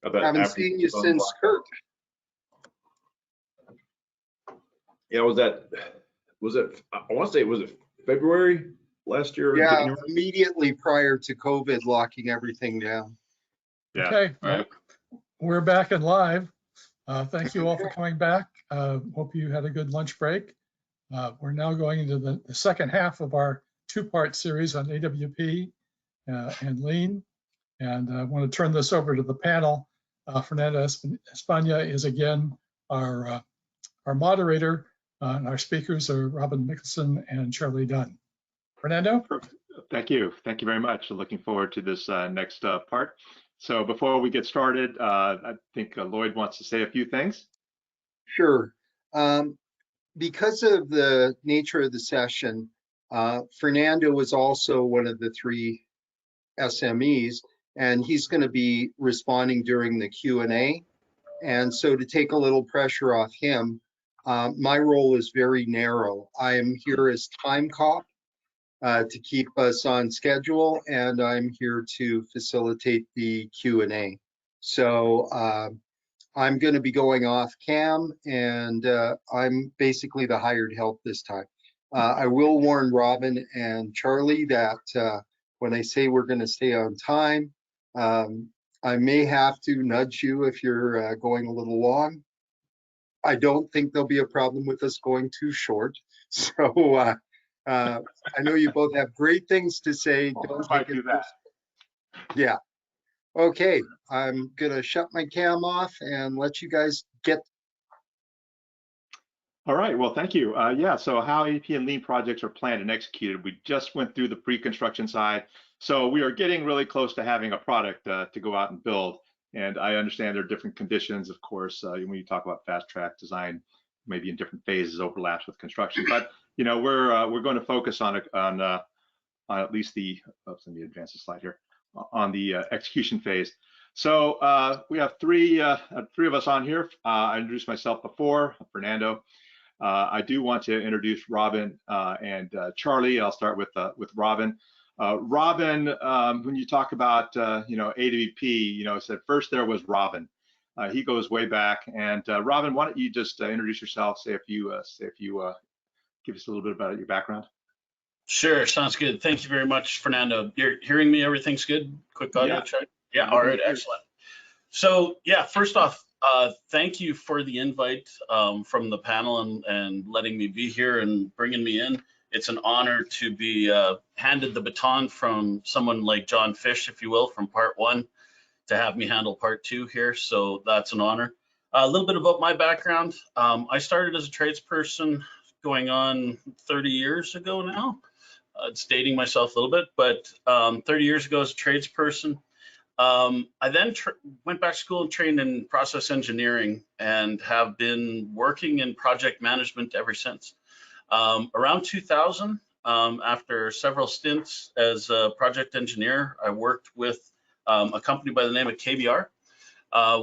Haven't seen you since Kurt. Yeah, was it, I want to say, was it February last year? Yeah, January? immediately prior to COVID locking everything down. Yeah. Okay, Right. we're back and live. Thank you all for coming back. Hope you had a good lunch break. We're now going into the second half of our two-part series on AWP and Lean. And I want to turn this over to the panel. Fernando Espana is again our moderator, and our speakers are Robin Mikaelsson and Charlie Dunn. Fernando? Thank you. Thank you very much. Looking forward to this next part. So before we get started, I think Lloyd wants to say a few things. Sure. Because of the nature of the session, Fernando was also one of the three SMEs, and he's going to be responding during the Q&A. And so to take a little pressure off him, my role is very narrow. I am here as time cop to keep us on schedule, and I'm here to facilitate the Q&A. So I'm going to be going off cam, and I'm basically the hired help this time. I will warn Robin and Charlie that when I say we're going to stay on time, I may have to nudge you if you're going a little long. I don't think there'll be a problem with us going too short. So I know you both have great things to say. Don't take it. Yeah. Okay, I'm gonna shut my cam off and let you guys get. All right, well, thank you. Yeah, so how AWP and Lean projects are planned and executed. We just went through the pre-construction side. So we are getting really close to having a product to go out and build. And I understand there are different conditions, of course, when you talk about fast track design, maybe in different phases, overlaps with construction. But you know, we're going to focus on at least the, let me advance the slide here, on the execution phase. So we have three of us on here. I introduced myself before, Fernando. I do want to introduce Robin and Charlie. I'll start with Robin. Robin, when you talk about you know, AWP, you know, said first there was Robin. He goes way back. And Robin, why don't you just introduce yourself? Say if you give us a little bit about your background. Sure, sounds good. Thank you very much, Fernando. You're hearing me? Everything's good? Quick audio check? Yeah, all right, excellent. So yeah, first off, thank you for the invite from the panel and letting me be here and bringing me in. It's an honor to be handed the baton from someone like John Fish, if you will, from part one, to have me handle part two here. So that's an honor. A little bit about my background. I started as a tradesperson going on 30 years ago now. It's dating myself a little bit, but 30 years ago as a tradesperson. I then went back to school and trained in process engineering and have been working in project management ever since. Around 2000, after several stints as a project engineer, I worked with a company by the name of KBR,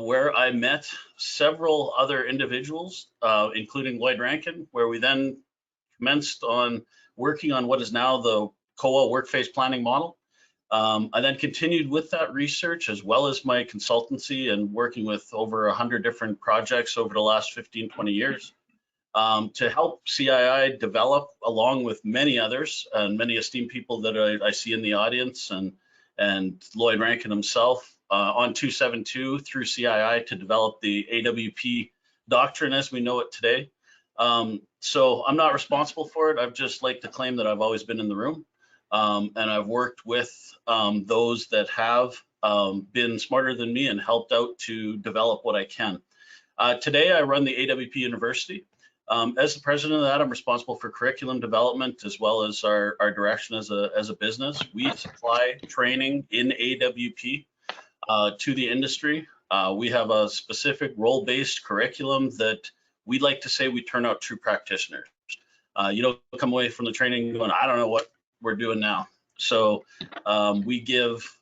where I met several other individuals, including Lloyd Rankin, where we then commenced on working on what is now the COA work phase planning model. I then continued with that research as well as my consultancy and working with over 100 different projects over the last 15, 20 years to help CII develop, along with many others and many esteemed people that I see in the audience, and Lloyd Rankin himself on 272 through CII to develop the AWP doctrine as we know it today. So I'm not responsible for it. I've just like to claim that I've always been in the room. And I've worked with those that have been smarter than me and helped out to develop what I can. Today, I run the AWP University. As the president of that, I'm responsible for curriculum development as well as our direction as a business. We supply training in AWP to the industry. We have a specific role-based curriculum that we'd like to say we turn out true practitioners. You don't come away from the training going, I don't know what we're doing now. So we give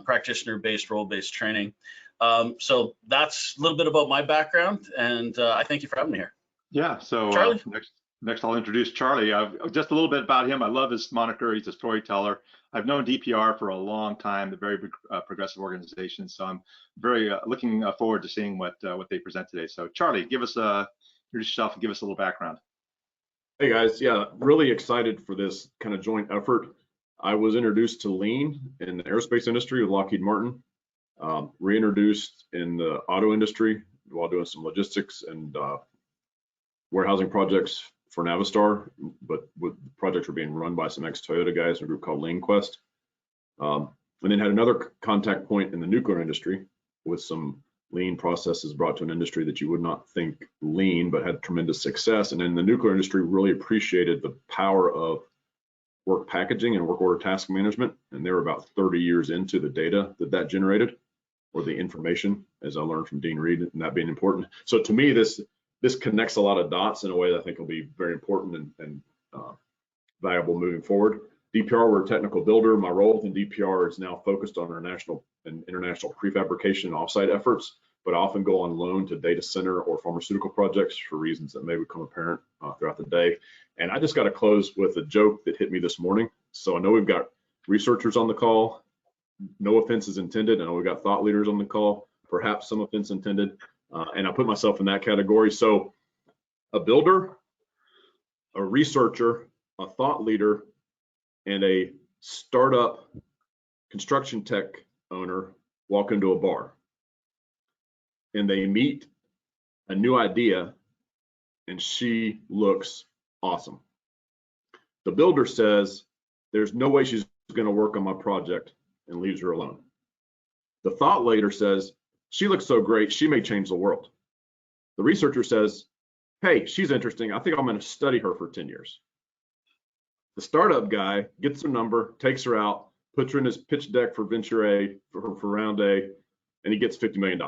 practitioner-based, role-based training. So that's a little bit about my background, and I thank you for having me here. Yeah, so Charlie? Next, I'll introduce Charlie. Just a little bit about him. I love his moniker. He's a storyteller. I've known DPR for a long time, a very progressive organization. So I'm very looking forward to seeing what they present today. So Charlie, introduce yourself and give us a little background. Hey guys, yeah, really excited for this kind of joint effort. I was introduced to Lean in the aerospace industry with Lockheed Martin, reintroduced in the auto industry while doing some logistics and warehousing projects for Navistar, but projects were being run by some ex-Toyota guys in a group called Lean Quest. And then had another contact point in the nuclear industry with some Lean processes brought to an industry that you would not think Lean, but had tremendous success. And in the nuclear industry, really appreciated the power of work packaging and work order task management. And they were about 30 years into the data that generated, or the information, as I learned from Dean Reed, and that being important. So to me, this connects a lot of dots in a way that I think will be very important and valuable moving forward. DPR, we're a technical builder. My role within DPR is now focused on our national and international prefabrication and offsite efforts, but I often go on loan to data center or pharmaceutical projects for reasons that may become apparent throughout the day. And I just got to close with a joke that hit me this morning. So I know we've got researchers on the call. No offense is intended. I know we've got thought leaders on the call, perhaps some offense intended. And I put myself in that category. So a builder, a researcher, a thought leader, and a startup construction tech owner walk into a bar and they meet a new idea and she looks awesome. The builder says, there's no way she's going to work on my project, and leaves her alone. The thought leader says, she looks so great, she may change the world. The researcher says, hey, she's interesting. I think I'm going to study her for 10 years. The startup guy gets her number, takes her out, puts her in his pitch deck for venture A, for round A, and he gets $50 million.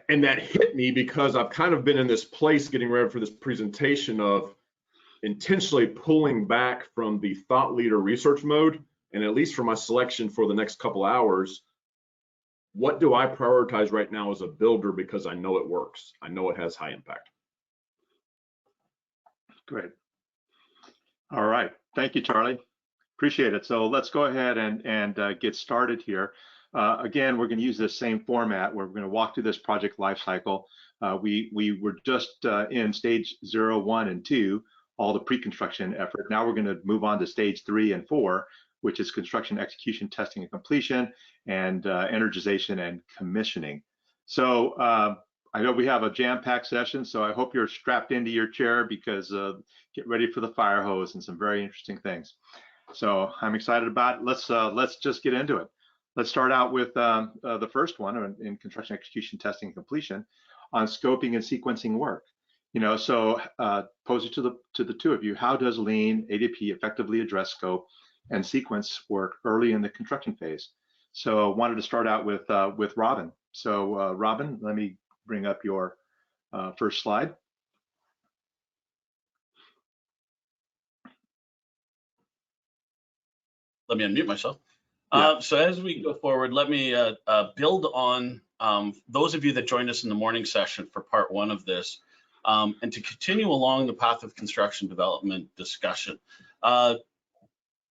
And that hit me because I've kind of been in this place getting ready for this presentation of intentionally pulling back from the thought leader research mode, and at least for my selection for the next couple hours, what do I prioritize right now as a builder because I know it works. I know it has high impact. Great. All right. Thank you, Charlie. Appreciate it. So let's go ahead and get started here. Again, we're going to use this same format where we're going to walk through this project lifecycle. We were just in stage 0, 1, and 2, all the pre-construction effort. Now we're going to move on to stage 3 and 4, which is construction, execution, testing, and completion, and energization and commissioning. So I know we have a jam-packed session, so I hope you're strapped into your chair because get ready for the fire hose and some very interesting things. So I'm excited about it. Let's just get into it. Let's start out with the first one in construction, execution, testing, and completion on scoping and sequencing work. You know, so pose it to the two of you. How does Lean ADP effectively address scope and sequence work early in the construction phase? So wanted to start out with Robin. So Robin, let me bring up your first slide. Let me unmute myself. Yeah. So as we go forward, let me build on those of you that joined us in the morning session for part 1 of this, and to continue along the path of construction development discussion.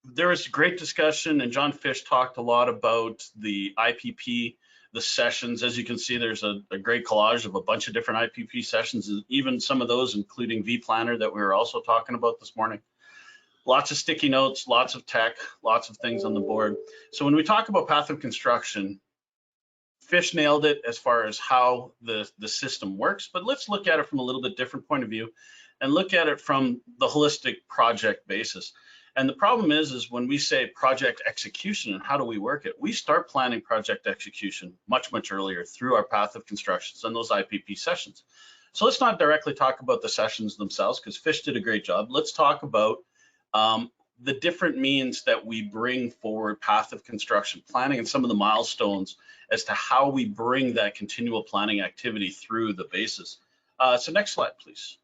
There was great discussion, and John Fish talked a lot about the IPP, the sessions. As you can see, there's a great collage of a bunch of different IPP sessions, and even some of those, including vPlanner that we were also talking about this morning. Lots of sticky notes, lots of tech, lots of things on the board. So when we talk about path of construction, Fish nailed it as far as how the system works, but let's look at it from a little bit different point of view and look at it from the holistic project basis. And the problem is when we say project execution and how do we work it, we start planning project execution much, much earlier through our path of constructions and those IPP sessions. So let's not directly talk about the sessions themselves because Fish did a great job. Let's talk about the different means that we bring forward path of construction planning and some of the milestones as to how we bring that continual planning activity through the basis. So next slide, please.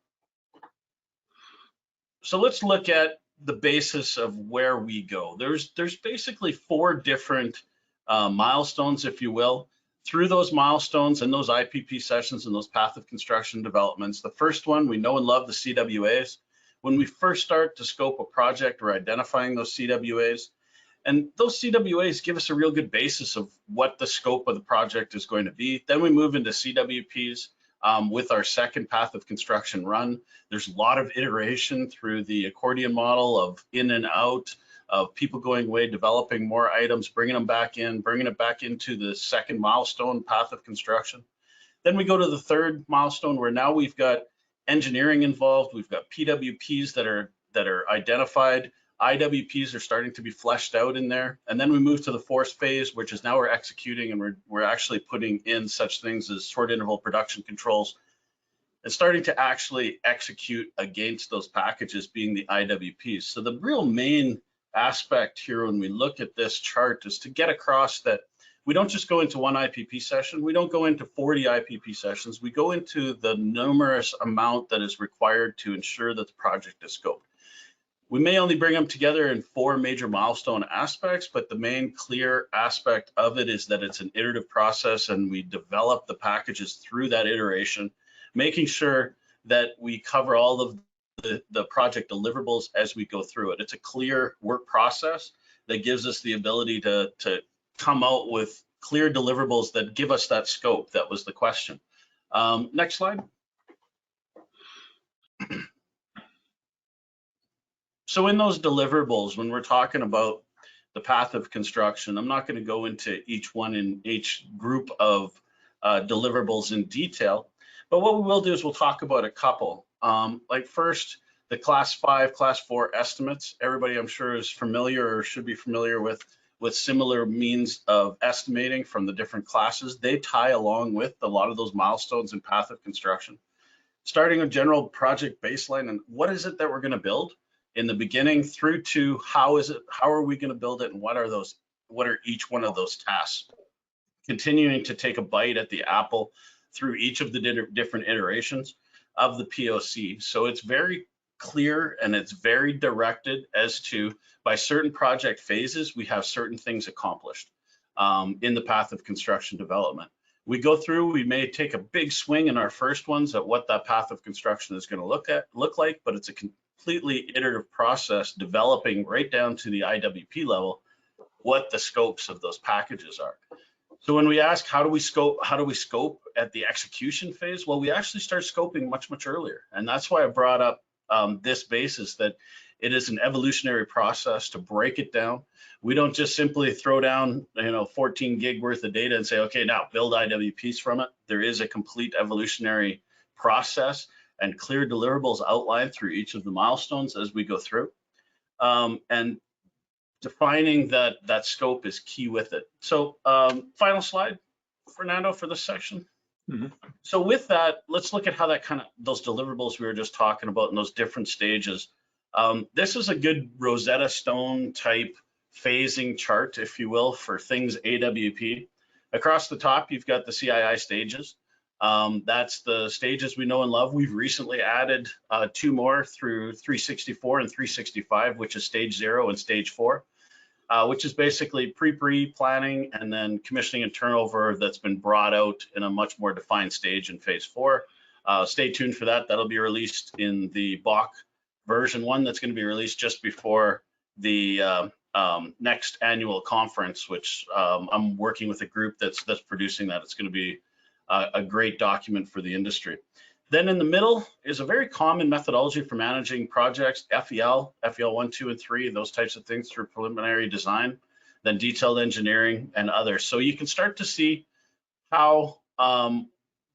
So let's look at the basis of where we go. There's basically 4 different milestones, if you will. through those milestones and those IPP sessions and those path of construction developments. The first one, we know and love the CWAs. When we first start to scope a project, we're identifying those CWAs. And those CWAs give us a real good basis of what the scope of the project is going to be. Then we move into CWPs with our second path of construction run. There's a lot of iteration through the accordion model of in and out, of people going away, developing more items, bringing them back in, bringing it back into the second milestone path of construction. Then we go to the third milestone where now we've got engineering involved. We've got PWPs that are identified. IWPs are starting to be fleshed out in there. And then we move to the fourth phase, which is now we're executing and we're actually putting in such things as short interval production controls and starting to actually execute against those packages being the IWPs. So the real main aspect here when we look at this chart is to get across that we don't just go into one IPP session. We don't go into 40 IPP sessions. We go into the numerous amount that is required to ensure that the project is scoped. We may only bring them together in 4 major milestone aspects, but the main clear aspect of it is that it's an iterative process and we develop the packages through that iteration, making sure that we cover all of the project deliverables as we go through it. It's a clear work process that gives us the ability to come out with clear deliverables that give us that scope. That was the question. Next slide. So in those deliverables, when we're talking about the path of construction, I'm not going to go into each one in each group of deliverables in detail, but what we will do is we'll talk about a couple. Like first, the class 5, class 4 estimates. Everybody I'm sure is familiar or should be familiar with similar means of estimating from the different classes. They tie along with a lot of those milestones in path of construction. Starting with general project baseline and what is it that we're going to build in the beginning through to how are we going to build it and what are each one of those tasks. Continuing to take a bite at the apple through each of the different iterations of the POC. So it's very clear and it's very directed as to by certain project phases, we have certain things accomplished in the path of construction development. We go through, we may take a big swing in our first ones at what that path of construction is going to look like, but it's a completely iterative process developing right down to the IWP level what the scopes of those packages are. So when we ask how do we scope at the execution phase, well, we actually start scoping much earlier, and that's why I brought up this basis that it is an evolutionary process to break it down. We don't just simply throw down 14 gig worth of data and say, okay, now build IWPs from it. There is a complete evolutionary process and clear deliverables outlined through each of the milestones as we go through. And defining that scope is key with it. So final slide, Fernando, for this section. Mm-hmm. So with that, let's look at how that those deliverables we were just talking about in those different stages. This is a good Rosetta Stone type phasing chart, if you will, for things AWP. Across the top, you've got the CII stages. That's the stages we know and love. We've recently added 2 more through 364 and 365, which is stage 0 and stage 4, which is basically pre-planning and then commissioning and turnover that's been brought out in a much more defined stage in phase 4. Stay tuned for that. That'll be released in the BOC version 1 that's going to be released just before the next annual conference, which I'm working with a group that's producing that. It's going to be a great document for the industry. Then in the middle is a very common methodology for managing projects, FEL 1, 2, and 3, those types of things through preliminary design, then detailed engineering and others. So you can start to see how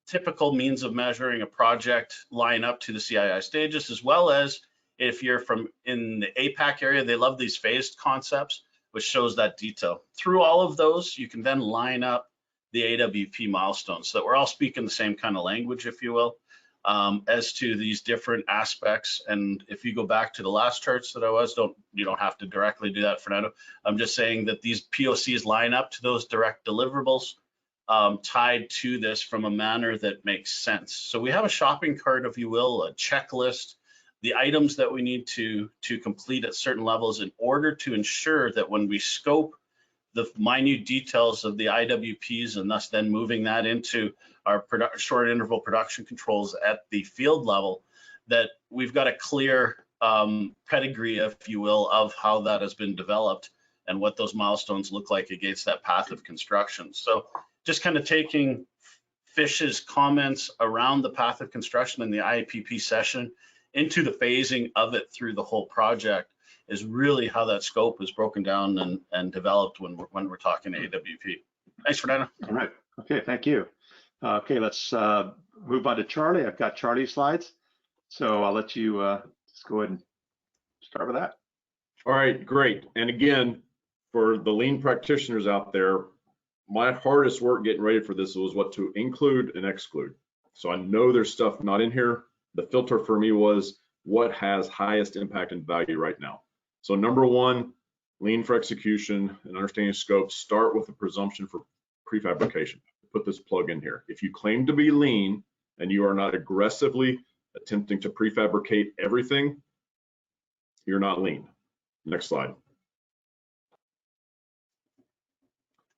typical means of measuring a project line up to the CII stages, as well as if you're in the APAC area, they love these phased concepts, which shows that detail. Through all of those, you can then line up the AWP milestones so that we're all speaking the same kind of language, if you will, as to these different aspects. And if you go back to the last charts that you don't have to directly do that, Fernando. I'm just saying that these POCs line up to those direct deliverables tied to this from a manner that makes sense. So we have a shopping cart, if you will, a checklist, the items that we need to complete at certain levels in order to ensure that when we scope the minute details of the IWPs, and thus then moving that into our short interval production controls at the field level, that we've got a clear pedigree, if you will, of how that has been developed and what those milestones look like against that path of construction. So just kind of taking Fish's comments around the path of construction in the IPP session into the phasing of it through the whole project is really how that scope is broken down and developed when we're talking AWP. Thanks, Fernando. All right. Okay, thank you. Okay, let's move on to Charlie. I've got Charlie's slides, so I'll let you just go ahead and start with that. All right, great. And again, for the lean practitioners out there, my hardest work getting ready for this was what to include and exclude. So I know there's stuff not in here. The filter for me was what has highest impact and value right now. So number one, lean for execution and understanding scope, start with the presumption for prefabrication. Put this plug in here. If you claim to be lean and you are not aggressively attempting to prefabricate everything, you're not lean. Next slide.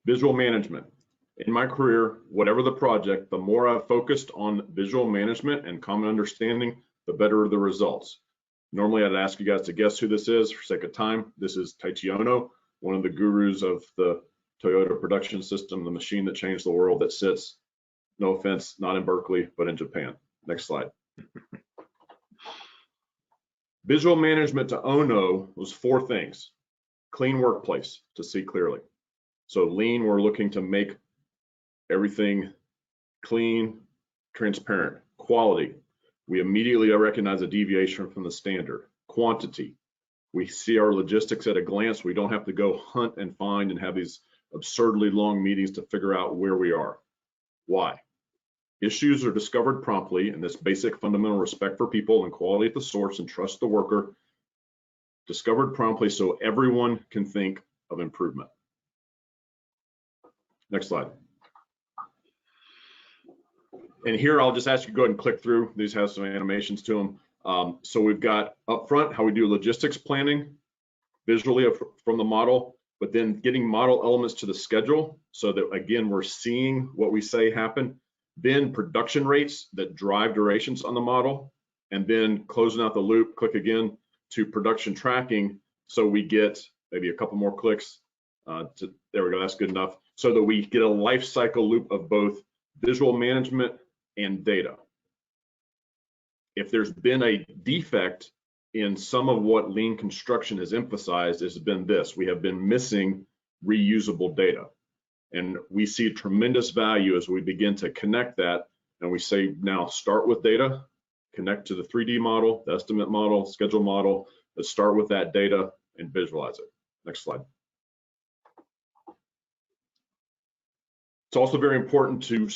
Visual management. In my career, whatever the project, the more I've focused on visual management and common understanding, the better the results. Normally, I'd ask you guys to guess who this is for sake of time. This is Taichi Ono, one of the gurus of the Toyota production system, the machine that changed the world that sits, no offense, not in Berkeley, but in Japan. Next slide. Visual management to Ono was 4 things. Clean workplace, to see clearly. So lean, we're looking to make everything clean, transparent. Quality, we immediately recognize a deviation from the standard. Quantity, we see our logistics at a glance. We don't have to go hunt and find and have these absurdly long meetings to figure out where we are. Why? Issues are discovered promptly, and this basic fundamental respect for people and quality at the source and trust the worker, discovered promptly so everyone can think of improvement. Next slide. And here I'll just ask you to go ahead and click through. These have some animations to them. So we've got up front how we do logistics planning visually from the model, but then getting model elements to the schedule so that, again, we're seeing what we say happen. Then production rates that drive durations on the model, and then closing out the loop, click again to production tracking. So we get maybe a couple more clicks. There we go, that's good enough. So that we get a life cycle loop of both visual management and data. If there's been a defect in some of what lean construction has emphasized, has been this: we have been missing reusable data. And we see tremendous value as we begin to connect that. And we say, now start with data, connect to the 3D model, the estimate model, schedule model. Let's start with that data and visualize it. Next slide. It's also very important to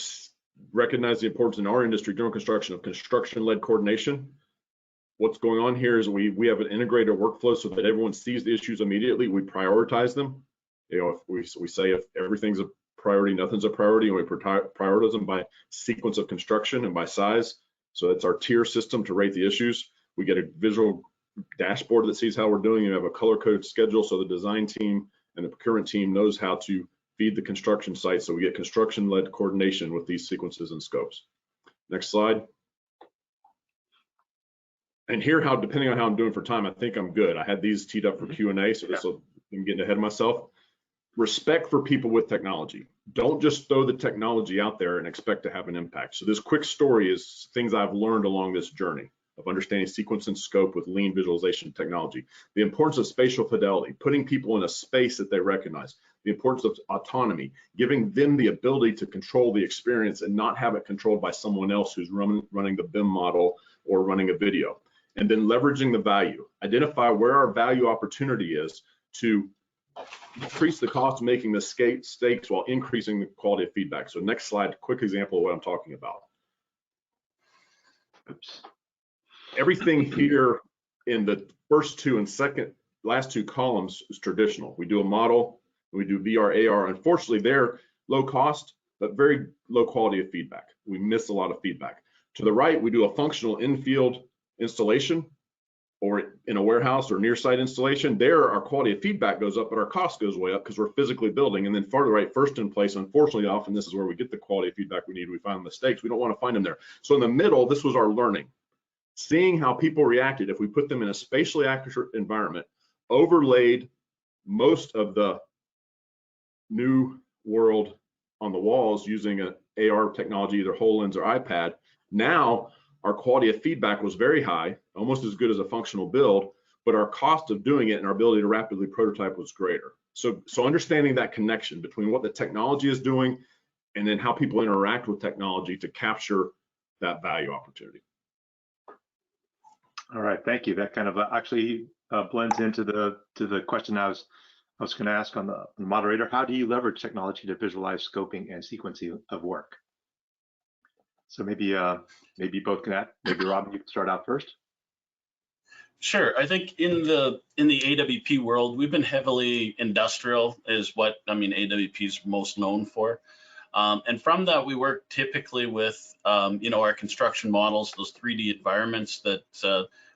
recognize the importance in our industry during construction of construction-led coordination. What's going on here is we have an integrated workflow so that everyone sees the issues immediately. We prioritize them. You know, if we say if everything's a priority, nothing's a priority, and we prioritize them by sequence of construction and by size. So that's our tier system to rate the issues. We get a visual dashboard that sees how we're doing. You have a color-coded schedule so the design team and the procurement team knows how to feed the construction site. So we get construction-led coordination with these sequences and scopes. Next slide. And here, how depending on how I'm doing for time, I think I'm good. I had these teed up for Q&A, so this will, I'm getting ahead of myself. Respect for people with technology. Don't just throw the technology out there and expect to have an impact. So this quick story is things I've learned along this journey of understanding sequence and scope with lean visualization technology. The importance of spatial fidelity, putting people in a space that they recognize. The importance of autonomy, giving them the ability to control the experience and not have it controlled by someone else who's running the BIM model or running a video. And then leveraging the value. Identify where our value opportunity is to decrease the cost of making the stakes while increasing the quality of feedback. So next slide, quick example of what I'm talking about. Oops. Everything here in the first two and last two columns is traditional. We do a model, we do VR, AR. Unfortunately, they're low cost, but very low quality of feedback. We miss a lot of feedback. To the right, we do a functional in-field installation. or in a warehouse or near site installation, there our quality of feedback goes up, but our cost goes way up because we're physically building. And then farther right, first in place, unfortunately, often this is where we get the quality of feedback we need. We find mistakes. We don't want to find them there. So in the middle, this was our learning, seeing how people reacted if we put them in a spatially accurate environment, overlaid most of the new world on the walls using an AR technology, either HoloLens or iPad. Now, our quality of feedback was very high, almost as good as a functional build, but our cost of doing it and our ability to rapidly prototype was greater. So understanding that connection between what the technology is doing and then how people interact with technology to capture that value opportunity. All right, thank you. That kind of actually blends into the question I was going to ask on the moderator. How do you leverage technology to visualize scoping and sequencing of work? So maybe both can add. Maybe Robin, you can start out first. Sure. I think in the AWP world, we've been heavily industrial, is what AWP is most known for. And from that, we work typically with our construction models, those 3D environments that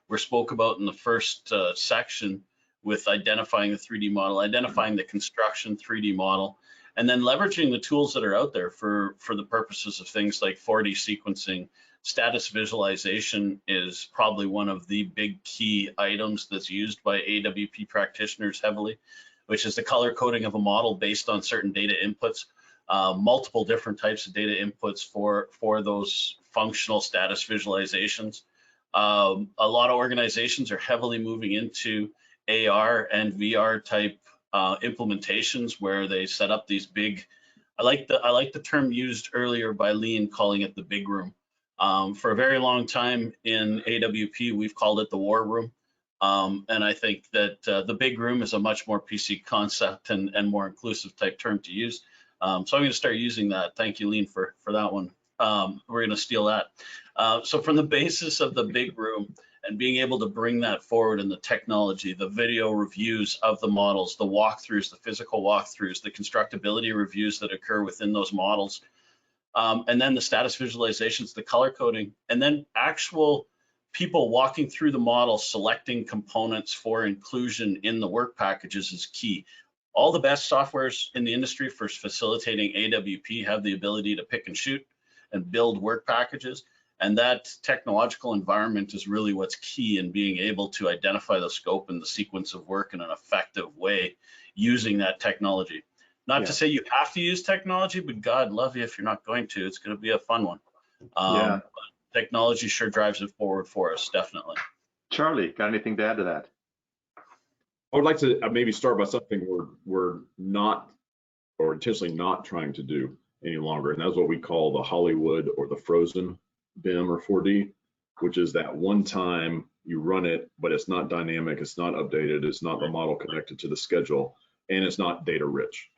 were spoke about in the first section, with identifying the 3D model, identifying the construction 3D model, and then leveraging the tools that are out there for the purposes of things like 4D sequencing. Status visualization is probably one of the big key items that's used by AWP practitioners heavily, which is the color coding of a model based on certain data inputs, multiple different types of data inputs for those functional status visualizations. A lot of organizations are heavily moving into AR and VR type implementations where they set up these big, I like the term used earlier by Lean, calling it the big room. For a very long time in AWP, we've called it the war room. And I think that the big room is a much more PC concept and more inclusive type term to use. So I'm going to start using that. Thank you, Lean, for that one. We're going to steal that. So from the basis of the big room and being able to bring that forward in the technology, the video reviews of the models, the walkthroughs, the physical walkthroughs, the constructability reviews that occur within those models, and then the status visualizations, the color coding, and then actual people walking through the model, selecting components for inclusion in the work packages is key. All the best softwares in the industry for facilitating AWP have the ability to pick and shoot and build work packages. And that technological environment is really what's key in being able to identify the scope and the sequence of work in an effective way using that technology. Not to say you have to use technology, but God love you if you're not going to. It's going to be a fun one. But technology sure drives it forward for us, definitely. Charlie, got anything to add to that? I would like to maybe start by something we're not, or intentionally not trying to do any longer, and that's what we call the Hollywood or the frozen BIM or 4D, which is that one time you run it, but it's not dynamic, it's not updated, it's not the model connected to the schedule, and it's not data rich.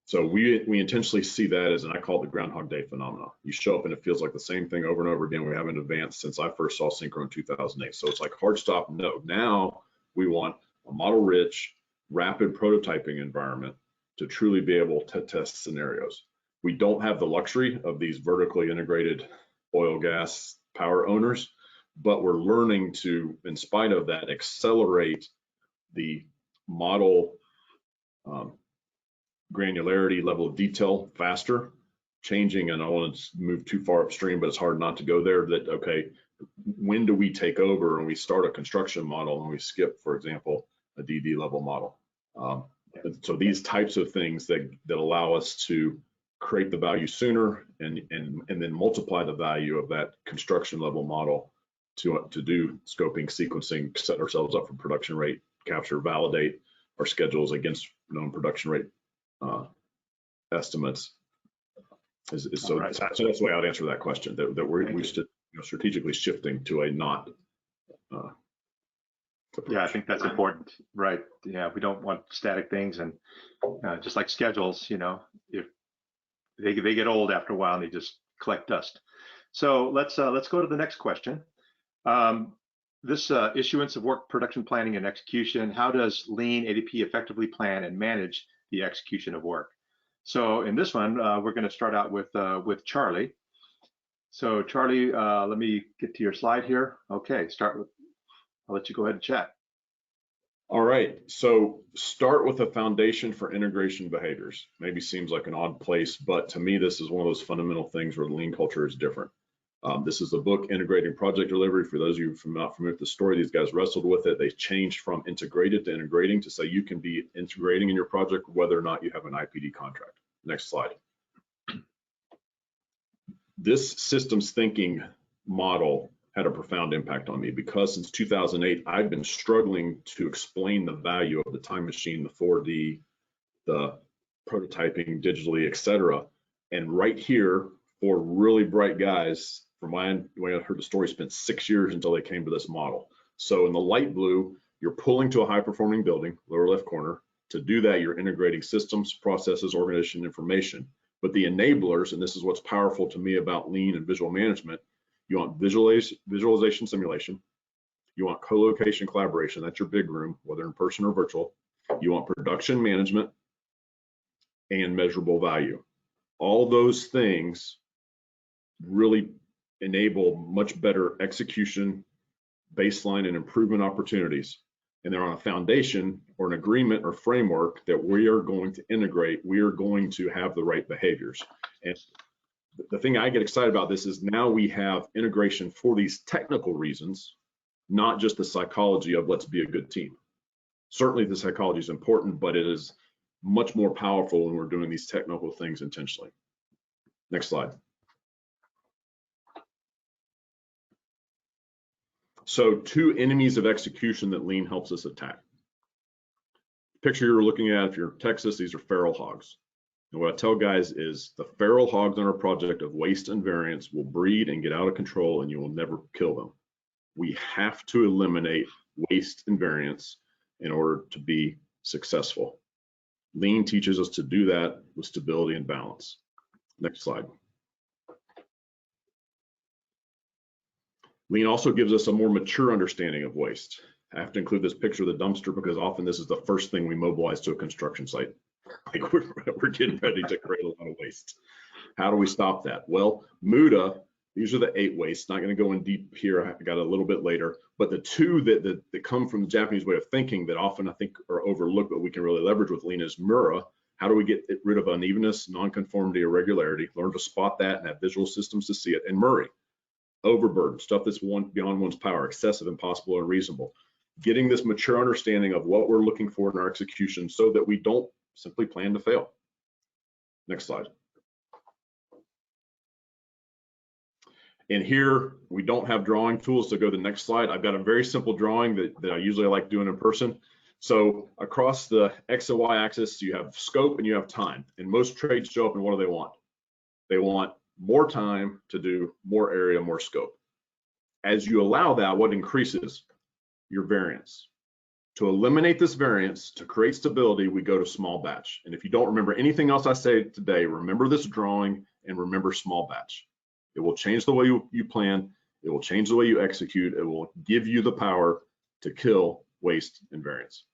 So we intentionally see that as, and I call it the Groundhog Day phenomenon. You show up and it feels like the same thing over and over again. We haven't advanced since I first saw Synchro in 2008. So it's like hard stop, no. Now we want a model rich, rapid prototyping environment to truly be able to test scenarios. We don't have the luxury of these vertically integrated oil, gas, power owners, but we're learning to, in spite of that, accelerate the model granularity level of detail faster, changing, and I don't want to move too far upstream, but it's hard not to go there, that, okay, when do we take over and we start a construction model and we skip, for example, a DD level model? So these types of things that allow us to create the value sooner and then multiply the value of that construction level model to do scoping, sequencing, set ourselves up for production rate capture, validate our schedules against known production rate estimates. So that's the way I would answer that question, that we're strategically shifting to a not. I think that's important, right? Yeah, we don't want static things, and just like schedules, if they get old after a while and they just collect dust. So let's go to the next question. This issuance of work production planning and execution, how does Lean ADP effectively plan and manage the execution of work? So in this one, we're going to start out with Charlie. So Charlie, let me get to your slide here. Okay, start with I'll let you go ahead and chat. All right, so start with a foundation for integration behaviors. Maybe seems like an odd place, but to me, this is one of those fundamental things where the lean culture is different. This is a book, Integrating Project Delivery. For those of you not familiar with the story, these guys wrestled with it. They changed from integrated to integrating to say you can be integrating in your project whether or not you have an IPD contract. Next slide. This systems thinking model had a profound impact on me because since 2008, I've been struggling to explain the value of the time machine, the 4D, the prototyping digitally, etc. And right here, 4 really bright guys, from the way I heard the story, spent 6 years until they came to this model. So in the light blue, you're pulling to a high-performing building, lower left corner. To do that, you're integrating systems, processes, organization, information. But the enablers, and this is what's powerful to me about lean and visual management, you want visualization simulation. You want co-location collaboration. That's your big room, whether in person or virtual. You want production management and measurable value. All those things really enable much better execution, baseline, and improvement opportunities. And they're on a foundation or an agreement or framework that we are going to integrate. We are going to have the right behaviors. And the thing I get excited about this is now we have integration for these technical reasons, not just the psychology of let's be a good team. Certainly the psychology is important, but it is much more powerful when we're doing these technical things intentionally. Next slide. So 2 enemies of execution that lean helps us attack. Picture you're looking at, if you're in Texas, these are feral hogs. And what I tell guys is the feral hogs on our project of waste and variance will breed and get out of control and you will never kill them. We have to eliminate waste and variance in order to be successful. Lean teaches us to do that with stability and balance. Next slide. Lean also gives us a more mature understanding of waste. I have to include this picture of the dumpster because often this is the first thing we mobilize to a construction site. Like we're getting ready to create a lot of waste. How do we stop that? Well, Muda, these are the 8 wastes. Not going to go in deep here. I got a little bit later, but the 2 that come from the Japanese way of thinking that often I think are overlooked, but we can really leverage with lean is Mura. How do we get rid of unevenness, nonconformity, irregularity? Learn to spot that and have visual systems to see it. And Murray, overburden, stuff that's beyond one's power, excessive, impossible, unreasonable. Getting this mature understanding of what we're looking for in our execution so that we don't simply plan to fail. Next slide. And here, we don't have drawing tools to go to the next slide. I've got a very simple drawing that I usually like doing in person. So across the X and Y axis, you have scope and you have time. And most trades show up and what do they want? They want more time to do more area, more scope. As you allow that, what increases? Your variance. To eliminate this variance, to create stability, we go to small batch. And if you don't remember anything else I say today, remember this drawing and remember small batch. It will change the way you plan. It will change the way you execute. It will give you the power to kill waste and variance.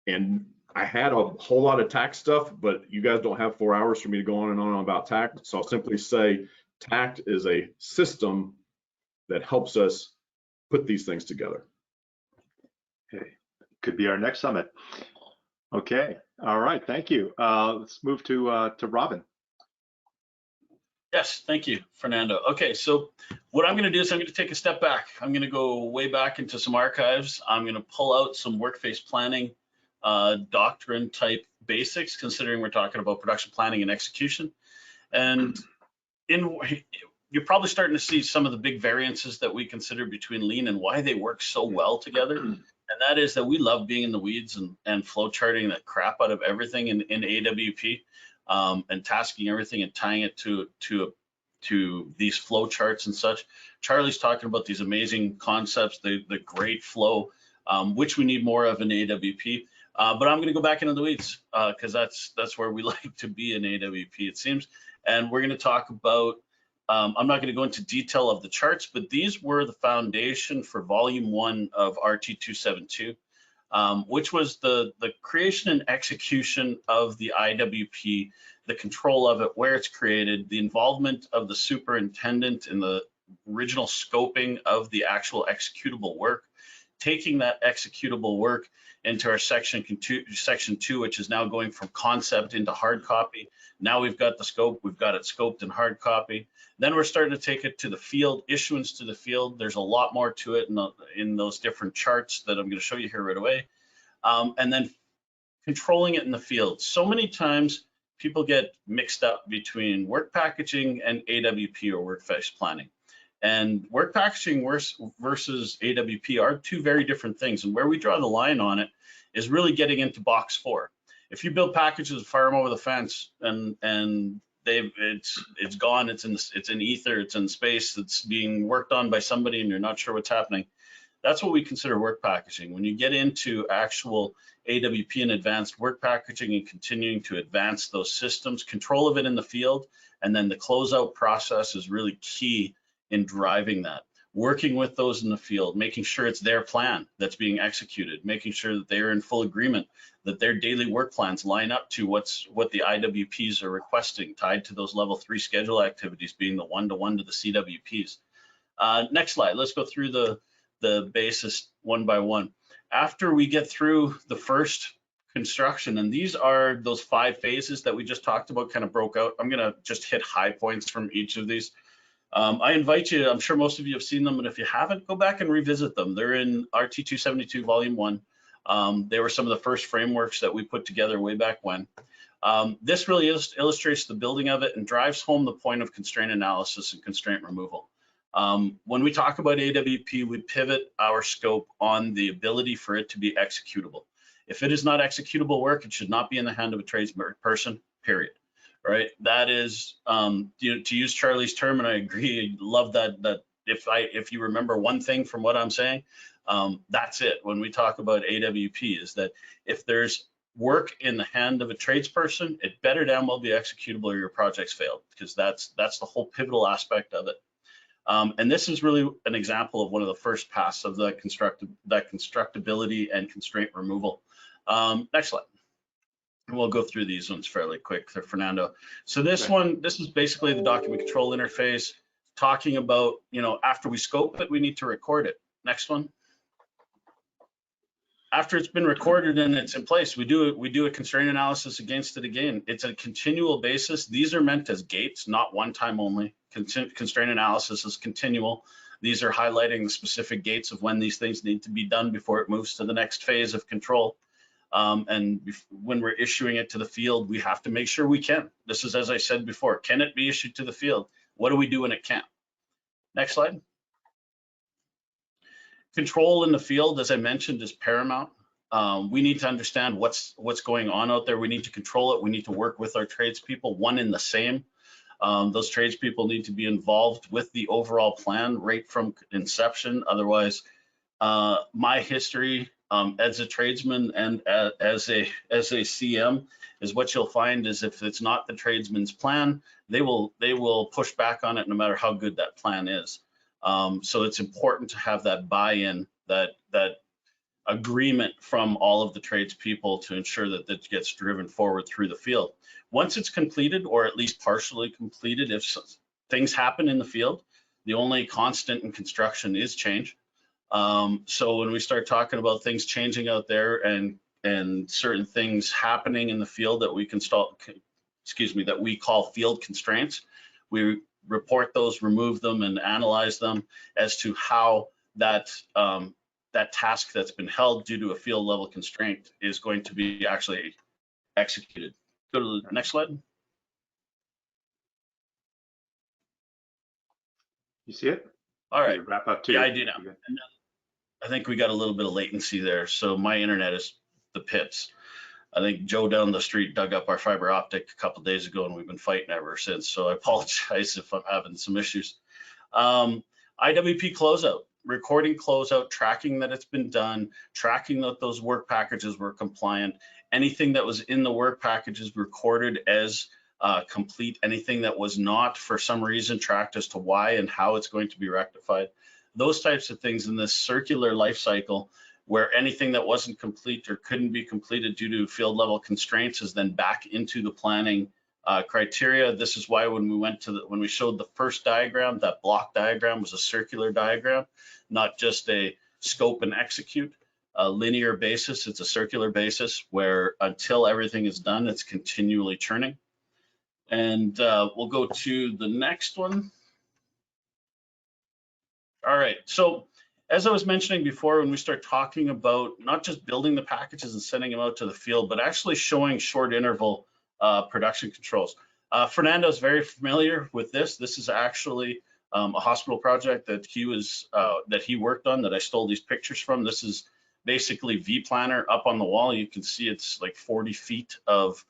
And I had a whole lot of TACT stuff, but you guys don't have 4 hours for me to go on and on about TACT. So I'll simply say TACT is a system that helps us put these things together. Okay, could be our next summit. Okay, all right, thank you. Let's move to Robin. Yes, thank you, Fernando. Okay, so what I'm going to do is I'm going to take a step back. I'm going to go way back into some archives. I'm going to pull out some work-based planning doctrine type basics, considering we're talking about production planning and execution. And you're probably starting to see some of the big variances that we consider between lean and why they work so well together. And that is that we love being in the weeds and flow charting the crap out of everything in AWP. And tasking everything and tying it to these flow charts and such. Charlie's talking about these amazing concepts, the great flow, which we need more of in AWP. But I'm going to go back into the weeds because that's where we like to be in AWP, it seems. And we're going to talk about. I'm not going to go into detail of the charts, but these were the foundation for Volume 1 of RT272. Which was the creation and execution of the IWP, the control of it, where it's created, the involvement of the superintendent in the original scoping of the actual executable work, taking that executable work into our section 2, which is now going from concept into hard copy. Now we've got the scope, we've got it scoped in hard copy. Then we're starting to take it to the field, issuance to the field. There's a lot more to it in those different charts that I'm going to show you here right away. And then controlling it in the field. So many times people get mixed up between work packaging and AWP or work phase planning. And work packaging versus AWP are two very different things. And where we draw the line on it is really getting into box 4. If you build packages, fire them over the fence, and it's gone, it's in ether, it's in space, it's being worked on by somebody, and you're not sure what's happening. That's what we consider work packaging. When you get into actual AWP and advanced work packaging and continuing to advance those systems, control of it in the field, and then the closeout process is really key in driving that. Working with those in the field, making sure it's their plan that's being executed, making sure that they're in full agreement, that their daily work plans line up to what the IWPs are requesting, tied to those level 3 schedule activities being the one-to-one to the CWPs. Next slide, let's go through the basis one by one. After we get through the first construction, and these are those 5 phases that we just talked about, kind of broke out. I'm gonna just hit high points from each of these. I invite you, I'm sure most of you have seen them, and if you haven't, go back and revisit them. They're in RT 272 Volume 1. They were some of the first frameworks that we put together way back when. This really illustrates the building of it and drives home the point of constraint analysis and constraint removal. When we talk about AWP, we pivot our scope on the ability for it to be executable. If it is not executable work, it should not be in the hand of a tradesperson, period. Right? That is, to use Charlie's term, and I agree, love that if you remember one thing from what I'm saying, that's it. When we talk about AWP, is that if there's work in the hand of a tradesperson, it better damn well be executable or your project's failed, because that's the whole pivotal aspect of it. And this is really an example of one of the first paths of that constructability and constraint removal. Next slide. We'll go through these ones fairly quick there, Fernando. So this one, this is basically the document control interface, talking about, after we scope it, we need to record it. Next one. After it's been recorded and it's in place, we do a constraint analysis against it again. It's a continual basis. These are meant as gates, not one time only. Constraint analysis is continual. These are highlighting the specific gates of when these things need to be done before it moves to the next phase of control. And when we're issuing it to the field, we have to make sure we can. This is, as I said before, can it be issued to the field? What do we do when it can't? Next slide. Control in the field, as I mentioned, is paramount. We need to understand what's going on out there. We need to control it. We need to work with our tradespeople, one in the same. Those tradespeople need to be involved with the overall plan right from inception. Otherwise, my history as a tradesman and as a CM is what you'll find is if it's not the tradesman's plan, they will push back on it no matter how good that plan is. So it's important to have that buy-in, that agreement from all of the tradespeople to ensure that that gets driven forward through the field. Once it's completed, or at least partially completed, if things happen in the field, the only constant in construction is change. So when we start talking about things changing out there and certain things happening in the field that we that we call field constraints, we report those, remove them, and analyze them as to how that task that's been held due to a field level constraint is going to be actually executed. Go to the next slide. You see it? All right. Wrap up too. Yeah, I do now. I think we got a little bit of latency there. So my internet is the pits. I think Joe down the street dug up our fiber optic a couple of days ago, and we've been fighting ever since. So I apologize if I'm having some issues. IWP closeout, recording closeout, tracking that it's been done, tracking that those work packages were compliant. Anything that was in the work packages recorded as complete. Anything that was not, for some reason, tracked as to why and how it's going to be rectified. Those types of things in this circular life cycle, where anything that wasn't complete or couldn't be completed due to field level constraints is then back into the planning criteria. This is why when we showed the first diagram, that block diagram was a circular diagram, not just a scope and execute. A linear basis, it's a circular basis where until everything is done, it's continually churning. And we'll go to the next one. All right, so as I was mentioning before, when we start talking about not just building the packages and sending them out to the field, but actually showing short interval production controls. Fernando is very familiar with this. This is actually a hospital project that he worked on that I stole these pictures from. This is basically vPlanner up on the wall. You can see it's like 40 feet of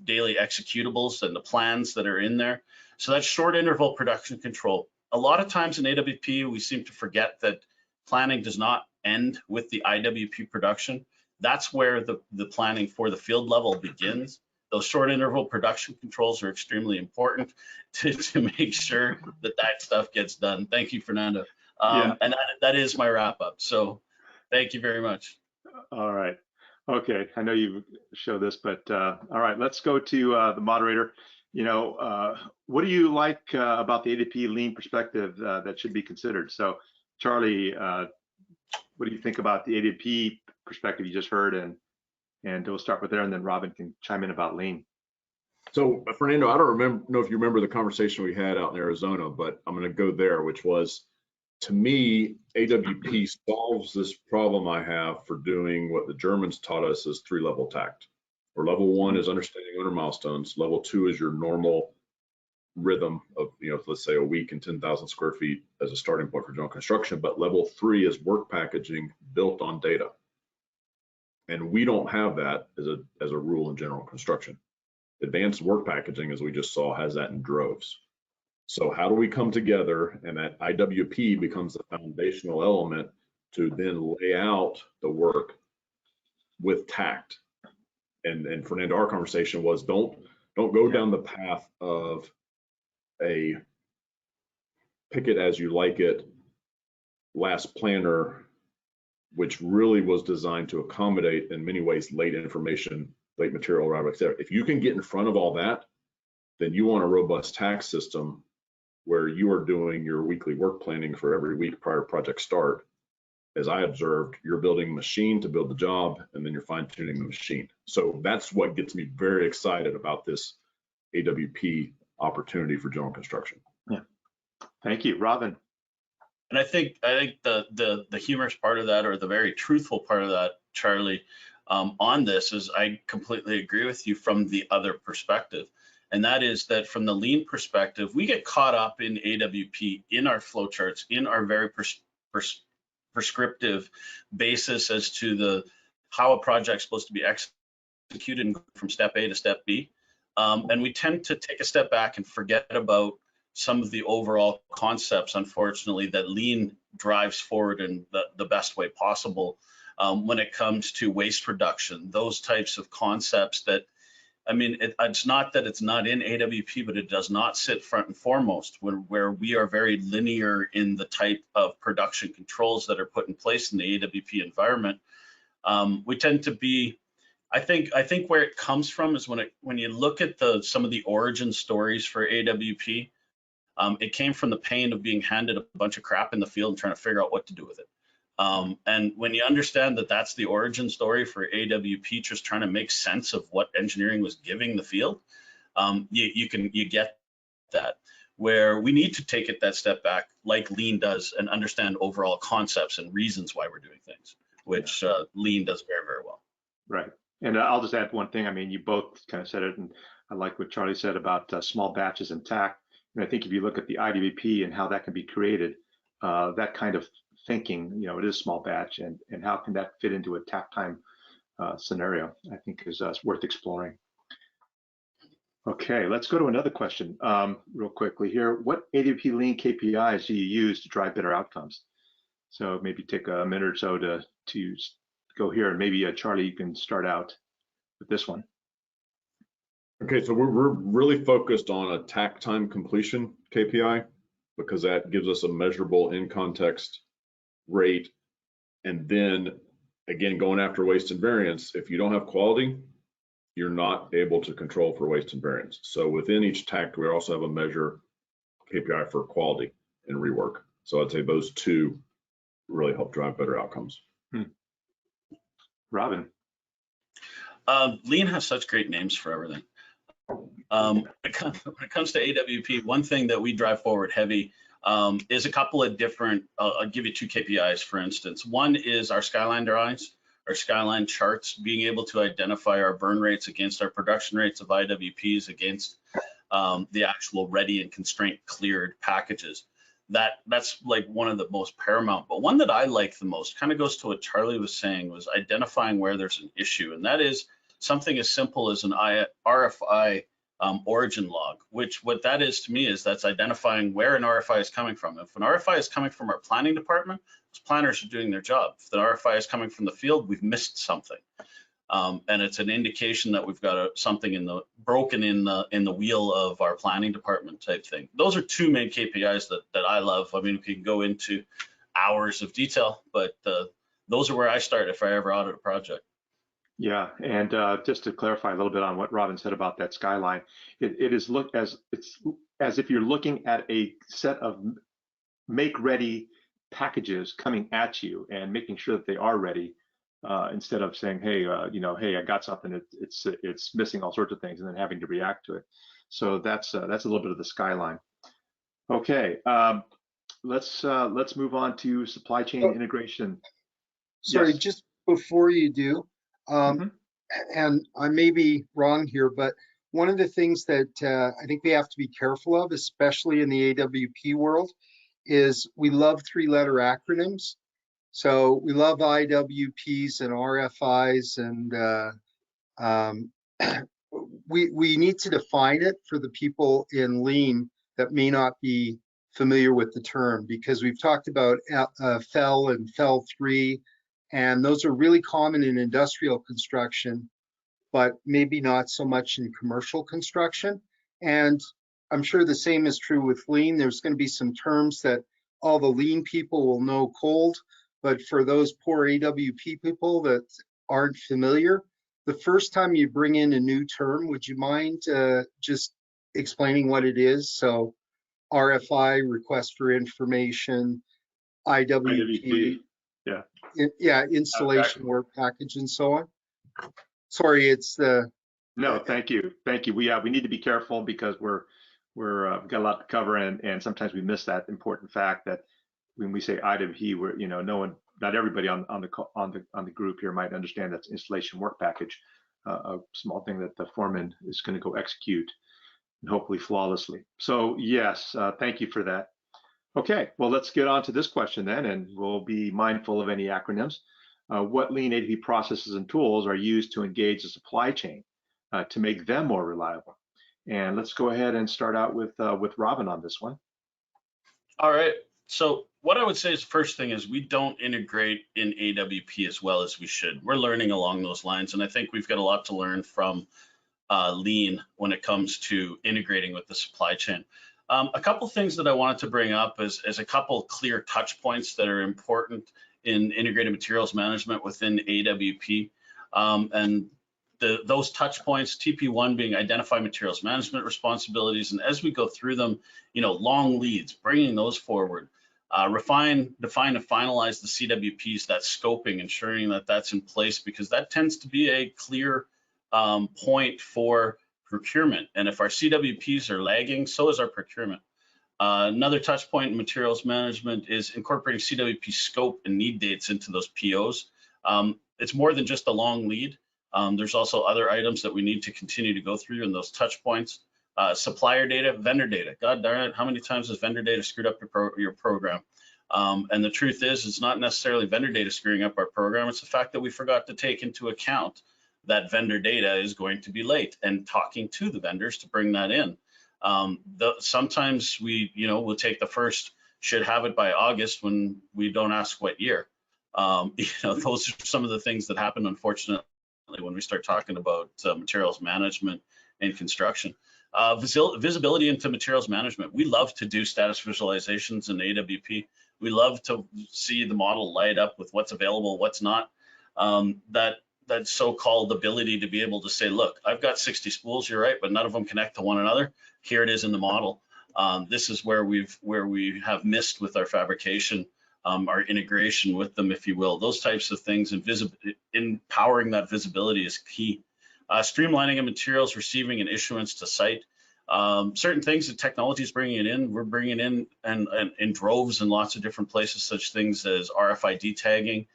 daily executables and the plans that are in there. So that's short interval production control. A lot of times in AWP, we seem to forget that planning does not end with the IWP production. That's where the planning for the field level begins. Those short interval production controls are extremely important to make sure that stuff gets done. Thank you, Fernando. And that is my wrap up. So thank you very much. All right. Okay. I know you show this, but all right, let's go to the moderator. What do you like about the ADP lean perspective that should be considered? So Charlie, what do you think about the ADP perspective you just heard? And we'll start with there, and then Robin can chime in about lean. So Fernando, I don't know if you remember the conversation we had out in Arizona, but I'm going to go there, which was, to me, AWP solves this problem I have for doing what the Germans taught us as 3-level tact. Where level 1 is understanding owner milestones. Level 2 is your normal rhythm of, let's say a week and 10,000 square feet as a starting point for general construction. But level 3 is work packaging built on data. And we don't have that as a rule in general construction. Advanced work packaging, as we just saw, has that in droves. So how do we come together, and that IWP becomes the foundational element to then lay out the work with tact? And Fernando, our conversation was, don't go down the path of a pick it as you like it last planner, which really was designed to accommodate in many ways late information, late material arrival, etc. If you can get in front of all that, then you want a robust tax system where you are doing your weekly work planning for every week prior to project start. As I observed, you're building a machine to build the job, and then you're fine-tuning the machine. So that's what gets me very excited about this AWP opportunity for general construction. Yeah, thank you, Robin. And I think the humorous part of that, or the very truthful part of that, Charlie, on this is I completely agree with you from the other perspective. And that is that from the lean perspective, we get caught up in AWP, in our flowcharts, in our very prescriptive basis as to how a project's supposed to be executed from step A to step B. And we tend to take a step back and forget about some of the overall concepts, unfortunately, that lean drives forward in the best way possible when it comes to waste reduction, those types of concepts that, I mean, it's not that it's not in AWP, but it does not sit front and foremost where we are very linear in the type of production controls that are put in place in the AWP environment. We tend to be, I think where it comes from is when you look at some of the origin stories for AWP, it came from the pain of being handed a bunch of crap in the field and trying to figure out what to do with it. And when you understand that that's the origin story for AWP, just trying to make sense of what engineering was giving the field, you get that. Where we need to take it that step back, like lean does, and understand overall concepts and reasons why we're doing things, which lean does very, very well. Right. And I'll just add one thing. I mean, you both kind of said it, and I like what Charlie said about small batches and tact. And I think if you look at the IWP and how that can be created, that kind of thinking, it is small batch, and how can that fit into a tact time scenario, I think is worth exploring. Okay, let's go to another question real quickly here. What AWP lean KPIs do you use to drive better outcomes? So maybe take a minute or so to go here, and maybe Charlie, you can start out with this one. Okay, so we're really focused on a tact time completion KPI, because that gives us a measurable in context rate. And then again, going after waste and variance, if you don't have quality, you're not able to control for waste and variance. So within each TAC, we also have a measure KPI for quality and rework. So I'd say those two really help drive better outcomes. Robin. Lean has such great names for everything. When it comes to AWP, one thing that we drive forward heavy is a couple of different, I'll give you two KPIs, for instance. One is our Skyline drawings, our Skyline charts, being able to identify our burn rates against our production rates of IWPs against the actual ready and constraint cleared packages. That's like one of the most paramount, but one that I like the most kind of goes to what Charlie was saying, was identifying where there's an issue. And that is something as simple as an RFI origin log, which what that is to me is that's identifying where an RFI is coming from. If an RFI is coming from our planning department, those planners are doing their job. If the RFI is coming from the field, we've missed something. And it's an indication that we've got something broken in the wheel of our planning department type thing. Those are two main KPIs that I love. I mean, we can go into hours of detail, but those are where I start if I ever audit a project. Yeah, and just to clarify a little bit on what Robin said about that Skyline, it is as if you're looking at a set of make-ready packages coming at you and making sure that they are ready, instead of saying, hey, hey, I got something, it's missing all sorts of things, and then having to react to it. So that's a little bit of the Skyline. Okay, let's move on to supply chain integration. Sorry, Yes. just before you do, and I may be wrong here, but one of the things that I think we have to be careful of, especially in the AWP world, is we love three-letter acronyms. So we love IWPs and RFIs, and we need to define it for the people in Lean that may not be familiar with the term, because we've talked about FEL and FEL3, and those are really common in industrial construction, but maybe not so much in commercial construction. And I'm sure the same is true with Lean. There's going to be some terms that all the Lean people will know cold, but for those poor AWP people that aren't familiar, the first time you bring in a new term, would you mind just explaining what it is? So RFI, request for information, IWP. Yeah, installation work package and so on. Sorry, it's the. No, thank you. We need to be careful because we've got a lot to cover, and sometimes we miss that important fact that when we say IWP, not everybody on the group here might understand that's installation work package, a small thing that the foreman is going to go execute, and hopefully flawlessly. So yes, thank you for that. Okay, well, let's get on to this question then, and we'll be mindful of any acronyms. What Lean AWP processes and tools are used to engage the supply chain to make them more reliable? And let's go ahead and start out with Robin on this one. All right. So what I would say is, first thing is we don't integrate in AWP as well as we should. We're learning along those lines, and I think we've got a lot to learn from Lean when it comes to integrating with the supply chain. A couple things that I wanted to bring up is a couple clear touch points that are important in integrated materials management within AWP. And those touch points, TP1 being identify materials management responsibilities, and as we go through them, long leads, bringing those forward, refine, define, and finalize the CWPs, that scoping, ensuring that that's in place, because that tends to be a clear point for procurement. And if our CWPs are lagging, so is our procurement. Another touch point in materials management is incorporating CWP scope and need dates into those POs. It's more than just a long lead. There's also other items that we need to continue to go through in those touch points. Supplier data, vendor data. God darn it, how many times has vendor data screwed up your program? And the truth is, it's not necessarily vendor data screwing up our program. It's the fact that we forgot to take into account that vendor data is going to be late, and talking to the vendors to bring that in. Sometimes we'll take the first, should have it by August, when we don't ask what year. Those are some of the things that happen, unfortunately, when we start talking about materials management and construction. Visibility into materials management. We love to do status visualizations in AWP. We love to see the model light up with what's available, what's not. that so-called ability to be able to say, look, I've got 60 spools, you're right, but none of them connect to one another. Here it is in the model. This is where we have missed with our fabrication, our integration with them, if you will. Those types of things, and empowering that visibility is key. Streamlining of materials, receiving and issuance to site. Certain things that technology is bringing it in, we're bringing in and in droves in lots of different places, such things as RFID tagging,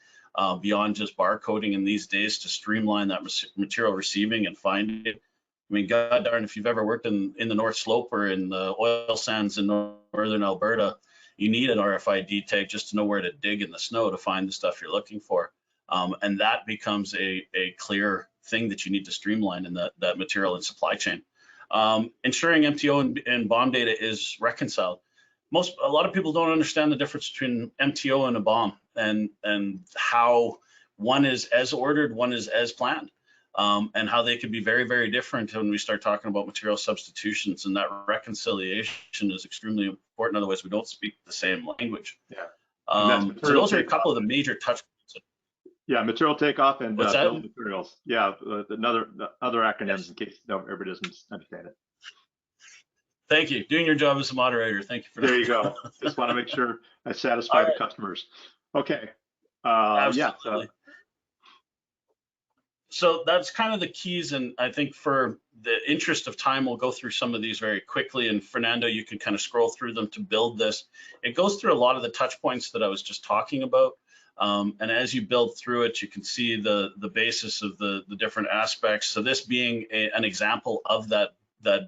beyond just barcoding in these days, to streamline that material receiving and finding it. I mean, God darn, if you've ever worked in the North Slope or in the oil sands in northern Alberta, you need an RFID tag just to know where to dig in the snow to find the stuff you're looking for. And that becomes a clear thing that you need to streamline in that material and supply chain. Ensuring MTO and BOM data is reconciled. A lot of people don't understand the difference between MTO and a BOM, and how one is as ordered, one is as planned, and how they could be very, very different when we start talking about material substitutions. And that reconciliation is extremely important. Otherwise, we don't speak the same language. Yeah. So those are a couple of the major touch points. Yeah, material takeoff and bill of materials. Yeah, other acronyms in case everybody doesn't understand it. Thank you. Doing your job as a moderator. Thank you for that. There you go. Just want to make sure I satisfy the customers. Okay. Absolutely. So that's kind of the keys, and I think for the interest of time, we'll go through some of these very quickly, and Fernando, you can kind of scroll through them to build this. It goes through a lot of the touch points that I was just talking about. And as you build through it, you can see the basis of the different aspects. So this being an example of that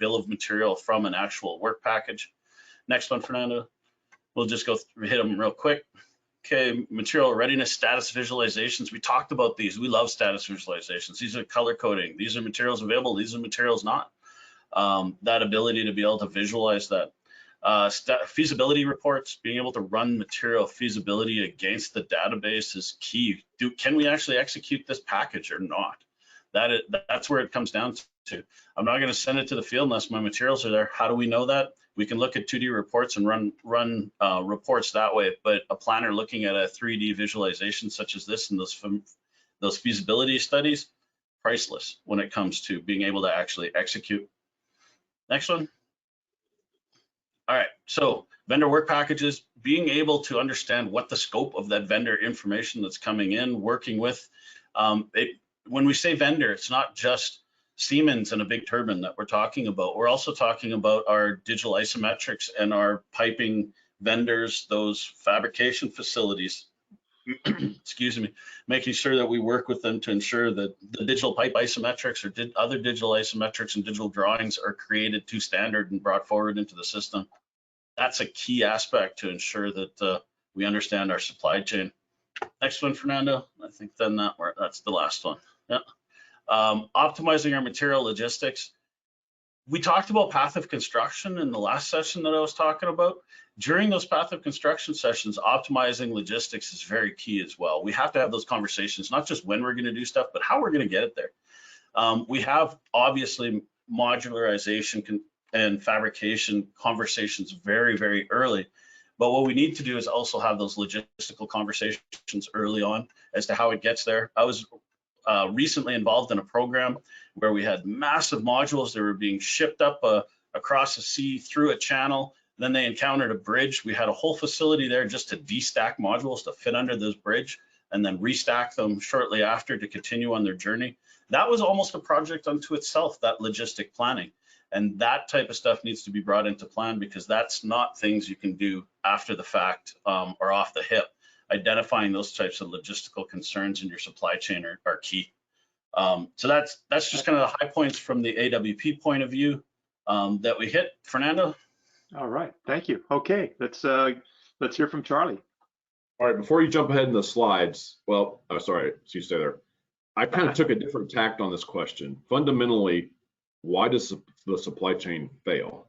bill of material from an actual work package. Next one, Fernando. We'll just go hit them real quick. Okay, material readiness status visualizations. We talked about these. We love status visualizations. These are color coding. These are materials available. These are materials not. That ability to be able to visualize that. Feasibility reports, being able to run material feasibility against the database is key. Can we actually execute this package or not? That's where it comes down to. I'm not going to send it to the field unless my materials are there. How do we know that? We can look at 2D reports and run reports that way, but a planner looking at a 3D visualization such as this and those feasibility studies, priceless when it comes to being able to actually execute. Next one. All right, so vendor work packages, being able to understand what the scope of that vendor information that's coming in, working with, when we say vendor, it's not just Siemens and a big turbine that we're talking about. We're also talking about our digital isometrics and our piping vendors, those fabrication facilities, excuse me, making sure that we work with them to ensure that the digital pipe isometrics or other digital isometrics and digital drawings are created to standard and brought forward into the system. That's a key aspect to ensure that we understand our supply chain. Next one, Fernando. I think then that's the last one. Yeah. Optimizing our material logistics. We talked about path of construction in the last session that I was talking about. During those path of construction sessions, optimizing logistics is very key as well. We have to have those conversations, not just when we're going to do stuff, but how we're going to get it there. We have obviously modularization and fabrication conversations very, very early. But what we need to do is also have those logistical conversations early on as to how it gets there. I was recently involved in a program where we had massive modules that were being shipped up across the sea through a channel. Then they encountered a bridge. We had a whole facility there just to destack modules to fit under this bridge and then restack them shortly after to continue on their journey. That was almost a project unto itself, that logistic planning. And that type of stuff needs to be brought into plan, because that's not things you can do after the fact or off the hip. Identifying those types of logistical concerns in your supply chain are key. So that's just kind of the high points from the AWP point of view that we hit. Fernando? All right, thank you. Okay, let's hear from Charlie. All right, before you jump ahead in the slides, well, oh, sorry, so you stay there. I kind of took a different tact on this question. Fundamentally, why does the supply chain fail?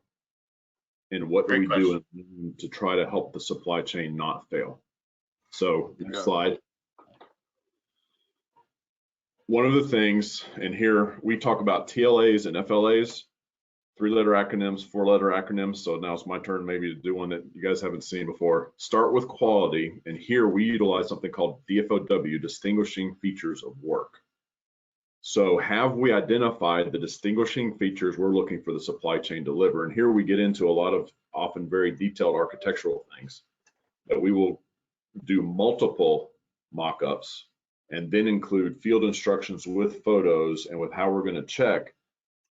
And what do we do to try to help the supply chain not fail? So next slide. One of the things, and here we talk about TLAs and FLAs, 3-letter acronyms, 4-letter acronyms. So now it's my turn maybe to do one that you guys haven't seen before. Start with quality, and here we utilize something called DFOW, distinguishing features of work. So have we identified the distinguishing features we're looking for the supply chain to deliver? And here we get into a lot of often very detailed architectural things that we will do multiple mock-ups and then include field instructions with photos and with how we're going to check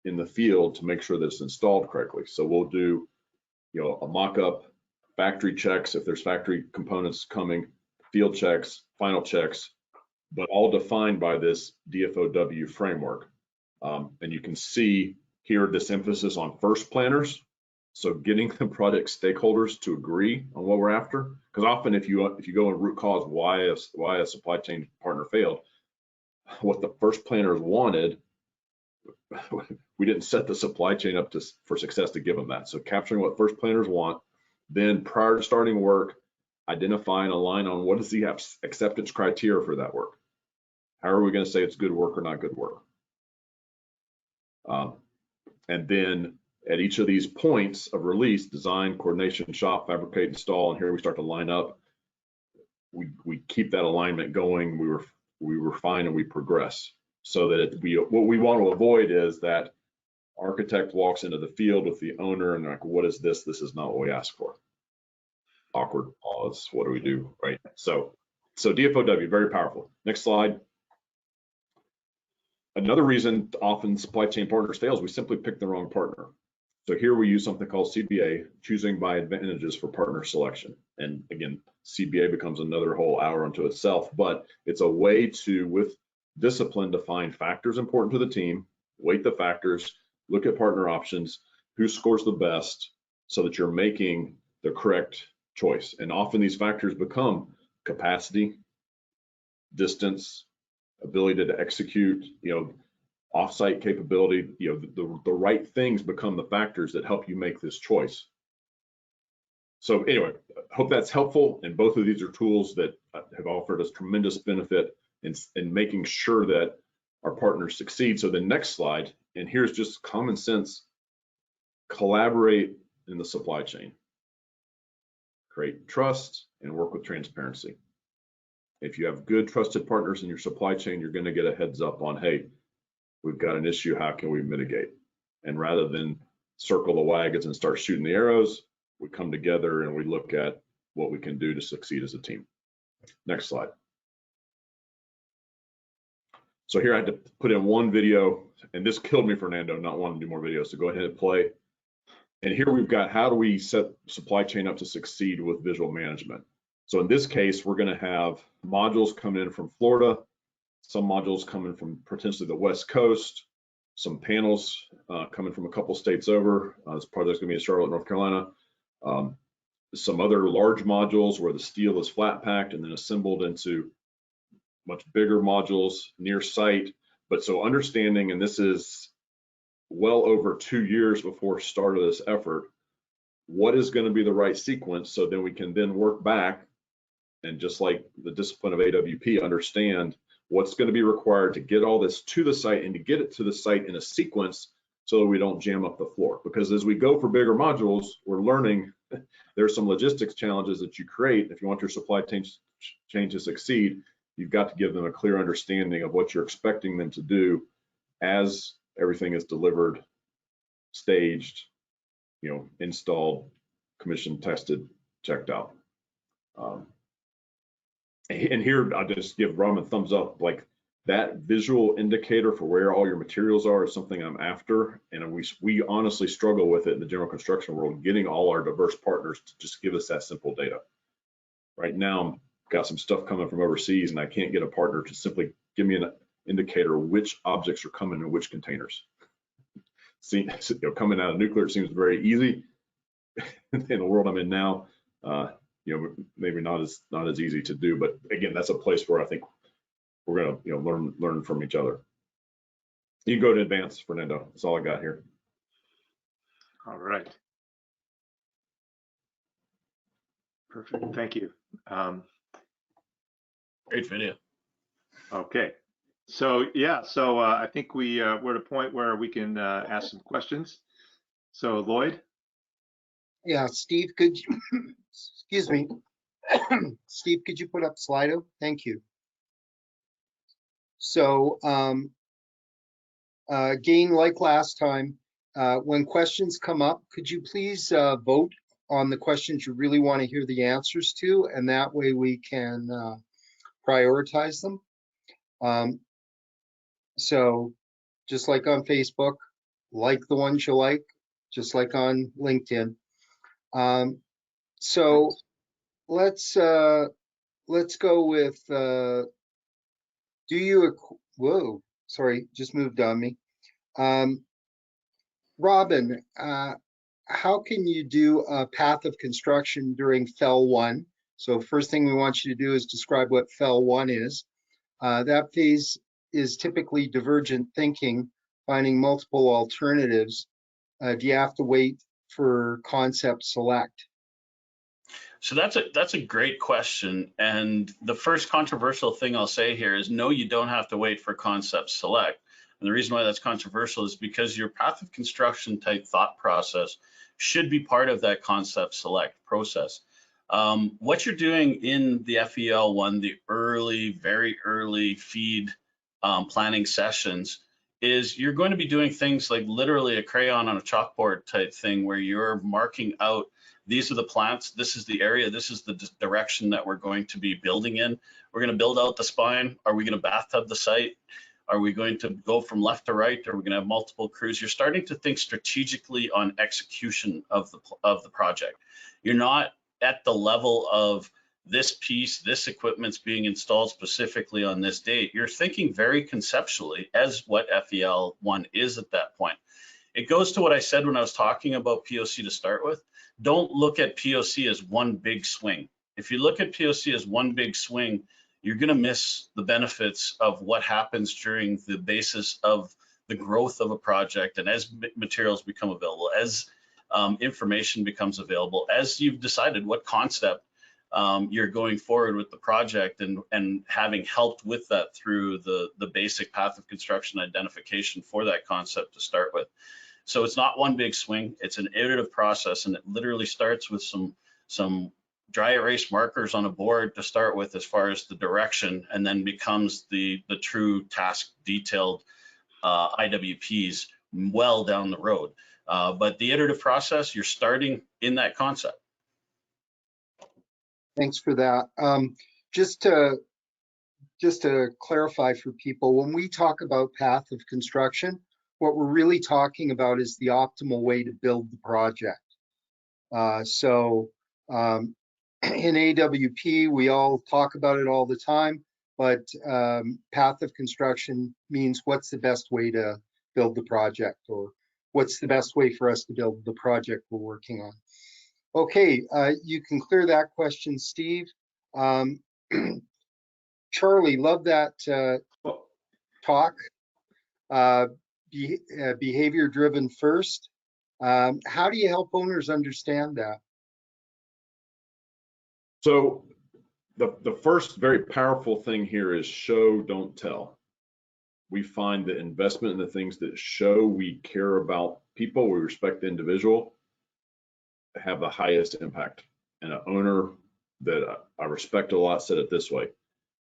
in the field to make sure that it's installed correctly. So we'll do, a mock-up, factory checks if there's factory components coming, field checks, final checks, but all defined by this DFOW framework. And you can see here this emphasis on first planners. So getting the project stakeholders to agree on what we're after, because often if you go in root cause why a supply chain partner failed, what the first planners wanted, we didn't set the supply chain up for success to give them that. So capturing what first planners want, then prior to starting work, identifying a line on what is the acceptance criteria for that work. How are we going to say it's good work or not good work? And then at each of these points of release, design, coordination, shop, fabricate, install, and here we start to line up. We keep that alignment going. We refine and we progress so that what we want to avoid is that architect walks into the field with the owner and like, what is this? This is not what we asked for. Awkward pause. What do we do? Right. So DFOW, very powerful. Next slide. Another reason often supply chain partners fails, we simply pick the wrong partner. So here we use something called CBA, choosing by advantages for partner selection. And again, CBA becomes another whole hour unto itself, but it's a way to, with discipline, define factors important to the team, weight the factors, look at partner options, who scores the best, so that you're making the correct choice. And often these factors become capacity, distance, ability to execute, offsite capability, the right things become the factors that help you make this choice. So anyway, hope that's helpful. And both of these are tools that have offered us tremendous benefit in making sure that our partners succeed. So the next slide, and here's just common sense, collaborate in the supply chain, create trust and work with transparency. If you have good trusted partners in your supply chain, you're going to get a heads up on, hey, we've got an issue, how can we mitigate? And rather than circle the wagons and start shooting the arrows, we come together and we look at what we can do to succeed as a team. Next slide. So here I had to put in one video, and this killed me, Fernando, not wanting to do more videos, so go ahead and play. And here we've got, how do we set supply chain up to succeed with visual management? So in this case, we're going to have modules coming in from Florida, some modules coming from potentially the West Coast, some panels coming from a couple states over. This project's going to be in Charlotte, North Carolina. Some other large modules where the steel is flat packed and then assembled into much bigger modules near site. But so understanding, and this is well over 2 years before start of this effort, what is going to be the right sequence, so then we can then work back and, just like the discipline of AWP, understand what's going to be required to get all this to the site and to get it to the site in a sequence so that we don't jam up the floor. Because as we go for bigger modules, we're learning there's some logistics challenges that you create. If you want your supply chain to succeed, you've got to give them a clear understanding of what you're expecting them to do as everything is delivered, staged, installed, commissioned, tested, checked out. And here I'll just give Ram a thumbs up, like that visual indicator for where all your materials are is something I'm after. And we honestly struggle with it in the general construction world, getting all our diverse partners to just give us that simple data. Right now, I've got some stuff coming from overseas and I can't get a partner to simply give me an indicator which objects are coming in which containers. See, coming out of nuclear, it seems very easy. In the world I'm in now, maybe not as easy to do. But again, that's a place where I think we're gonna learn from each other. You can go to advance, Fernando. That's all I got here. All right. Perfect. Thank you. Great video. Okay. So yeah, I think we're at a point where we can ask some questions. So Lloyd? Yeah, Steve, could you, excuse me. Steve, could you put up Slido? Thank you. So Again, like last time, when questions come up, could you please vote on the questions you really want to hear the answers to, and that way we can prioritize them. So just like on Facebook, like the ones you like, just like on LinkedIn. So let's go with, whoa, sorry, just moved on me. Robin, how can you do a path of construction during FEL 1? So first thing we want you to do is describe what FEL 1 is. That phase is typically divergent thinking, finding multiple alternatives. Do you have to wait for concept select? So that's a great question. And the first controversial thing I'll say here is no, you don't have to wait for concept select. And the reason why that's controversial is because your path of construction type thought process should be part of that concept select process. What you're doing in the FEL 1, the very early feed planning sessions, is you're going to be doing things like literally a crayon on a chalkboard type thing where you're marking out, these are the plants, this is the area, this is the direction that we're going to be building in. We're going to build out the spine. Are we going to bathtub the site? Are we going to go from left to right? Are we going to have multiple crews? You're starting to think strategically on execution of the project. You're not at the level of this piece, this equipment's being installed specifically on this date. You're thinking very conceptually, as what FEL 1 is at that point. It goes to what I said when I was talking about POC to start with. Don't look at POC as one big swing. If you look at POC as one big swing, you're going to miss the benefits of what happens during the basis of the growth of a project, and as materials become available, as information becomes available, as you've decided what concept you're going forward with the project, and having helped with that through the basic path of construction identification for that concept to start with. So it's not one big swing, it's an iterative process, and it literally starts with some dry erase markers on a board to start with as far as the direction, and then becomes the true task detailed IWPs well down the road. But the iterative process, you're starting in that concept. Thanks for that. Just to clarify for people, when we talk about path of construction, what we're really talking about is the optimal way to build the project. In AWP, we all talk about it all the time, but path of construction means what's the best way to build the project, or what's the best way for us to build the project we're working on. Okay, you can clear that question, Steve. Charlie, love that talk. Behavior driven first. How do you help owners understand that? So the first very powerful thing here is show, don't tell. We find that investment in the things that show we care about people, we respect the individual, have the highest impact. And an owner that I respect a lot said it this way: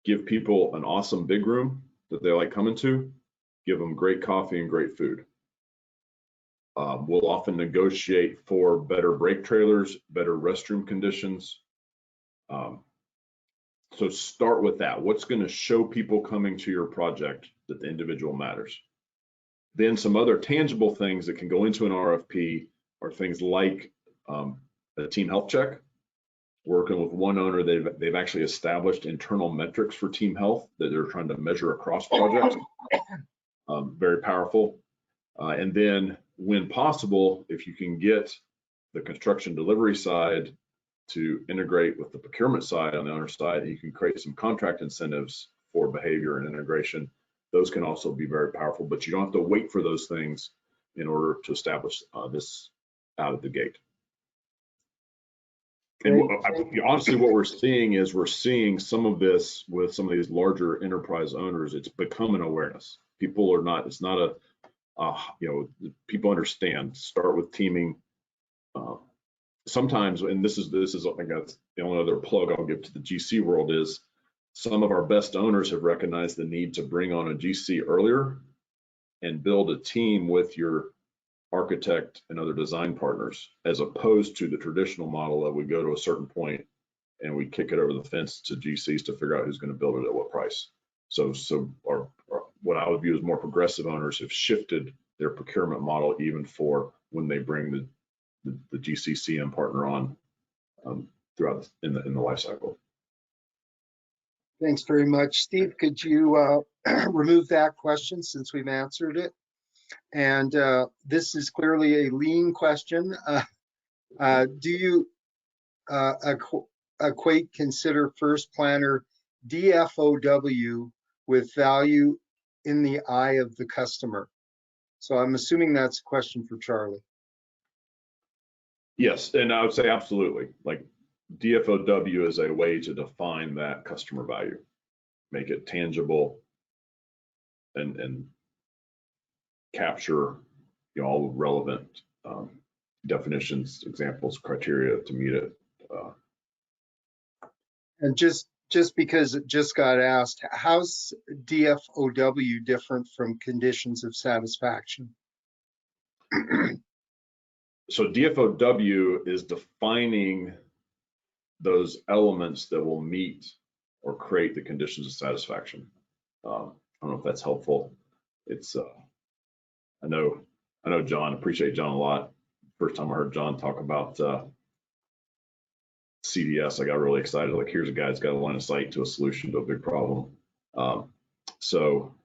give people an awesome big room that they like coming to, give them great coffee and great food. We'll often negotiate for better brake trailers, better restroom conditions. So start with that. What's going to show people coming to your project that the individual matters? Then some other tangible things that can go into an RFP are things like a team health check. Working with one owner, they've actually established internal metrics for team health that they're trying to measure across projects. Very powerful. And then when possible, if you can get the construction delivery side to integrate with the procurement side on the owner side, you can create some contract incentives for behavior and integration. Those can also be very powerful, but you don't have to wait for those things in order to establish this out of the gate. And honestly, what we're seeing is some of this with some of these larger enterprise owners. It's become an awareness. People are not, it's not people understand. Start with teaming. Sometimes, and this is I think that's the only other plug I'll give to the GC world, is some of our best owners have recognized the need to bring on a GC earlier and build a team with your architect and other design partners, as opposed to the traditional model that we go to a certain point and we kick it over the fence to GCs to figure out who's going to build it at what price. So what I would view as more progressive owners have shifted their procurement model even for when they bring the GCCM partner on throughout in the life cycle. Thanks very much. Steve, could you remove that question since we've answered it? And this is clearly a lean question. Do you consider first planner DFOW with value in the eye of the customer? So I'm assuming that's a question for Charlie. Yes, and I would say absolutely. Like DFOW is a way to define that customer value, make it tangible, and capture all relevant definitions, examples, criteria to meet it. And just because it just got asked, how's DFOW different from conditions of satisfaction? So DFOW is defining those elements that will meet or create the conditions of satisfaction. I don't know if that's helpful. It's I know John, appreciate John a lot. First time I heard John talk about CDS, I got really excited. Like, here's a guy that's got a line of sight to a solution to a big problem. So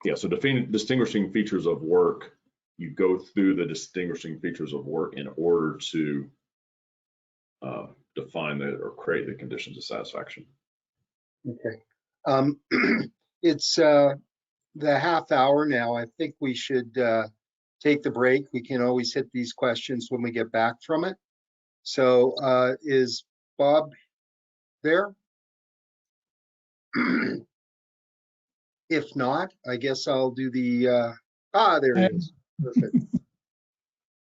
distinguishing features of work, you go through the distinguishing features of work in order to define or create the conditions of satisfaction. Okay. It's the half hour now. I think we should take the break. We can always hit these questions when we get back from it. So is Bob there? If not, I guess I'll do the, there he is. Perfect.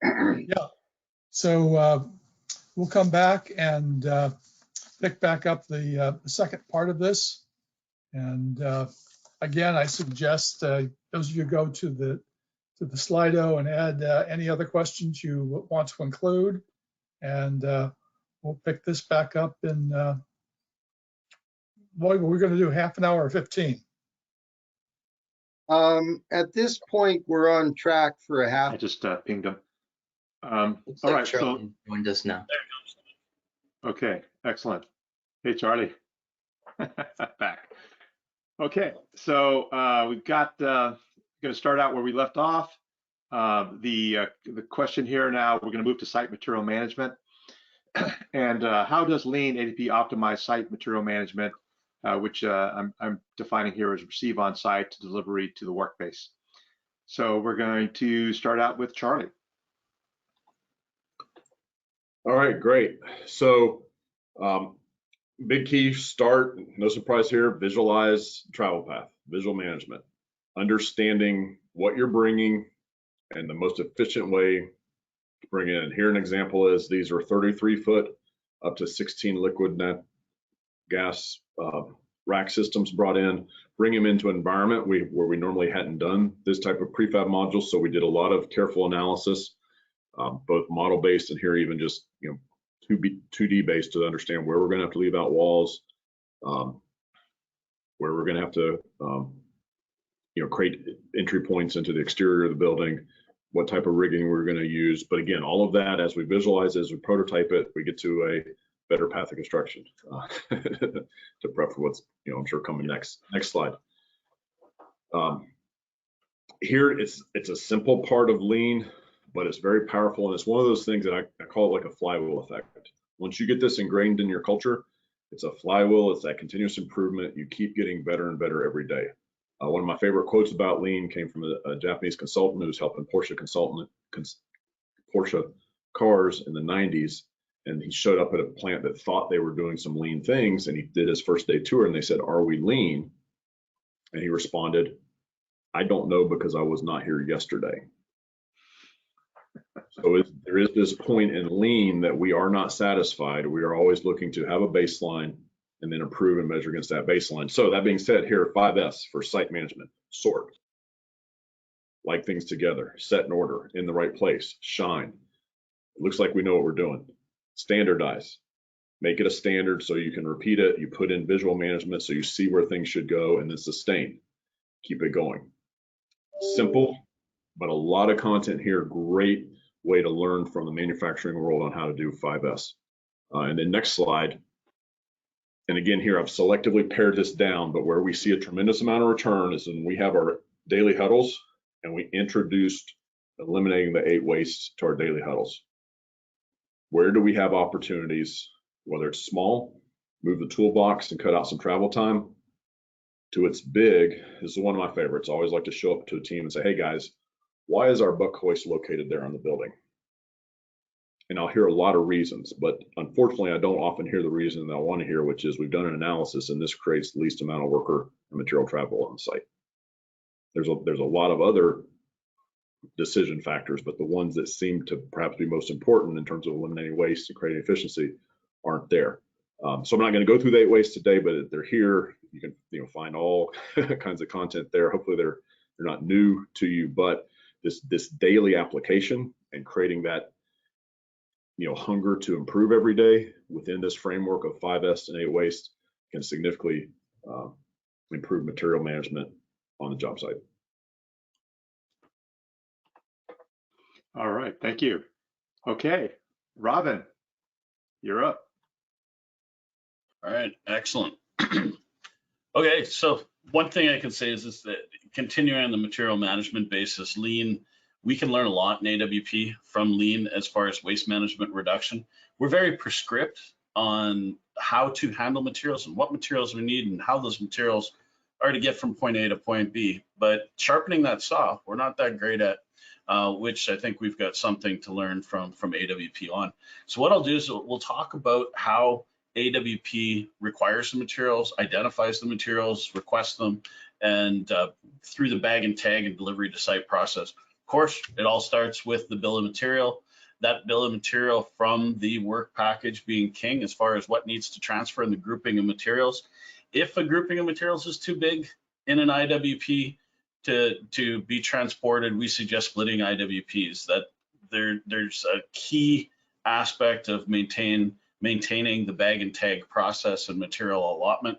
Yeah, so we'll come back and pick back up the second part of this. And again, I suggest those of you go to the Slido and add any other questions you want to include. And we'll pick this back up in, boy, we're going to do half an hour or 15. At this point, we're on track for a half. I just pinged him. All right, so joined us now. Okay, excellent. Hey, Charlie, back. Okay, so we've got going to start out where we left off. The question here now, we're going to move to site material management. And how does Lean ADP optimize site material management, which I'm defining here as receive on site to delivery to the workbase. So we're going to start out with Charlie. All right, great. So big key start, no surprise here, visualize travel path, visual management, understanding what you're bringing and the most efficient way to bring it in. Here an example is these are 33-foot up to 16 liquid net gas rack systems brought in, bring them into an environment where we normally hadn't done this type of prefab modules. So we did a lot of careful analysis, both model-based and here even just 2D based to understand where we're going to have to leave out walls, where we're going to have to create entry points into the exterior of the building, what type of rigging we're going to use. But again, all of that as we visualize, as we prototype it, we get to a better path of construction to prep for what's I'm sure coming next. Next slide. Here it's a simple part of Lean, but it's very powerful, and it's one of those things that I call it like a flywheel effect. Once you get this ingrained in your culture, it's a flywheel. It's that continuous improvement. You keep getting better and better every day. One of my favorite quotes about Lean came from a Japanese consultant who's helping Porsche cars in the 90s. And he showed up at a plant that thought they were doing some lean things. And he did his first day tour and they said, "Are we lean?" And he responded, "I don't know because I was not here yesterday." So there is this point in lean that we are not satisfied. We are always looking to have a baseline and then improve and measure against that baseline. So that being said, here are 5S for site management: sort, like things together, set in order, in the right place, shine. It looks like we know what we're doing. Standardize. Make it a standard so you can repeat it. You put in visual management so you see where things should go, and then sustain. Keep it going. Simple, but a lot of content here. Great way to learn from the manufacturing world on how to do 5S. And then next slide. And again, here I've selectively pared this down, but where we see a tremendous amount of return is when we have our daily huddles and we introduced eliminating the 8 wastes to our daily huddles. Where do we have opportunities, whether it's small, move the toolbox and cut out some travel time, to it's big? This is one of my favorites. I always like to show up to a team and say, hey guys, why is our buck hoist located there on the building? And I'll hear a lot of reasons, but unfortunately, I don't often hear the reason that I want to hear, which is we've done an analysis and this creates the least amount of worker and material travel on the site. There's a lot of other decision factors, but the ones that seem to perhaps be most important in terms of eliminating waste and creating efficiency aren't there. So I'm not going to go through the 8 wastes today, but they're here. You can find all kinds of content there. Hopefully they're not new to you, but this daily application and creating that hunger to improve every day within this framework of 5S and 8 waste can significantly improve material management on the job site. All right, thank you. Okay, Robin, you're up. All right, excellent. Okay, so one thing I can say is that continuing on the material management basis, lean, we can learn a lot in AWP from lean as far as waste management reduction. We're very prescript on how to handle materials and what materials we need and how those materials are to get from point A to point B. But sharpening that saw, we're not that great at, which I think we've got something to learn from AWP on. So what I'll do is we'll talk about how AWP requires the materials, identifies the materials, requests them, and through the bag and tag and delivery to site process. Of course, it all starts with the bill of material. That bill of material from the work package being king as far as what needs to transfer in the grouping of materials. If a grouping of materials is too big in an IWP to be transported, we suggest splitting IWPs. That there's a key aspect of maintaining the bag and tag process and material allotment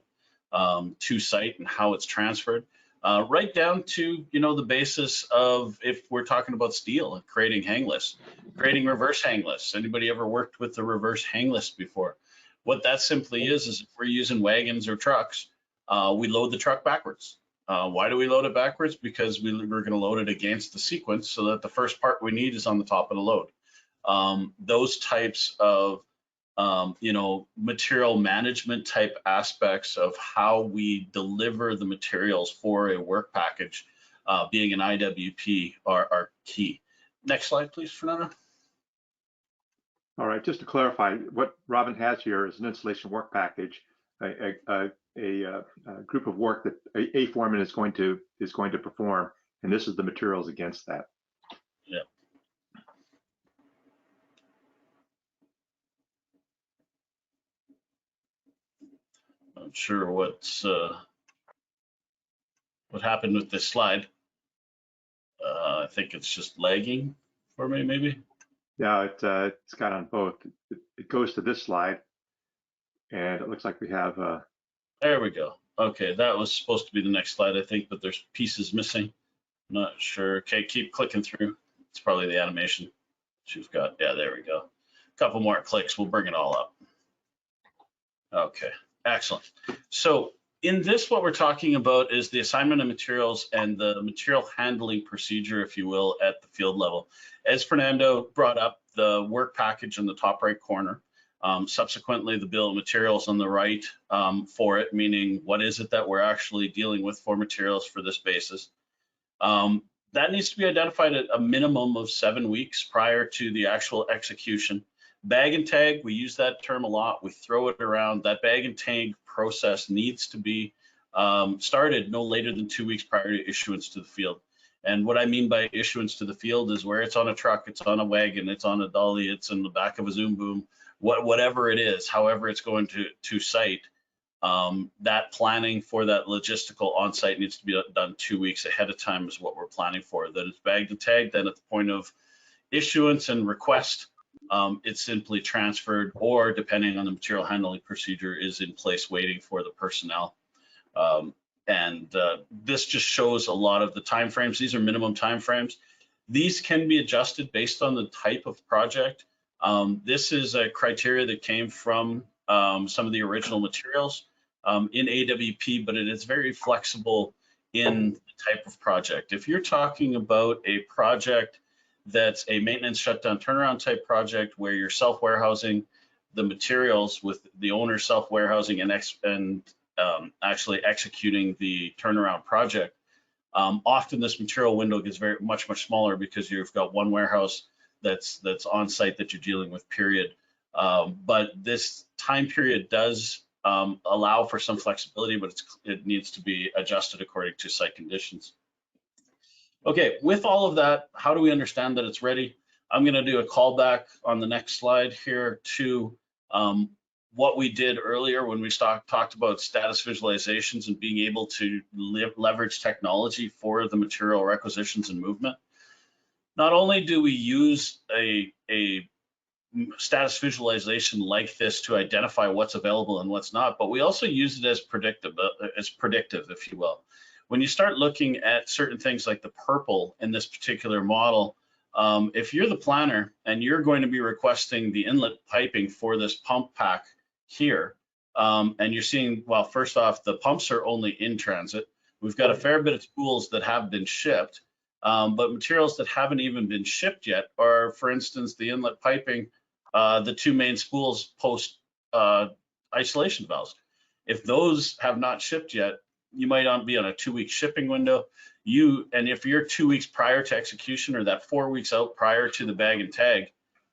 to site and how it's transferred. Right down to the basis of, if we're talking about steel and creating hang lists, creating reverse hang lists. Anybody ever worked with the reverse hang list before? What that simply is if we're using wagons or trucks, we load the truck backwards. Why do we load it backwards? Because we're going to load it against the sequence so that the first part we need is on the top of the load. Those types of material management type aspects of how we deliver the materials for a work package, being an IWP, are key. Next slide, please, Fernando. All right, just to clarify, what Robin has here is an installation work package, a group of work that a foreman is going to perform, and this is the materials against that. Yeah. Not sure what happened with this slide. I think it's just lagging for me, maybe. Yeah, it's got on both. It goes to this slide, and it looks like we have. There we go. Okay, that was supposed to be the next slide, I think, but there's pieces missing. Not sure. Okay, keep clicking through. It's probably the animation she's got. Yeah, there we go. A couple more clicks, we'll bring it all up. Okay, excellent. So in this, what we're talking about is the assignment of materials and the material handling procedure, if you will, at the field level. As Fernando brought up, the work package in the top right corner, subsequently the bill of materials on the right for it, meaning what is it that we're actually dealing with for materials for this basis. That needs to be identified at a minimum of 7 weeks prior to the actual execution. Bag and tag, we use that term a lot. We throw it around. That bag and tag process needs to be started no later than 2 weeks prior to issuance to the field. And what I mean by issuance to the field is where it's on a truck, it's on a wagon, it's on a dolly, it's in the back of a Zoom boom, whatever it is, however it's going to site. that planning for that logistical on-site needs to be done 2 weeks ahead of time is what we're planning for. That it's bagged and tagged, then at the point of issuance and request, it's simply transferred, or depending on the material handling procedure, is in place waiting for the personnel. This just shows a lot of the timeframes. These are minimum timeframes. These can be adjusted based on the type of project. This is a criteria that came from some of the original materials in AWP, but it is very flexible in the type of project. If you're talking about a project that's a maintenance shutdown turnaround type project where you're self-warehousing the materials with the owner self-warehousing and actually executing the turnaround project, often this material window gets very much smaller because you've got one warehouse that's on site that you're dealing with, period. But this time period does allow for some flexibility, but it needs to be adjusted according to site conditions. Okay, with all of that, how do we understand that it's ready? I'm going to do a callback on the next slide here to what we did earlier when we talked about status visualizations and being able to leverage technology for the material requisitions and movement. Not only do we use a status visualization like this to identify what's available and what's not, but we also use it as predictive, if you will. When you start looking at certain things like the purple in this particular model, if you're the planner and you're going to be requesting the inlet piping for this pump pack here, and you're seeing, well, first off, the pumps are only in transit. We've got a fair bit of tools that have been shipped, but materials that haven't even been shipped yet are, for instance, the inlet piping, the two main spools post isolation valves. If those have not shipped yet, you might be on a 2-week shipping window. And if you're 2 weeks prior to execution or that 4 weeks out prior to the bag and tag,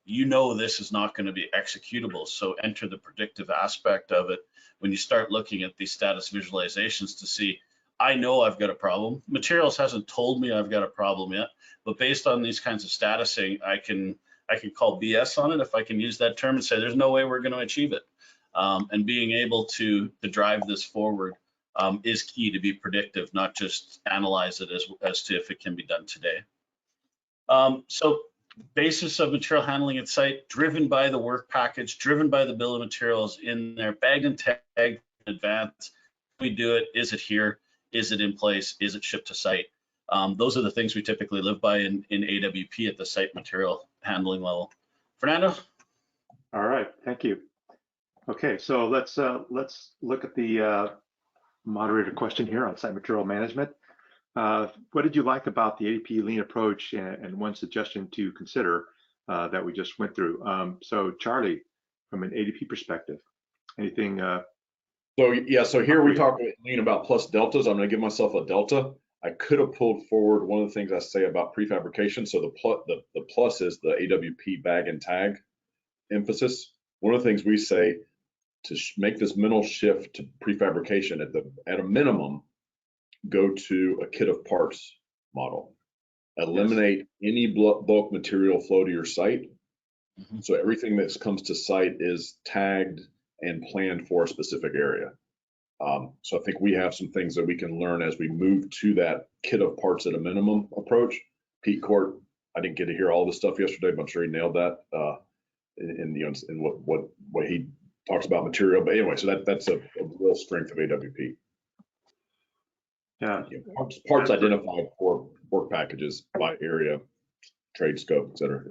you know this is not going to be executable. So enter the predictive aspect of it when you start looking at these status visualizations to see, I know I've got a problem. Materials hasn't told me I've got a problem yet, but based on these kinds of statusing, I can call BS on it, if I can use that term, and say there's no way we're going to achieve it. And being able to drive this forward is key to be predictive, not just analyze it as to if it can be done today. So basis of material handling at site, driven by the work package, driven by the bill of materials in there, bagged and tagged in advance. We do it, is it here? Is it in place? Is it shipped to site? Those are the things we typically live by in AWP at the site material handling level. Fernando? All right, thank you. Okay, so let's look at the moderator question here on site material management. What did you like about the ADP lean approach, and one suggestion to consider that we just went through? So Charlie, from an ADP perspective, anything? So here we talk lean about plus deltas. I'm going to give myself a delta. I could have pulled forward one of the things I say about prefabrication. So the plus is the AWP bag and tag emphasis. One of the things we say to make this mental shift to prefabrication at a minimum, go to a kit of parts model. Eliminate any bulk material flow to your site. Mm-hmm. So everything that comes to site is tagged and planned for a specific area. So I think we have some things that we can learn as we move to that kit of parts at a minimum approach. Pete Court, I didn't get to hear all this stuff yesterday, but I'm sure he nailed that in what he talks about material. But anyway, so that's a real strength of AWP. Yeah. Parts identified for work packages by area, trade scope, et cetera.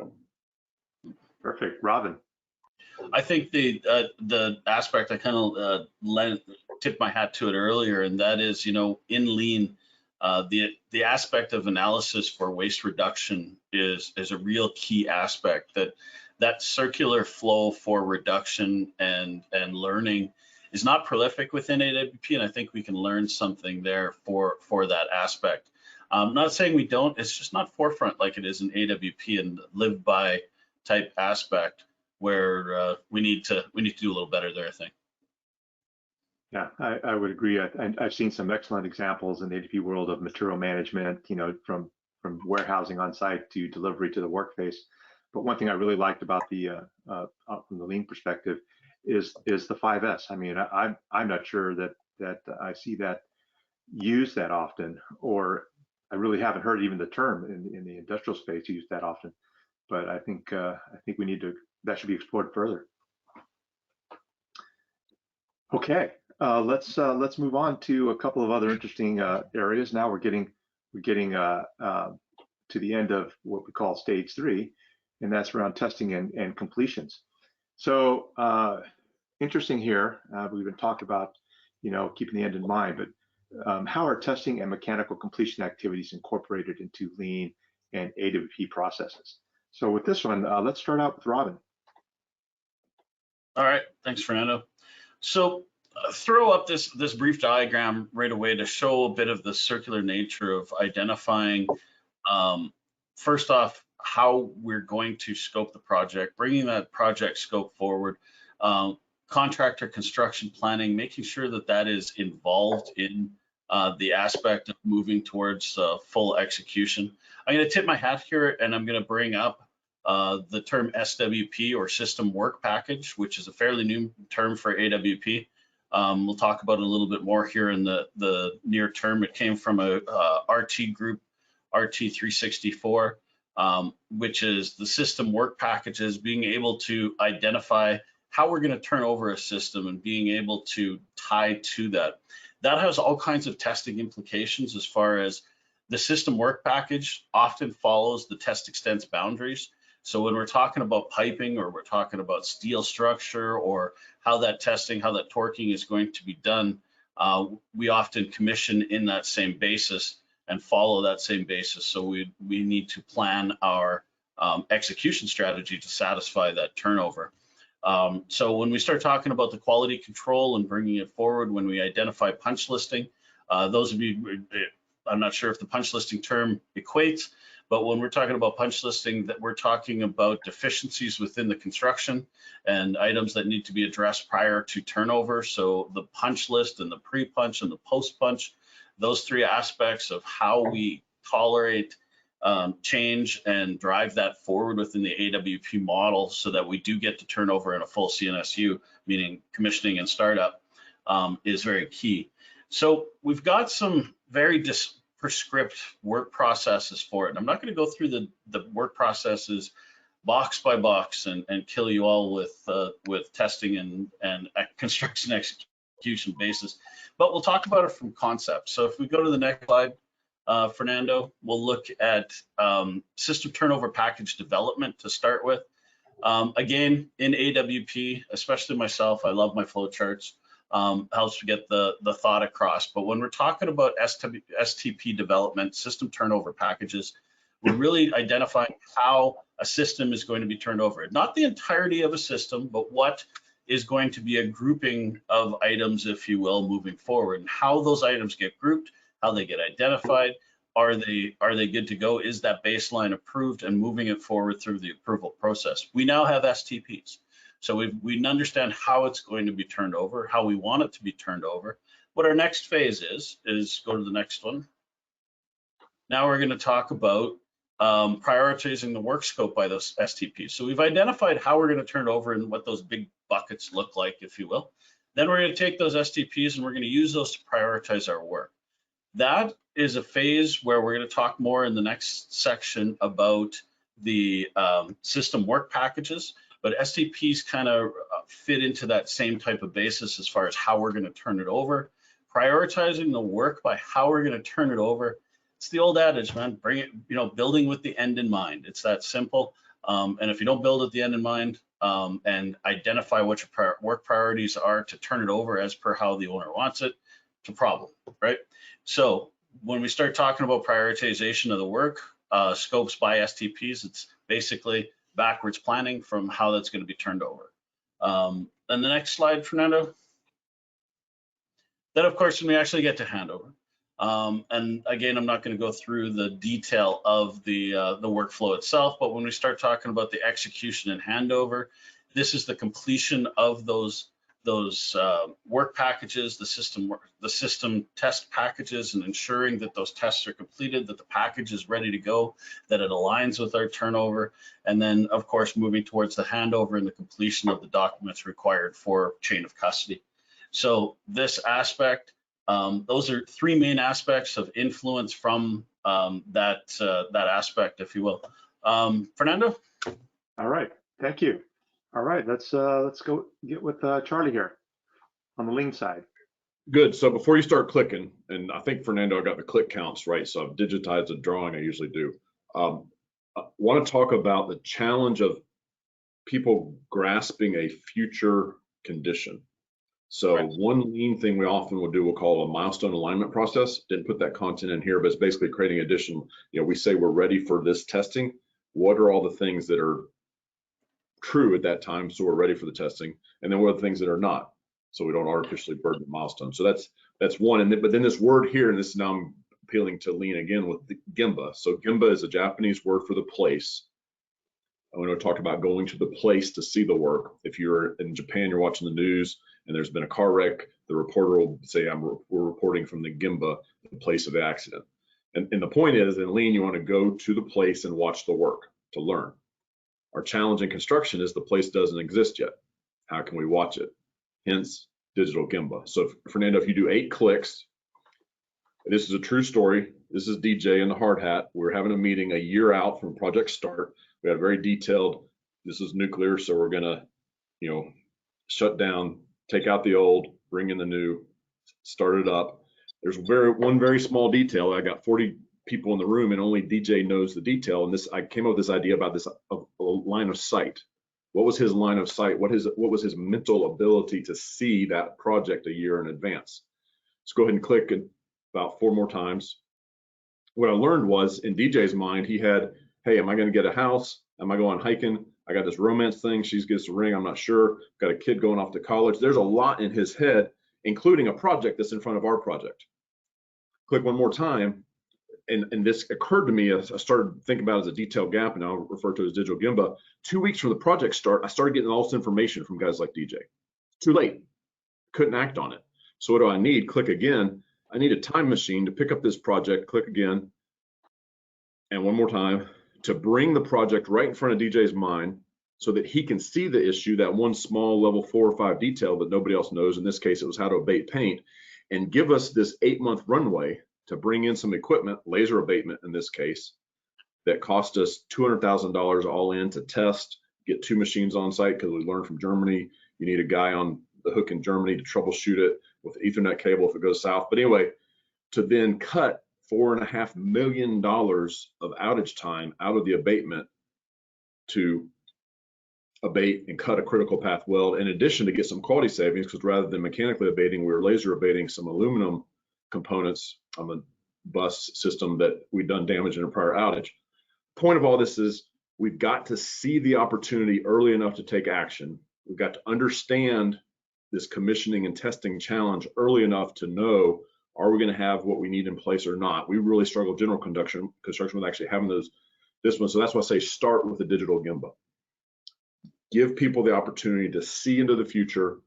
Perfect. Robin. I think the aspect I kind of tipped my hat to it earlier, and that is, in lean, the aspect of analysis for waste reduction is a real key aspect. That circular flow for reduction and learning is not prolific within AWP, and I think we can learn something there for that aspect. I'm not saying we don't, it's just not forefront like it is in AWP and live by type aspect, where we need to do a little better there, I think. Yeah, I would agree. I've seen some excellent examples in the ADP world of material management, from warehousing on site to delivery to the work phase. But one thing I really liked about from the lean perspective is the 5S. I mean, I'm not sure that I see that used that often, or I really haven't heard even the term in the industrial space used that often. But I think we need to, that should be explored further. Okay, let's move on to a couple of other interesting areas. Now we're getting to the end of what we call stage 3, and that's around testing and completions. So interesting here. We've been talking about, you know, keeping the end in mind, but how are testing and mechanical completion activities incorporated into lean and AWP processes? So with this one, let's start out with Robin. All right, thanks, Fernando. So throw up this brief diagram right away to show a bit of the circular nature of identifying, first off, how we're going to scope the project, bringing that project scope forward, contractor construction planning, making sure that that is involved in the aspect of moving towards full execution. I'm going to tip my hat here and I'm going to bring up the term SWP, or System Work Package, which is a fairly new term for AWP. We'll talk about it a little bit more here in the near term. It came from a RT group, RT364, which is the system work packages, being able to identify how we're going to turn over a system and being able to tie to that. That has all kinds of testing implications, as far as the system work package often follows the test extents boundaries. So when we're talking about piping, or we're talking about steel structure, or how that testing, how that torquing is going to be done, we often commission in that same basis and follow that same basis. So we need to plan our execution strategy to satisfy that turnover. So when we start talking about the quality control and bringing it forward, when we identify punch listing, those of you, I'm not sure if the punch listing term equates, but when we're talking about punch listing, that we're talking about deficiencies within the construction and items that need to be addressed prior to turnover. So the punch list and the pre-punch and the post-punch, those three aspects of how we tolerate change and drive that forward within the AWP model, so that we do get to turnover in a full CNSU, meaning commissioning and startup, is very key. So we've got some very prescript work processes for it. And I'm not going to go through the work processes box by box and kill you all with testing and construction execution basis, but we'll talk about it from concept. So if we go to the next slide, Fernando, we'll look at system turnover package development to start with. Again, in AWP, especially myself, I love my flow charts. Helps to get the thought across. But when we're talking about STP development, system turnover packages, we're really identifying how a system is going to be turned over. Not the entirety of a system, but what is going to be a grouping of items, if you will, moving forward, and how those items get grouped, how they get identified. Are they good to go? Is that baseline approved, and moving it forward through the approval process? We now have STPs. So we understand how it's going to be turned over, how we want it to be turned over. What our next phase is go to the next one. Now we're going to talk about prioritizing the work scope by those STPs. So we've identified how we're going to turn it over and what those big buckets look like, if you will. Then we're going to take those STPs and we're going to use those to prioritize our work. That is a phase where we're going to talk more in the next section about the system work packages. But STPs kind of fit into that same type of basis as far as how we're going to turn it over. Prioritizing the work by how we're going to turn it over. It's the old adage, man, bring it, building with the end in mind. It's that simple. And if you don't build with the end in mind and identify what your work priorities are to turn it over as per how the owner wants it, it's a problem, right? So when we start talking about prioritization of the work, scopes by STPs, it's basically backwards planning from how that's going to be turned over. And the next slide, Fernando. Then, of course, when we actually get to handover. And again, I'm not going to go through the detail of the workflow itself, but when we start talking about the execution and handover, this is the completion of those work packages, the system test packages, and ensuring that those tests are completed, that the package is ready to go, that it aligns with our turnover, and then of course moving towards the handover and the completion of the documents required for chain of custody. So this aspect, those are three main aspects of influence from that aspect, if you will. Fernando? All right, thank you. All right, let's go get with Charlie here on the lean side. Good. So before you start clicking, and I think Fernando got the click counts right, so I've digitized the drawing. I usually do. I want to talk about the challenge of people grasping a future condition. So Right. One lean thing we often will do, we'll call a milestone alignment process. Didn't put that content in here, but it's basically creating additional, we say we're ready for this testing. What are all the things that are true at that time, so we're ready for the testing, and then what are the things that are not, so we don't artificially burden the milestone. So that's one. And but then this word here, and this now I'm appealing to lean again with the Gemba. So Gemba is a Japanese word for the place. I want to talk about going to the place to see the work. If you're in Japan, you're watching the news and there's been a car wreck, the reporter will say, we're reporting from the Gemba, the place of the accident. And the point is, in lean, you want to go to the place and watch the work to learn. Our challenge in construction is the place doesn't exist yet. How can we watch it? Hence, digital Gemba. So Fernando, if you do 8 clicks, this is a true story. This is DJ in the hard hat. We're having a meeting a year out from project start. We had a very detailed, this is nuclear, so we're gonna, shut down, take out the old, bring in the new, start it up. There's one very small detail. I got 40 people in the room and only DJ knows the detail. And I came up with this idea about this a line of sight. What was his line of sight? What was his mental ability to see that project a year in advance? Let's go ahead and click it about 4 more times. What I learned was in DJ's mind, he had, hey, am I going to get a house? Am I going hiking? I got this romance thing. She gets a ring. I'm not sure. Got a kid going off to college. There's a lot in his head, including a project that's in front of our project. Click one more time. And this occurred to me as I started thinking about it as a detailed gap, and I'll refer to it as digital Gemba. 2 weeks from the project start, I started getting all this information from guys like DJ. Too late. Couldn't act on it. So what do I need? Click again. I need a time machine to pick up this project. Click again. And one more time to bring the project right in front of DJ's mind so that he can see the issue, that one small level 4 or 5 detail that nobody else knows. In this case, it was how to abate paint, and give us this 8-month runway to bring in some equipment, laser abatement in this case, that cost us $200,000 all in to test, get 2 machines on site, because we learned from Germany, you need a guy on the hook in Germany to troubleshoot it with Ethernet cable if it goes south. But anyway, to then cut $4.5 million of outage time out of the abatement to abate and cut a critical path weld, in addition to get some quality savings, because rather than mechanically abating, we were laser abating some aluminum components on the bus system that we'd done damage in a prior outage. Point of all this is we've got to see the opportunity early enough to take action. We've got to understand this commissioning and testing challenge early enough to know, are we going to have what we need in place or not? We really struggle general construction with actually having this one. So that's why I say start with the digital Gemba. Give people the opportunity to see into the future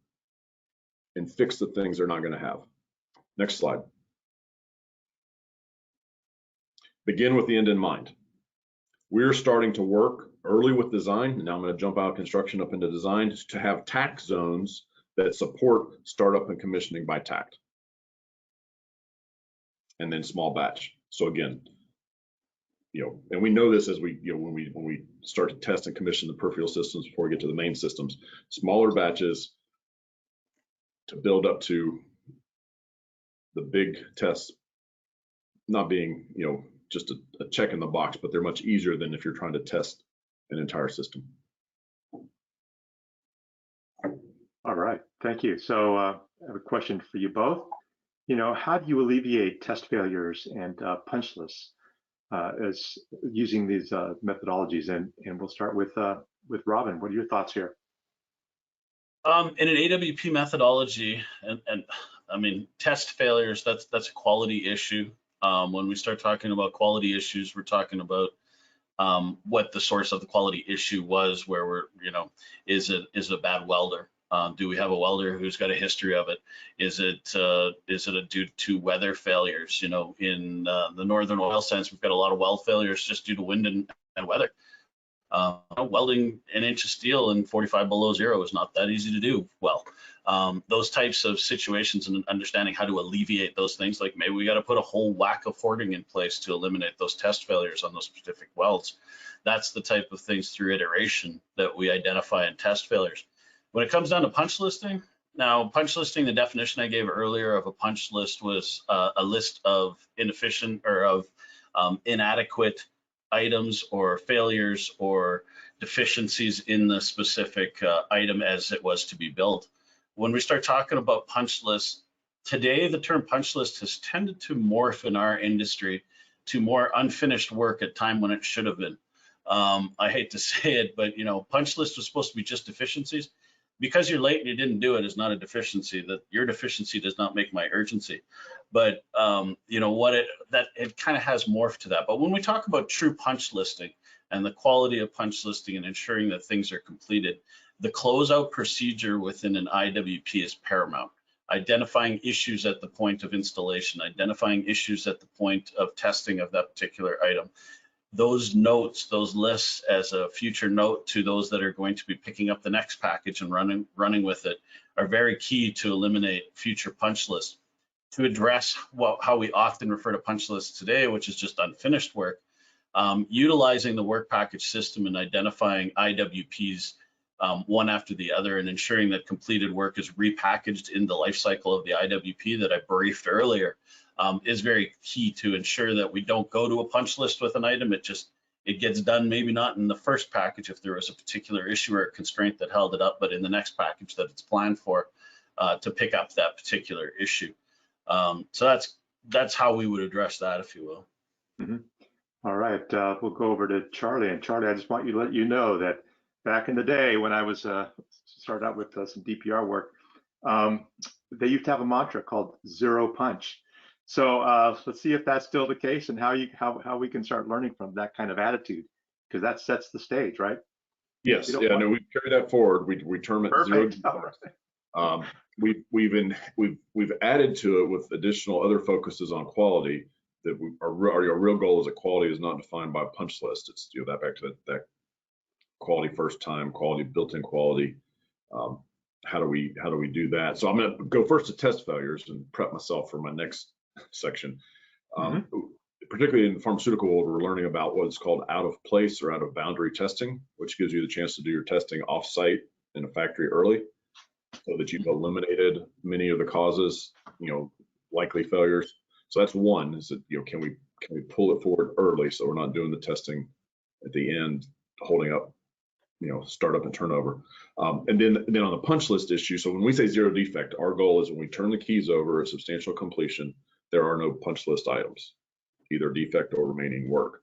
and fix the things they're not going to have. Next slide. Begin with the end in mind. We're starting to work early with design. Now I'm going to jump out of construction up into design to have tact zones that support startup and commissioning by tact. And then small batch. So again, and we know this as we, when we start to test and commission the peripheral systems before we get to the main systems, smaller batches to build up to the big tests, not being, just a check in the box, but they're much easier than if you're trying to test an entire system. All right, thank you. So I have a question for you both. How do you alleviate test failures and punch lists as using these methodologies? And we'll start with Robin. What are your thoughts here? In an AWP methodology, and I mean, test failures, that's a quality issue. When we start talking about quality issues, we're talking about what the source of the quality issue was, where we're, is a bad welder. Do we have a welder who's got a history of it? Is it due to weather failures? You know, in the northern oil sands, we've got a lot of weld failures just due to wind and weather. Welding an inch of steel in 45 below zero is not that easy to do well. Those types of situations and understanding how to alleviate those things, like maybe we got to put a whole whack of hoarding in place to eliminate those test failures on those specific welds. That's the type of things through iteration that we identify in test failures. When it comes down to punch listing, now punch listing, the definition I gave earlier of a punch list was a list of inefficient or of inadequate items or failures or deficiencies in the specific item as it was to be built. When we start talking about punch lists, today the term punch list has tended to morph in our industry to more unfinished work at time when it should have been. I hate to say it, but you know, punch list was supposed to be just deficiencies. Because you're late and you didn't do it is not a deficiency. That your deficiency does not make my urgency. But you know what, it kind of has morphed to that. But when we talk about true punch listing and the quality of punch listing and ensuring that things are completed, the closeout procedure within an IWP is paramount. Identifying issues at the point of installation, identifying issues at the point of testing of that particular item. Those notes, those lists as a future note to those that are going to be picking up the next package and running with it are very key to eliminate future punch lists. To address how we often refer to punch lists today, which is just unfinished work, utilizing the work package system and identifying IWPs one after the other and ensuring that completed work is repackaged in the life cycle of the IWP that I briefed earlier. Is very key to ensure that we don't go to a punch list with an item. It gets done, maybe not in the first package if there was a particular issue or a constraint that held it up, but in the next package that it's planned for to pick up that particular issue. So that's how we would address that, if you will. Mm-hmm. All right, we'll go over to Charlie. And Charlie, I just want you to let you know that back in the day when I was started out with some DPR work, they used to have a mantra called zero punch. So let's see if that's still the case and how we can start learning from that kind of attitude, because that sets the stage, right? Yes, yeah, no, we carry that forward. We term it Perfect. zero. We've added to it with additional other focuses on quality. That our real goal as a quality is not defined by a punch list. It's that back to that quality first time, quality built-in quality. How do we do that? So I'm going to go first to test failures and prep myself for my next section. Particularly in the pharmaceutical world, we're learning about what's called out of place or out of boundary testing, which gives you the chance to do your testing off-site in a factory early, so that you've eliminated many of the causes, likely failures. So that's one. Is that can we pull it forward early so we're not doing the testing at the end, holding up startup and turnover. And then on the punch list issue, so when we say zero defect, our goal is when we turn the keys over at substantial completion, there are no punch list items, either defect or remaining work.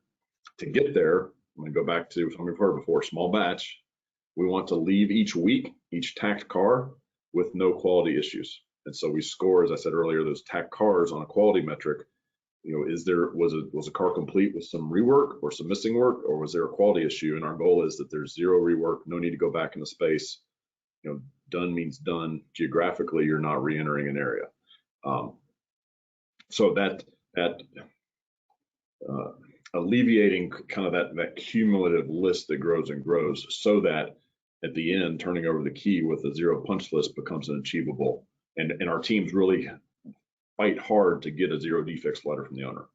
To get there, I'm going to go back to something we've heard before, small batch. We want to leave each week, each tacked car with no quality issues. And so we score, as I said earlier, those tacked cars on a quality metric. Was a car complete with some rework or some missing work, or was there a quality issue? And our goal is that there's zero rework, no need to go back into space. Done means done. Geographically, you're not re-entering an area. So that alleviating kind of that cumulative list that grows and grows, so that at the end, turning over the key with a zero punch list becomes an achievable. And our teams really fight hard to get a zero defects letter from the owner.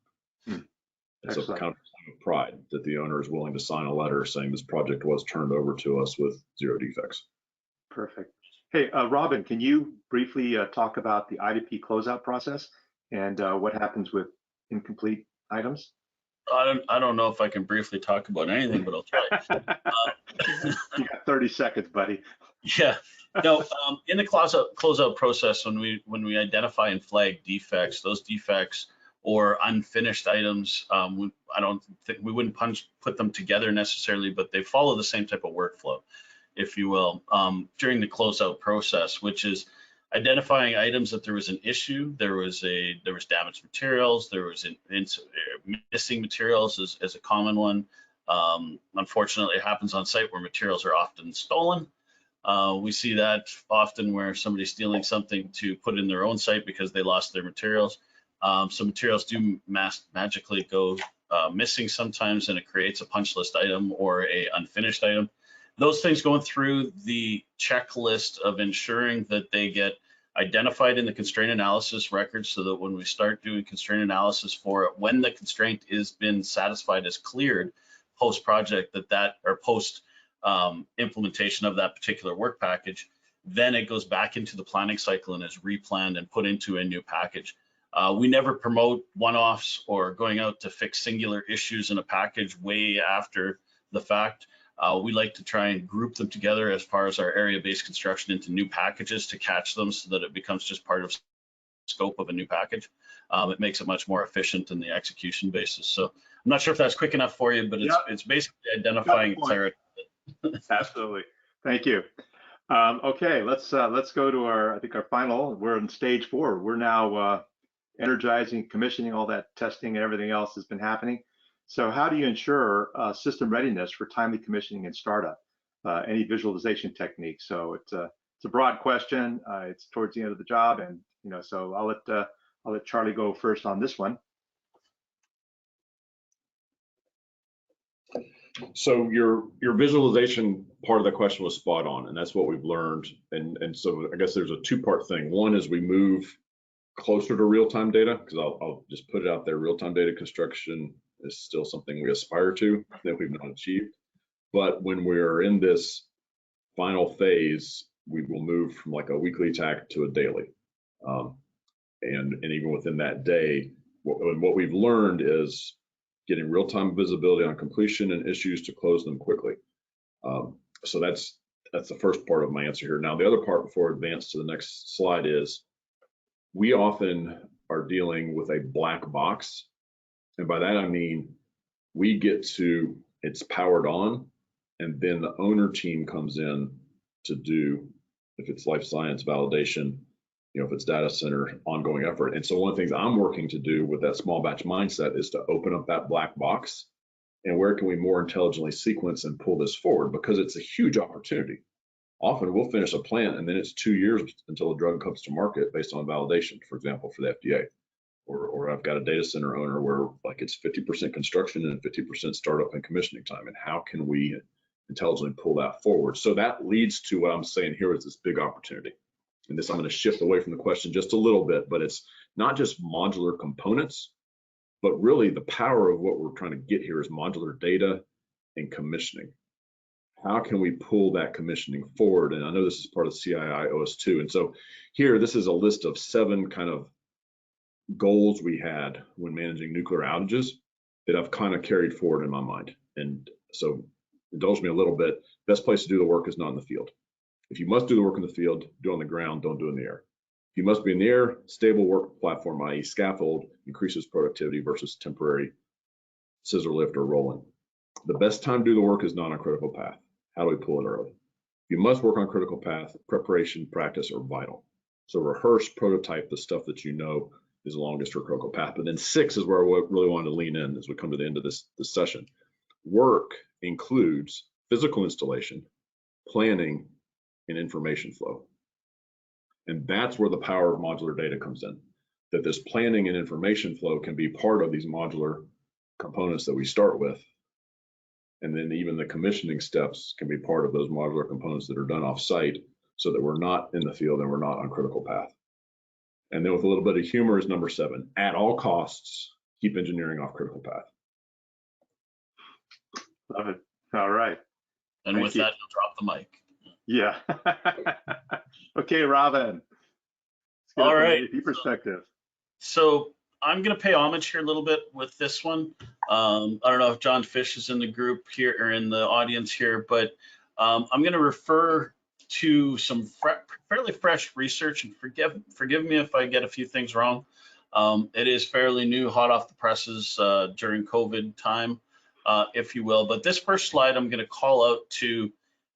It's a kind of pride that the owner is willing to sign a letter saying this project was turned over to us with zero defects. Perfect. Hey, Robin, can you briefly talk about the Idp closeout process and what happens with incomplete items? I don't know if I can briefly talk about anything, but I'll try. You got 30 seconds, buddy. Yeah. No, in the closeout process, when we identify and flag defects, those defects or unfinished items, I don't think we wouldn't put them together necessarily, but they follow the same type of workflow, if you will, during the closeout process, which is identifying items that there was an issue, there was damaged materials, there was missing materials as a common one. Unfortunately, it happens on site where materials are often stolen. We see that often where somebody's stealing something to put in their own site because they lost their materials. Some materials do magically go missing sometimes, and it creates a punch list item or a unfinished item. Those things going through the checklist of ensuring that they get identified in the constraint analysis record, so that when we start doing constraint analysis for it, when the constraint is been satisfied as cleared post project, or post implementation of that particular work package, then it goes back into the planning cycle and is replanned and put into a new package. We never promote one-offs or going out to fix singular issues in a package way after the fact. We like to try and group them together as far as our area-based construction into new packages to catch them, so that it becomes just part of scope of a new package. It makes it much more efficient in the execution basis. So I'm not sure if that's quick enough for you, but it's basically identifying clarity. Absolutely. Thank you. Okay, let's go to our final. We're in stage 4. We're now energizing, commissioning, all that testing and everything else has been happening. So how do you ensure system readiness for timely commissioning and startup? Any visualization techniques? So it's a broad question. It's towards the end of the job, and so I'll let Charlie go first on this one. So your visualization part of the question was spot on, and that's what we've learned. And so I guess there's a two-part thing. One is we move closer to real-time data, because I'll just put it out there. Real-time data construction is still something we aspire to that we've not achieved. But when we're in this final phase, we will move from like a weekly attack to a daily. And even within that day, what we've learned is getting real-time visibility on completion and issues to close them quickly. So that's the first part of my answer here. Now, the other part before I advance to the next slide is we often are dealing with a black box. And by that, I mean, we get to, it's powered on, and then the owner team comes in to do, if it's life science validation, if it's data center, ongoing effort. And so one of the things I'm working to do with that small batch mindset is to open up that black box, and where can we more intelligently sequence and pull this forward, because it's a huge opportunity. Often we'll finish a plant and then it's 2 years until a drug comes to market based on validation, for example, for the FDA. Or I've got a data center owner where like it's 50% construction and 50% startup and commissioning time. And how can we intelligently pull that forward? So that leads to what I'm saying here is this big opportunity. And this, I'm going to shift away from the question just a little bit, but it's not just modular components, but really the power of what we're trying to get here is modular data and commissioning. How can we pull that commissioning forward? And I know this is part of CII OS2. And so here, this is a list of 7 kind of goals we had when managing nuclear outages that I've kind of carried forward in my mind. And so indulge me a little bit. Best place to do the work is not in the field. If you must do the work in the field, do it on the ground, don't do it in the air. If you must be in the air, stable work platform, i.e. scaffold, increases productivity versus temporary scissor lift or rolling. The best time to do the work is not on critical path. How do we pull it early? If you must work on critical path, preparation, practice are vital. So rehearse, prototype the stuff that you know is the longest for critical path. But then 6 is where I really wanted to lean in as we come to the end of this session. Work includes physical installation, planning, and information flow. And that's where the power of modular data comes in, that this planning and information flow can be part of these modular components that we start with. And then even the commissioning steps can be part of those modular components that are done off-site, so that we're not in the field and we're not on critical path. And then with a little bit of humor is number 7, at all costs, keep engineering off critical path. Love it. All right. And with that, you'll drop the mic. Yeah. Okay, Robin. All right. AP perspective. So I'm going to pay homage here a little bit with this one. I don't know if John Fish is in the group here or in the audience here, but I'm going to refer to some fairly fresh research, and forgive me if I get a few things wrong. It is fairly new, hot off the presses during COVID time, if you will. But this first slide, I'm going to call out to,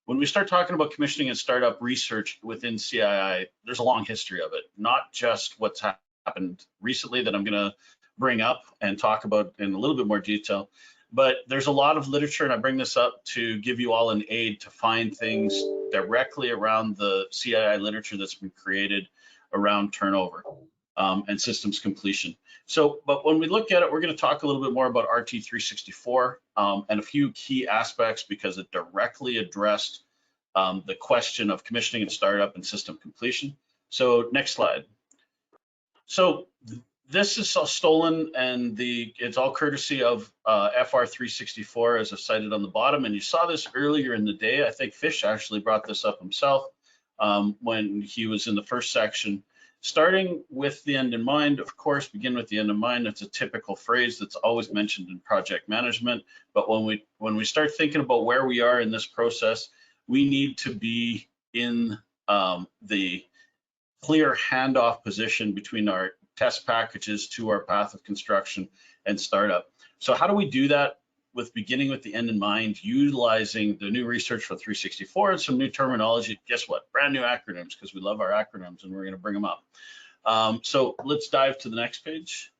when we start talking about commissioning and startup research within CII, there's a long history of it, not just what's happened recently that I'm going to bring up and talk about in a little bit more detail. But there's a lot of literature, and I bring this up to give you all an aid to find things directly around the CII literature that's been created around turnover and systems completion. So, but when we look at it, we're going to talk a little bit more about RT364 and a few key aspects because it directly addressed the question of commissioning and startup and system completion. So next slide. So this is all stolen, and it's all courtesy of FR364 as I cited on the bottom. And you saw this earlier in the day. I think Fish actually brought this up himself when he was in the first section. Starting with the end in mind, of course, begin with the end in mind. That's a typical phrase that's always mentioned in project management. But when we start thinking about where we are in this process, we need to be in the clear handoff position between our test packages to our path of construction and startup. So how do we do that with beginning with the end in mind, utilizing the new research for 364 and some new terminology? Guess what? Brand new acronyms, because we love our acronyms and we're going to bring them up. So let's dive to the next page.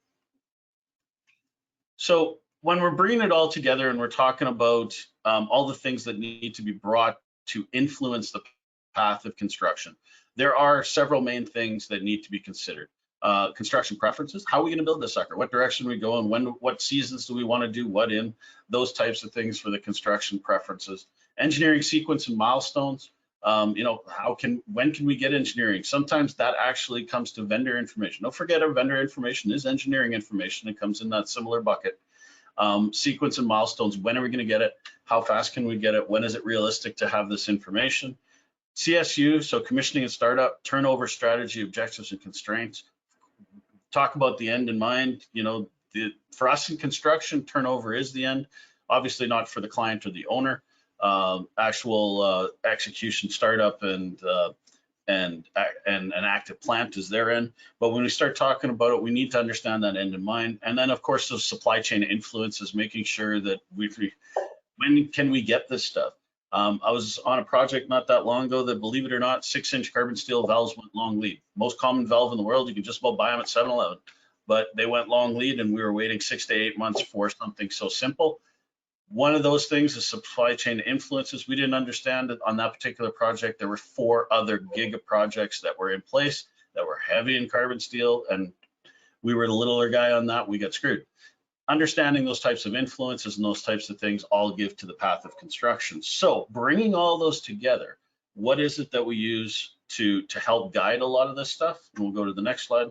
So when we're bringing it all together and we're talking about all the things that need to be brought to influence the path of construction, there are several main things that need to be considered. Construction preferences, how are we going to build this sucker? What direction we go and what seasons do we want to do what in? Those types of things for the construction preferences. Engineering sequence and milestones. You know, when can we get engineering? Sometimes that actually comes to vendor information. Don't forget our vendor information is engineering information. It comes in that similar bucket. Sequence and milestones, when are we going to get it? How fast can we get it? When is it realistic to have this information? CSU, so commissioning and startup, turnover strategy, objectives and constraints. Talk about the end in mind. You know, for us in construction, turnover is the end. Obviously not for the client or the owner. Actual execution, startup, and an active plant is their end. But when we start talking about it, we need to understand that end in mind. And then, of course, those supply chain influences, making sure that when can we get this stuff? I was on a project not that long ago that, believe it or not, 6-inch carbon steel valves went long lead. Most common valve in the world, you can just about buy them at 7-Eleven, but they went long lead and we were waiting 6 to 8 months for something so simple. One of those things is supply chain influences. We didn't understand that on that particular project, there were 4 other giga projects that were in place that were heavy in carbon steel, and we were the littler guy on that. We got screwed. Understanding those types of influences and those types of things all give to the path of construction. So bringing all those together, what is it that we use to help guide a lot of this stuff? And we'll go to the next slide.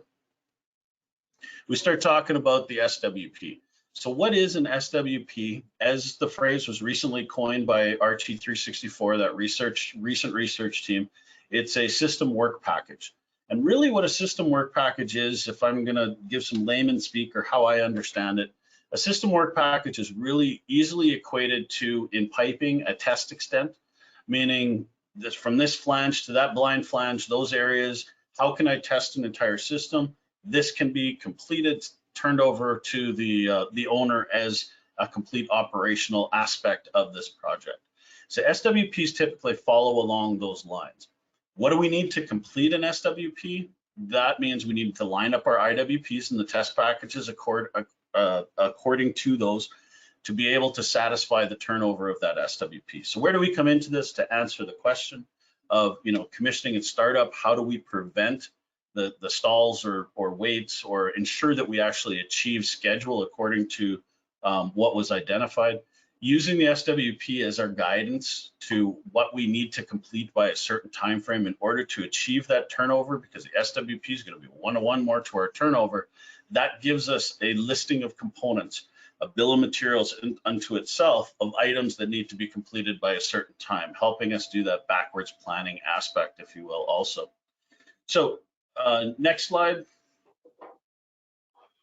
We start talking about the SWP. So what is an SWP? As the phrase was recently coined by RT364, that recent research team, it's a system work package. And really what a system work package is, if I'm gonna give some layman speak or how I understand it, a system work package is really easily equated to, in piping, a test extent, meaning this, from this flange to that blind flange, those areas, how can I test an entire system? This can be completed, turned over to the owner as a complete operational aspect of this project. So SWPs typically follow along those lines. What do we need to complete an SWP? That means we need to line up our IWPs and the test packages according to those to be able to satisfy the turnover of that SWP. So where do we come into this to answer the question of, you know, commissioning and startup? How do we prevent the stalls or waits, or ensure that we actually achieve schedule according to what was identified? Using the SWP as our guidance to what we need to complete by a certain time frame in order to achieve that turnover, because the SWP is going to be 1-to-1 more to our turnover. That gives us a listing of components, a bill of materials unto itself of items that need to be completed by a certain time, helping us do that backwards planning aspect, if you will, also. So next slide.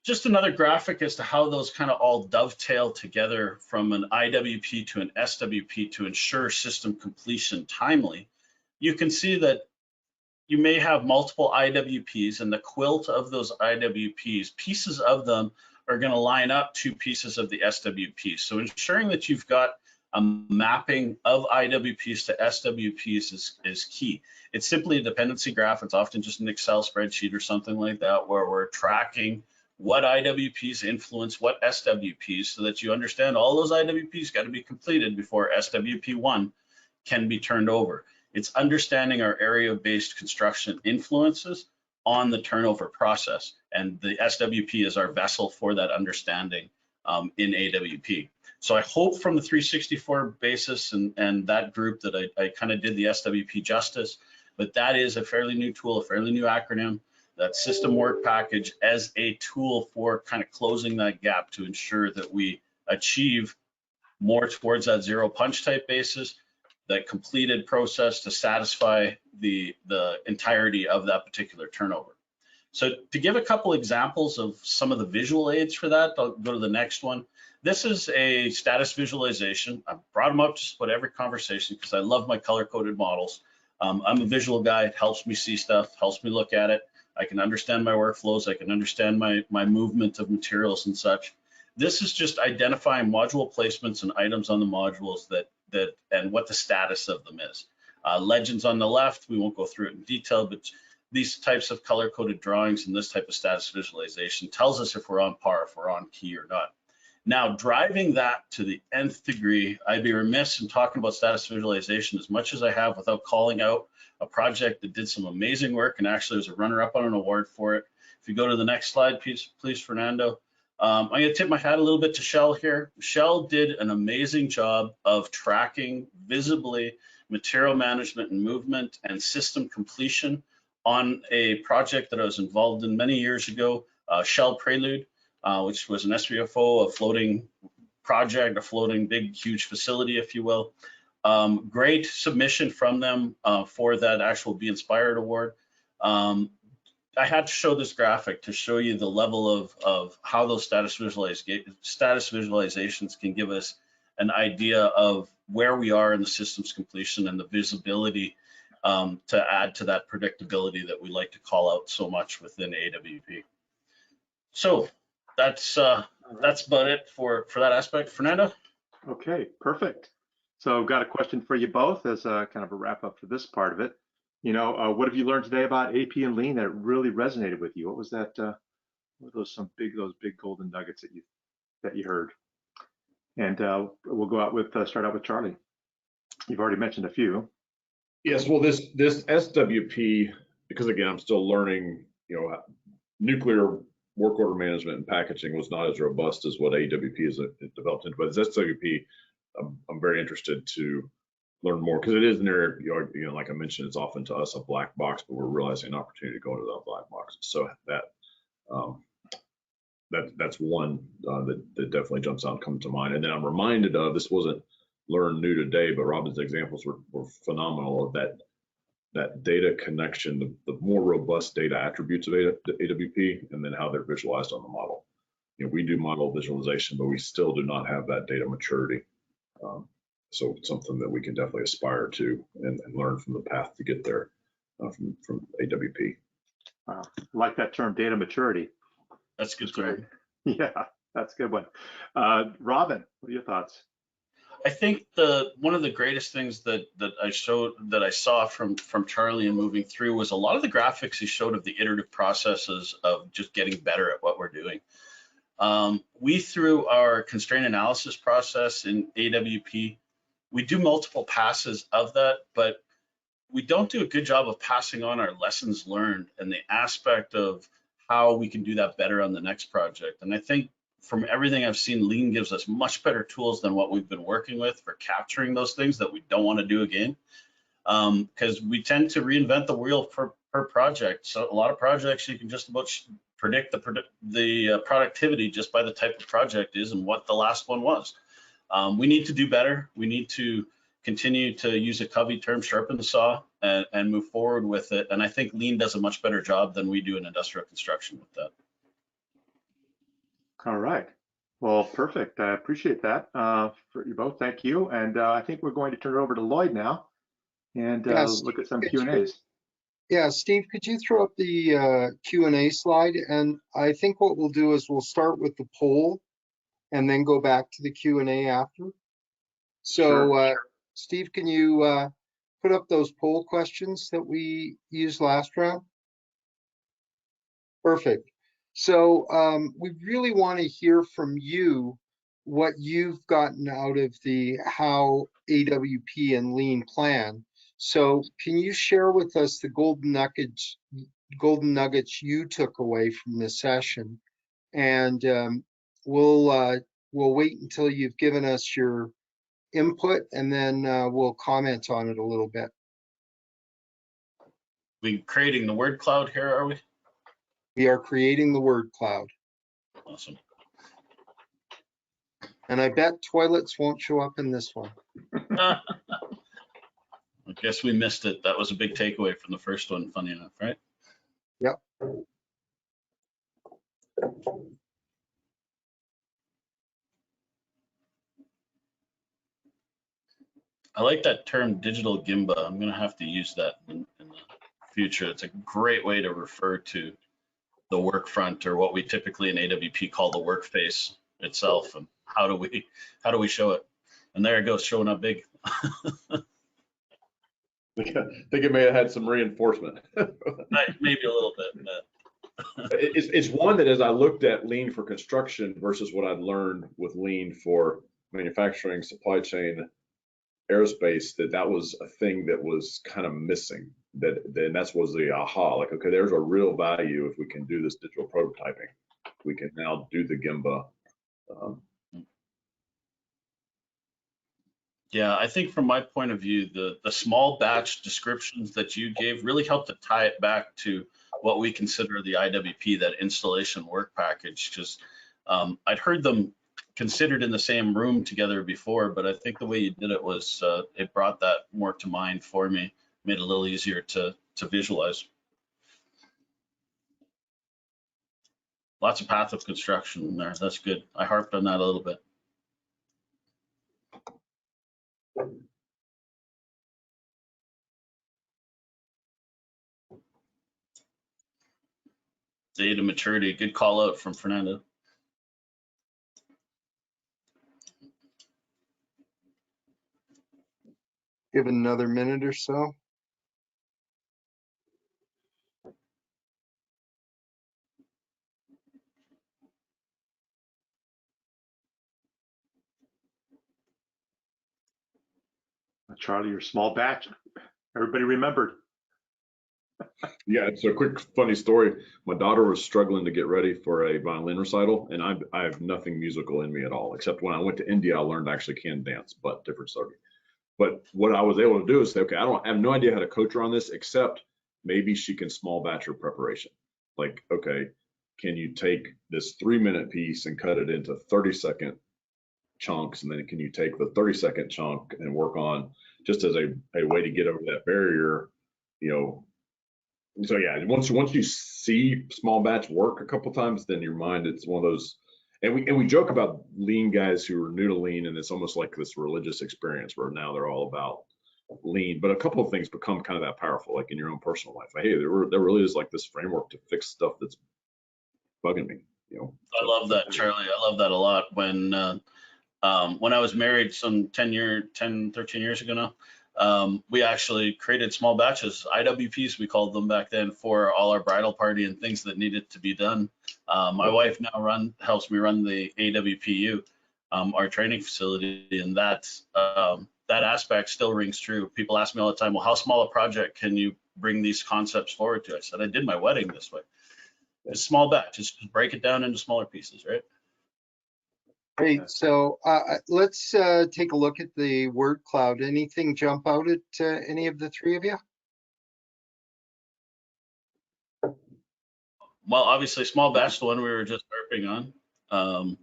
Just another graphic as to how those kind of all dovetail together from an IWP to an SWP to ensure system completion timely. You can see that you may have multiple IWPs, and the quilt of those IWPs, pieces of them are going to line up to pieces of the SWP. So ensuring that you've got a mapping of IWPs to SWPs is key. It's simply a dependency graph. It's often just an Excel spreadsheet or something like that, where we're tracking what IWPs influence what SWPs, so that you understand all those IWPs got to be completed before SWP1 can be turned over. It's understanding our area-based construction influences on the turnover process. And the SWP is our vessel for that understanding in AWP. So I hope from the 364 basis and that group that I kind of did the SWP justice, but that is a fairly new tool, a fairly new acronym, that system work package as a tool for kind of closing that gap to ensure that we achieve more towards that zero punch type basis, that completed process to satisfy the entirety of that particular turnover. So to give a couple examples of some of the visual aids for that, I'll go to the next one. This is a status visualization. I brought them up just about every conversation because I love my color-coded models. I'm a visual guy. It helps me see stuff, helps me look at it. I can understand my workflows. I can understand my movement of materials and such. This is just identifying module placements and items on the modules and what the status of them is. Legends on the left, we won't go through it in detail, but these types of color-coded drawings and this type of status visualization tells us if we're on par, if we're on key or not. Now, driving that to the nth degree, I'd be remiss in talking about status visualization as much as I have without calling out a project that did some amazing work and actually was a runner-up on an award for it. If you go to the next slide, please, Fernando. I'm going to tip my hat a little bit to Shell here. Shell did an amazing job of tracking visibly material management and movement and system completion on a project that I was involved in many years ago, Shell Prelude, which was an SPFO, a floating project, a floating big, huge facility, if you will. Great submission from them for that actual Be Inspired award. I had to show this graphic to show you the level of how those status visualizations can give us an idea of where we are in the system's completion and the visibility to add to that predictability that we like to call out so much within AWP. So that's about it for that aspect. Fernando? Okay, perfect. So I've got a question for you both as a kind of a wrap up for this part of it. You know, what have you learned today about AP and Lean that really resonated with you? What was that? What were those big golden nuggets that you heard? And we'll go out with start out with Charlie. You've already mentioned a few. Yes, well, this SWP, because again, I'm still learning. You know, nuclear work order management and packaging was not as robust as what AWP is developed into, but this SWP, I'm very interested to learn more because it is an area, you know, like I mentioned, it's often to us a black box, but we're realizing an opportunity to go into that black box. So that's one that definitely jumps out and comes to mind. And then I'm reminded of, this wasn't learned new today, but Robin's examples were phenomenal of that data connection, the more robust data attributes of AWP, and then how they're visualized on the model. You know, we do model visualization, but we still do not have that data maturity. So it's something that we can definitely aspire to and learn from the path to get there from AWP. Wow, I like that term, data maturity. That's good, Greg. Yeah, that's a good one. Robin, what are your thoughts? I think one of the greatest things that I saw from Charlie and moving through was a lot of the graphics he showed of the iterative processes of just getting better at what we're doing. We, through our constraint analysis process in AWP, we do multiple passes of that, but we don't do a good job of passing on our lessons learned and the aspect of how we can do that better on the next project. And I think from everything I've seen, Lean gives us much better tools than what we've been working with for capturing those things that we don't want to do again. Because we tend to reinvent the wheel per project. So a lot of projects you can just about predict the productivity just by the type of project is and what the last one was. We need to do better. We need to continue to use a Covey term, sharpen the saw, and move forward with it. And I think Lean does a much better job than we do in industrial construction with that. All right. Well, perfect. I appreciate that for you both. Thank you. And I think we're going to turn it over to Lloyd now and look at some Q&As. Yeah, Steve, could you throw up the Q&A slide? And I think what we'll do is we'll start with the poll and then go back to the Q&A after. So, Sure. Steve, can you put up those poll questions that we used last round? Perfect. So we really want to hear from you what you've gotten out of the how AWP and Lean plan. So can you share with us the golden nuggets you took away from this session? And we'll wait until you've given us your input, and then we'll comment on it a little bit. We creating the word cloud here, are we? We are creating the word cloud. Awesome. And I bet toilets won't show up in this one. I guess we missed it. That was a big takeaway from the first one, funny enough, right? Yep. I like that term digital Gimba. I'm going to have to use that in the future. It's a great way to refer to the work front, or what we typically in AWP call the work face itself, and how do we show it? And there it goes, showing up big. I think it may have had some reinforcement. Maybe a little bit. But It's one that, as I looked at lean for construction versus what I'd learned with lean for manufacturing, supply chain, aerospace, that was a thing that was kind of missing. That was the aha, like, okay, there's a real value if we can do this digital prototyping. We can now do the Gimba. Yeah, I think from my point of view, the small batch descriptions that you gave really helped to tie it back to what we consider the IWP, that installation work package, because I'd heard them considered in the same room together before, but I think the way you did it was, it brought that more to mind for me, made it a little easier to visualize. Lots of path of construction in there. That's good. I harped on that a little bit. Data maturity, good call out from Fernando. Give it another minute or so. Charlie, your small batch, everybody remembered. Yeah, it's a quick funny story. My daughter was struggling to get ready for a violin recital, and I have nothing musical in me at all, except when I went to India, I learned I actually can dance, but different story. But what I was able to do is say, okay, I have no idea how to coach her on this, except maybe she can small batch her preparation. Like, okay, can you take this 3-minute piece and cut it into 30-second chunks, and then can you take the 30-second chunk and work on, just as a way to get over that barrier, you know. So yeah, once you see small batch work a couple times, then your mind, it's one of those. And we joke about lean guys who are new to lean, and it's almost like this religious experience where now they're all about lean. But a couple of things become kind of that powerful, like in your own personal life. Like, hey, there really is like this framework to fix stuff that's bugging me. You know. I love that, Charlie. I love that a lot. When I was married some 13 years ago now, we actually created small batches, IWPs we called them back then, for all our bridal party and things that needed to be done. My wife now helps me run the AWPU, our training facility, and that aspect still rings true. People ask me all the time, well, how small a project can you bring these concepts forward to? I said, I did my wedding this way. It's small batch, just break it down into smaller pieces, right? Great. So let's take a look at the word cloud. Anything jump out at any of the three of you? Well, obviously, small batch, the one we were just harping on.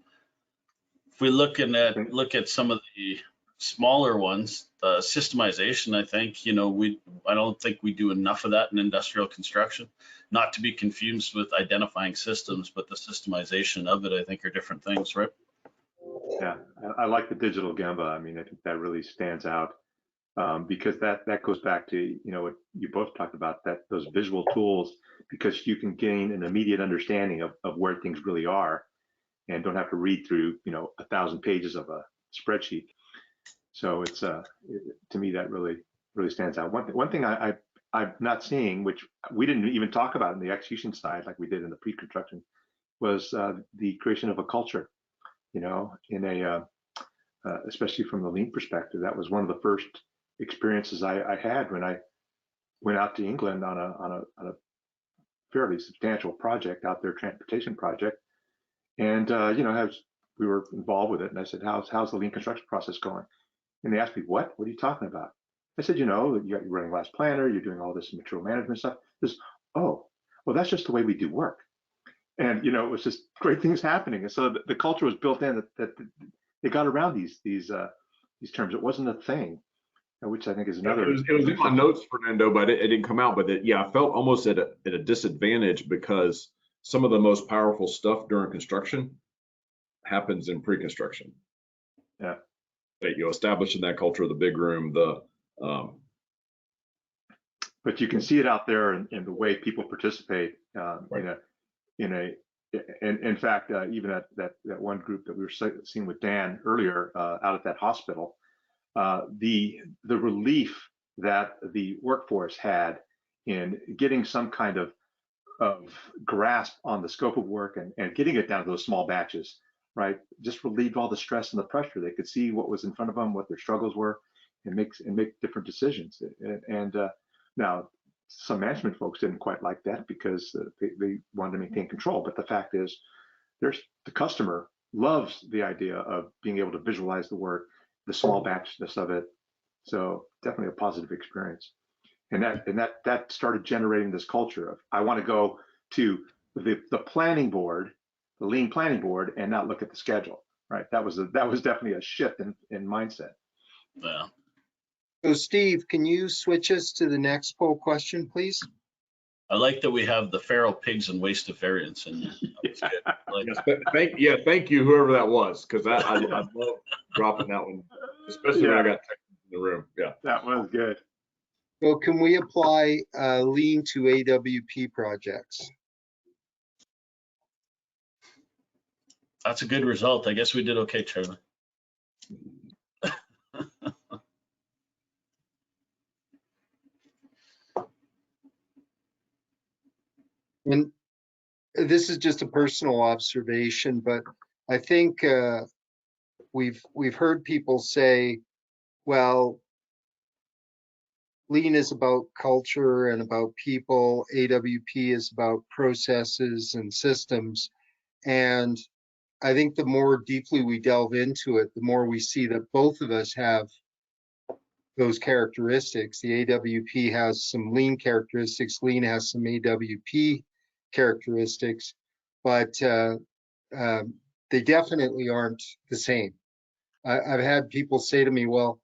If we look at some of the smaller ones, systemization, I think, I don't think we do enough of that in industrial construction. Not to be confused with identifying systems, but the systemization of it, I think, are different things, right? Yeah, I like the digital Gimba. I mean, I think that really stands out because that goes back to, what you both talked about, that those visual tools, because you can gain an immediate understanding of where things really are and don't have to read through, 1,000 pages of a spreadsheet. So it's to me, that really stands out. One thing I'm not seeing, which we didn't even talk about in the execution side, like we did in the pre-construction, was the creation of a culture. In a especially from the lean perspective, that was one of the first experiences I had when I went out to England on a fairly substantial project out there, transportation project, and you know, as we were involved with it, and I said, how's the lean construction process going? And they asked me, what are you talking about? I said, you know, you're running last planner, you're doing all this material management stuff. This, oh, well, that's just the way we do work. And you know, it was just great things happening. And so the culture was built in that they got around these terms. It wasn't a thing, which I think is another. It was in my notes, Fernando, but it didn't come out. But yeah, I felt almost at a disadvantage because some of the most powerful stuff during construction happens in pre-construction. Yeah. That you establish in that culture of the big room, but you can see it out there in the way people participate. Right. In fact, even that one group that we were seeing with Dan earlier out at that hospital, the relief that the workforce had in getting some kind of grasp on the scope of work and getting it down to those small batches, right? Just relieved all the stress and the pressure. They could see what was in front of them, what their struggles were, and make different decisions. And now some management folks didn't quite like that because they wanted to maintain control. But the fact is, the customer loves the idea of being able to visualize the work, the small batchness of it. So definitely a positive experience. And that started generating this culture of, I want to go to the planning board, the lean planning board, and not look at the schedule, right? That was definitely a shift in mindset. Yeah. So Steve, can you switch us to the next poll question, please? I like that we have the feral pigs and waste of variance in there. That's good. Like, yes, thank you, whoever that was, because I love dropping that one, especially when I got technical in the room. Yeah, that was good. So can we apply lean to AWP projects? that's a good result. I guess we did okay, Charlie. And this is just a personal observation, but I think we've heard people say, well, lean is about culture and about people. AWP is about processes and systems. And I think the more deeply we delve into it, the more we see that both of us have those characteristics. The AWP has some lean characteristics. Lean has some AWP characteristics, but they definitely aren't the same. I've had people say to me, well,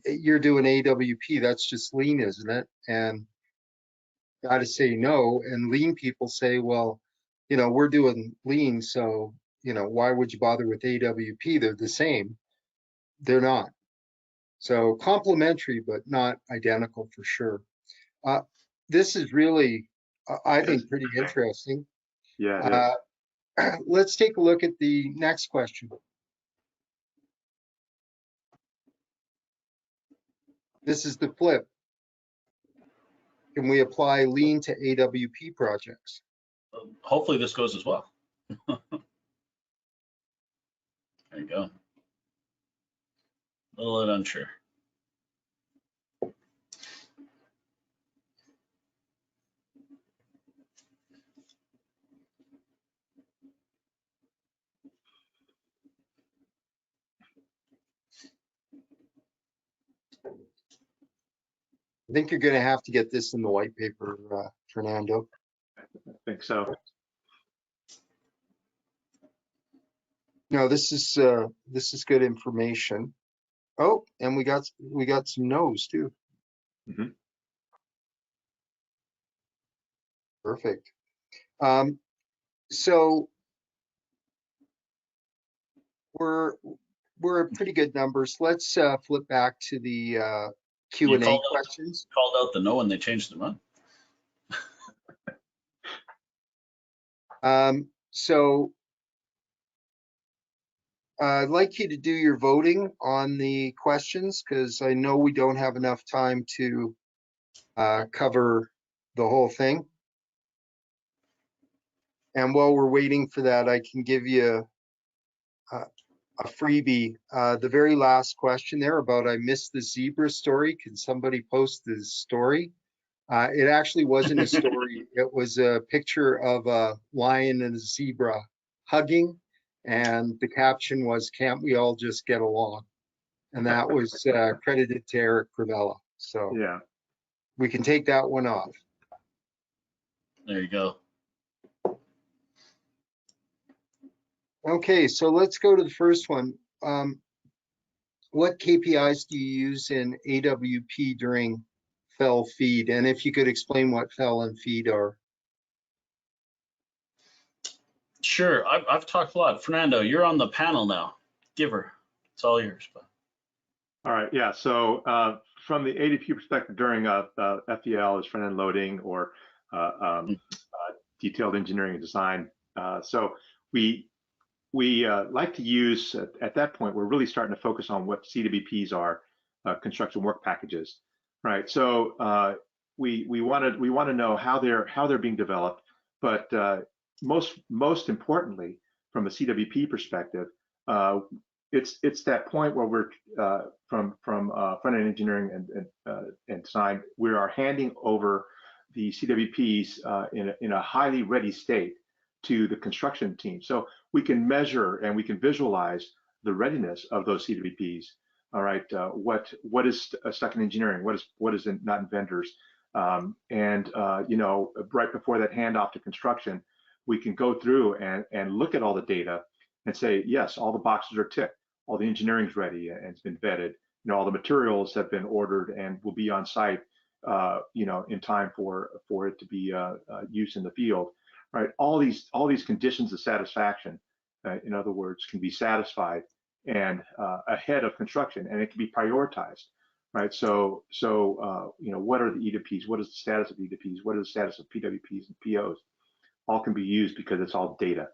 you're doing AWP, that's just lean, isn't it? And got to say no. And lean people say, well, you know, we're doing lean, so, you know, why would you bother with AWP? They're the same. They're not. So complementary, but not identical for sure. This is really, I think, pretty interesting. Yeah. Let's take a look at the next question. This is the flip. Can we apply lean to AWP projects? Hopefully this goes as well. There you go. A little bit unsure. I think you're going to have to get this in the white paper, Fernando. I think so. No, this is good information. Oh, and we got some no's too. Mm-hmm. Perfect. So we're at pretty good numbers. Let's flip back to the Q&A questions. Called out the no and they changed the run. So I'd like you to do your voting on the questions because I know we don't have enough time to cover the whole thing. And while we're waiting for that, I can give you a freebie. The very last question there about I missed the zebra story. Can somebody post the story? It actually wasn't a story. It was a picture of a lion and a zebra hugging. And the caption was, "Can't we all just get along?" And that was credited to Eric Pravella. So Yeah. we can take that one off. There you go. Okay, so let's go to the first one. What KPIs do you use in AWP during fell feed? And if you could explain what fell and feed are. Sure, I've talked a lot. Fernando, you're on the panel now. Give her. It's all yours. All right, yeah, so from the ADP perspective during FEL is front-end loading or detailed engineering and design. So we like to use, at that point, we're really starting to focus on what CWPs are, construction work packages, right? So we want to know how they're being developed, but most importantly, from a CWP perspective, it's that point where we're from front-end engineering and design, we are handing over the CWPs in a highly ready state to the construction team. So we can measure and we can visualize the readiness of those CWPs. All right, what is stuck in engineering? What is not in vendors? You know, right before that handoff to construction, we can go through and look at all the data and say, yes, all the boxes are ticked, all the engineering's ready and it's been vetted. You know, all the materials have been ordered and will be on site, you know, in time for it to be used in the field. Right, all these conditions of satisfaction, in other words, can be satisfied and ahead of construction, and it can be prioritized. Right, so you know, what are the EDPs? What is the status of EDPs? What is the status of PWPs and POs? All can be used because it's all data.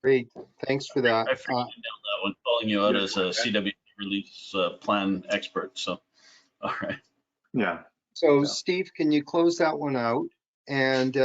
Great, thanks for that. I figured down that one, calling you out as a CWP release plan expert. So, all right. Yeah. So Steve, can you close that one out? And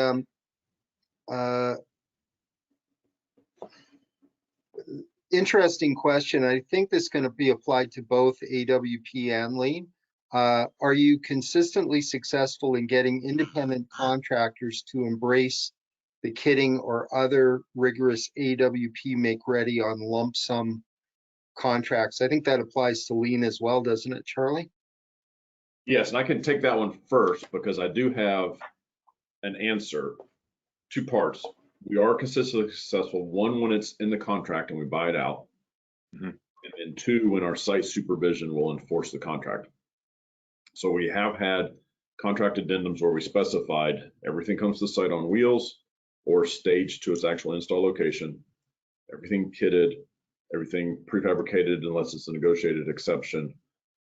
interesting question. I think this is going to be applied to both AWP and Lean. Are you consistently successful in getting independent contractors to embrace the kitting or other rigorous AWP make ready on lump sum contracts? I think that applies to Lean as well, doesn't it, Charlie? Yes, and I can take that one first because I do have an answer. Two parts. We are consistently successful. One, when it's in the contract and we buy it out. Mm-hmm. And then two, when our site supervision will enforce the contract. So we have had contract addendums where we specified everything comes to the site on wheels or staged to its actual install location, everything kitted, everything prefabricated unless it's a negotiated exception.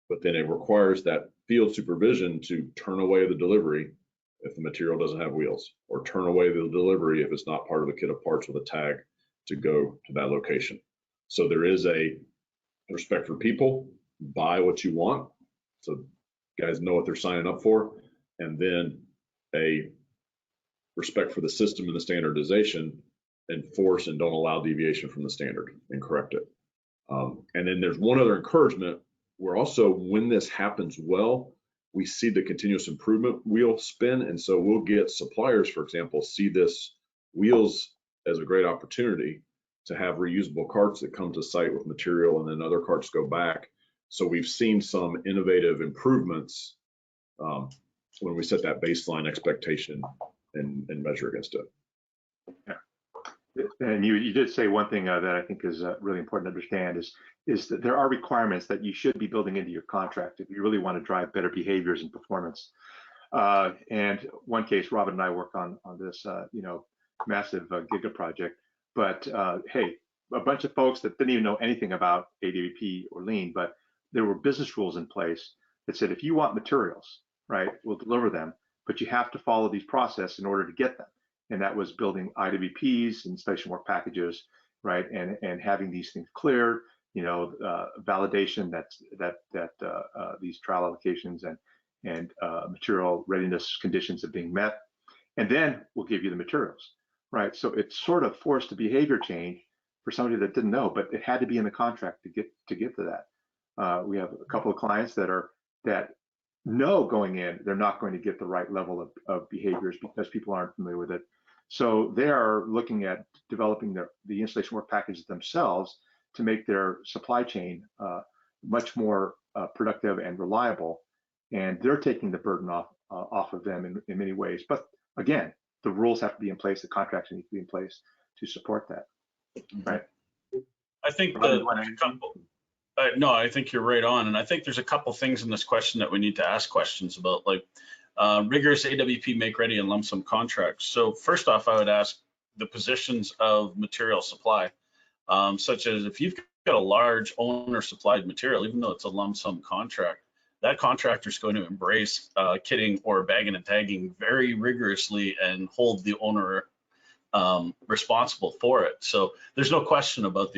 But then it requires that field supervision to turn away the delivery if the material doesn't have wheels, or turn away the delivery if it's not part of the kit of parts with a tag to go to that location. So there is a respect for people, buy what you want, so guys know what they're signing up for, and then a respect for the system and the standardization, enforce and don't allow deviation from the standard and correct it. And then there's one other encouragement. We're also, when this happens well, we see the continuous improvement wheel spin. And so we'll get suppliers, for example, see this wheels as a great opportunity to have reusable carts that come to site with material and then other carts go back. So we've seen some innovative improvements when we set that baseline expectation and measure against it. Yeah. And you did say one thing that I think is really important to understand is that there are requirements that you should be building into your contract if you really want to drive better behaviors and performance. And one case, Robin and I worked on this, you know, massive giga project. But hey, a bunch of folks that didn't even know anything about AWP or Lean, but there were business rules in place that said if you want materials, right, we'll deliver them, but you have to follow these processes in order to get them. And that was building IWPs, installation work packages, right, and having these things cleared, you know, validation that these trial allocations and material readiness conditions are being met, and then we'll give you the materials, right? So it's sort of forced a behavior change for somebody that didn't know, but it had to be in the contract to get to that. We have a couple of clients that know going in they're not going to get the right level of behaviors because people aren't familiar with it. So they are looking at developing the installation work packages themselves to make their supply chain much more productive and reliable. And they're taking the burden off of them in many ways. But again, the rules have to be in place, the contracts need to be in place to support that. Right. I think no, I think you're right on. And I think there's a couple things in this question that we need to ask questions about, like rigorous AWP make ready and lump sum contracts. So first off, I would ask the positions of material supply, such as if you've got a large owner supplied material, even though it's a lump sum contract, that contractor is going to embrace kitting or bagging and tagging very rigorously and hold the owner responsible for it. So there's no question about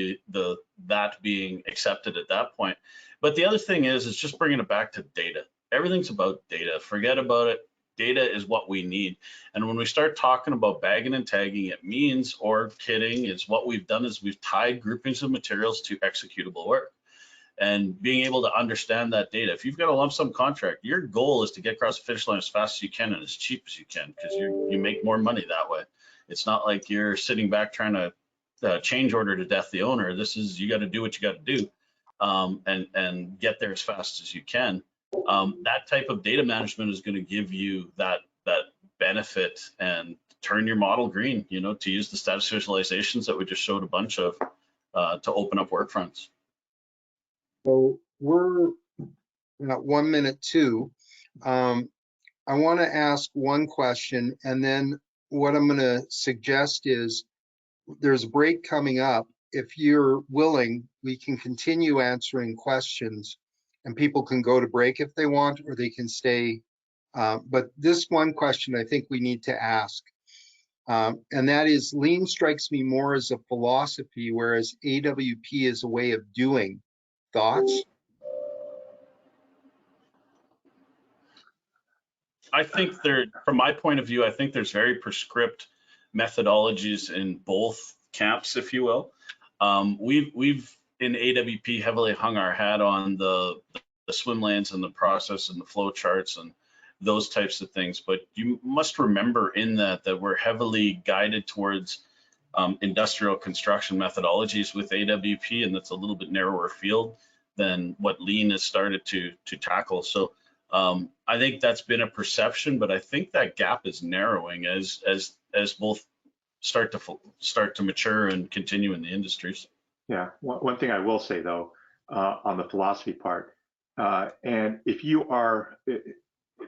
that being accepted at that point. But the other thing is just bringing it back to data. Everything's about data. Forget about it. Data is what we need. And when we start talking about bagging and tagging, it means, or kitting, is what we've done is we've tied groupings of materials to executable work. And being able to understand that data. If you've got a lump sum contract, your goal is to get across the finish line as fast as you can and as cheap as you can, because you make more money that way. It's not like you're sitting back trying to change order to death the owner. This is, you got to do what you got to do and get there as fast as you can. That type of data management is going to give you that benefit and turn your model green, you know, to use the status visualizations that we just showed a bunch of to open up work fronts. So we're at 1 minute 2. I want to ask one question, and then what I'm going to suggest is there's a break coming up. If you're willing, we can continue answering questions and people can go to break if they want, or they can stay. But this one question I think we need to ask, and that is, lean strikes me more as a philosophy, whereas AWP is a way of doing. Thoughts? I think from my point of view, I think there's very prescriptive methodologies in both camps, if you will. We've in AWP heavily hung our hat on the swim lanes and the process and the flow charts and those types of things. But you must remember in that we're heavily guided towards industrial construction methodologies with AWP, and that's a little bit narrower field than what lean has started to tackle. So I think that's been a perception, but I think that gap is narrowing as both start to mature and continue in the industries. Yeah, one thing I will say though, on the philosophy part, and if you are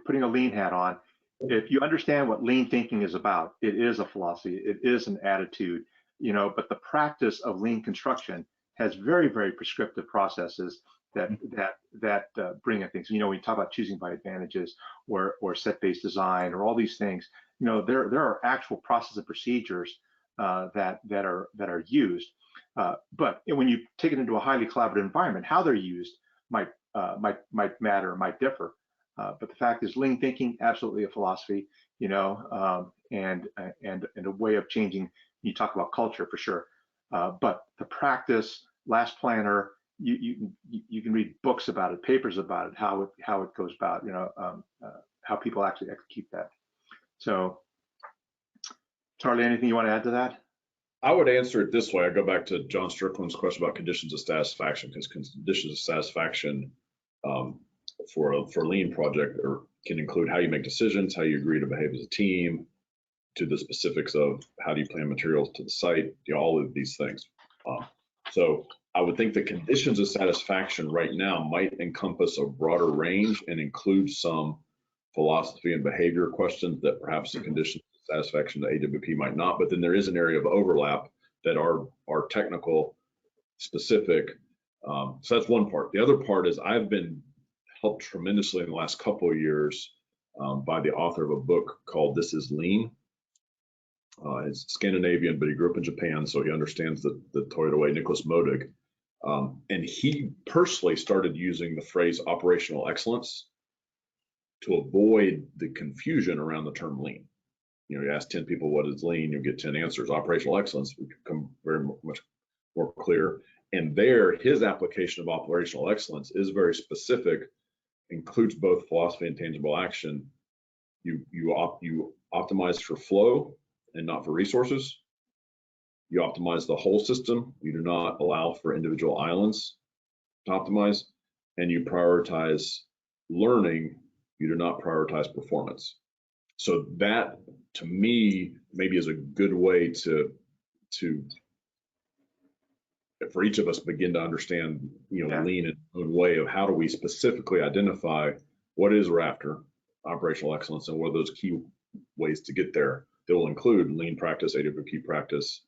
putting a lean hat on, if you understand what lean thinking is about, it is a philosophy, it is an attitude, you know, but the practice of lean construction has very, very prescriptive processes that bring in things. You know, when you talk about choosing by advantages or set-based design or all these things, you know, there are actual process and procedures that are used. But when you take it into a highly collaborative environment, how they're used might matter, might differ. But the fact is, lean thinking, absolutely a philosophy, you know, and a way of changing. You talk about culture for sure, but the practice, last planner, you can read books about it, papers about it, how it goes about, you know, how people actually execute that. So, Charlie, anything you want to add to that? I would answer it this way. I go back to John Strickland's question about conditions of satisfaction, because conditions of satisfaction for a lean project can include how you make decisions, how you agree to behave as a team, to the specifics of how do you plan materials to the site, you know, all of these things. So I would think the conditions of satisfaction right now might encompass a broader range and include some philosophy and behavior questions that perhaps the conditions of satisfaction to AWP might not, but then there is an area of overlap that are technical specific. So that's one part. The other part is I've been helped tremendously in the last couple of years by the author of a book called This is Lean. It's Scandinavian, but he grew up in Japan, so he understands the Toyota way, Nicholas Modig. And he personally started using the phrase operational excellence to avoid the confusion around the term lean. You know, you ask 10 people what is lean, you'll get 10 answers. Operational excellence would come very much more clear. And there, his application of operational excellence is very specific, includes both philosophy and tangible action. You optimize for flow and not for resources. You optimize the whole system. You do not allow for individual islands to optimize, and you prioritize learning. You do not prioritize performance. So that, to me, maybe is a good way to for each of us begin to understand, lean in its own way of how do we specifically identify what is we're after, operational excellence, and what are those key ways to get there. That will include lean practice, AWP practice.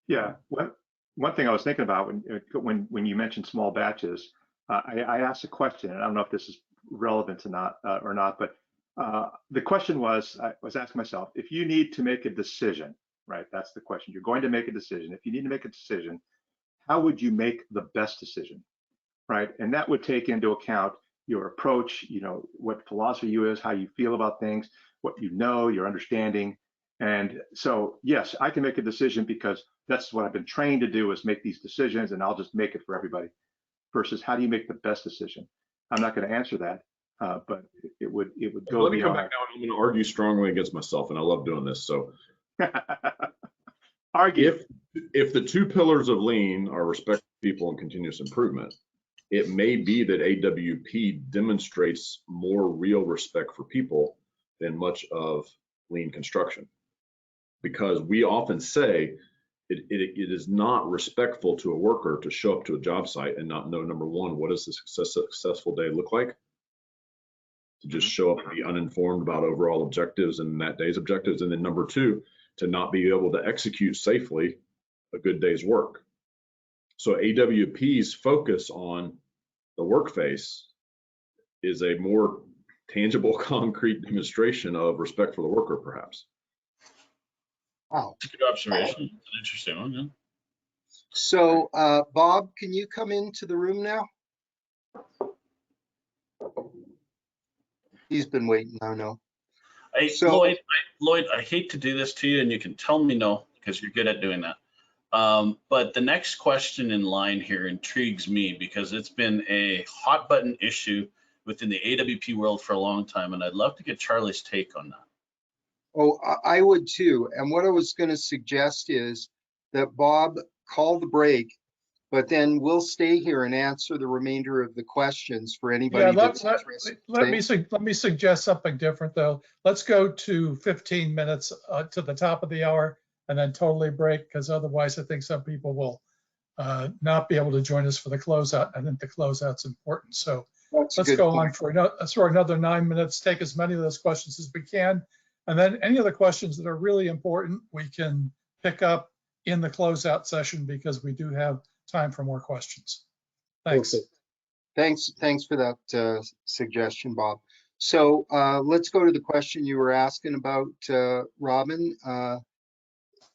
Yeah, one thing I was thinking about when you mentioned small batches, I asked a question, and I don't know if this is relevant or not, but the question was, I was asking myself, if you need to make a decision, right? That's the question. You're going to make a decision. If you need to make a decision, how would you make the best decision, right? And that would take into account your approach, what philosophy you is, how you feel about things, what you know, your understanding. And so, yes, I can make a decision because that's what I've been trained to do, is make these decisions, and I'll just make it for everybody. Versus, how do you make the best decision? I'm not going to answer that, but it would go. Let me come back now, and I'm going to argue strongly against myself, and I love doing this. So, argue. If the two pillars of lean are respect for people and continuous improvement, it may be that AWP demonstrates more real respect for people than much of lean construction, because we often say it is not respectful to a worker to show up to a job site and not know, number one, what does a successful day look like? To just show up and be uninformed about overall objectives and that day's objectives. And then number two, to not be able to execute safely a good day's work. So AWP's focus on the work face is a more tangible, concrete demonstration of respect for the worker, perhaps. Wow. That's a good observation. An interesting one, yeah. So, Bob, can you come into the room now? He's been waiting. I know. Lloyd, I hate to do this to you, and you can tell me no, because you're good at doing that. But the next question in line here intrigues me, because it's been a hot button issue within the AWP world for a long time, and I'd love to get Charlie's take on that. Oh, I would too. And what I was going to suggest is that Bob call the break, but then we'll stay here and answer the remainder of the questions for anybody that's interested. Let me suggest something different, though. Let's go to 15 minutes to the top of the hour and then totally break, because otherwise I think some people will not be able to join us for the closeout. I think the closeout's important. So let's go on for another 9 minutes, take as many of those questions as we can. And then any of the questions that are really important, we can pick up in the closeout session, because we do have time for more questions. Thanks. Okay. Thanks for that suggestion, Bob. So let's go to the question you were asking about, Robin.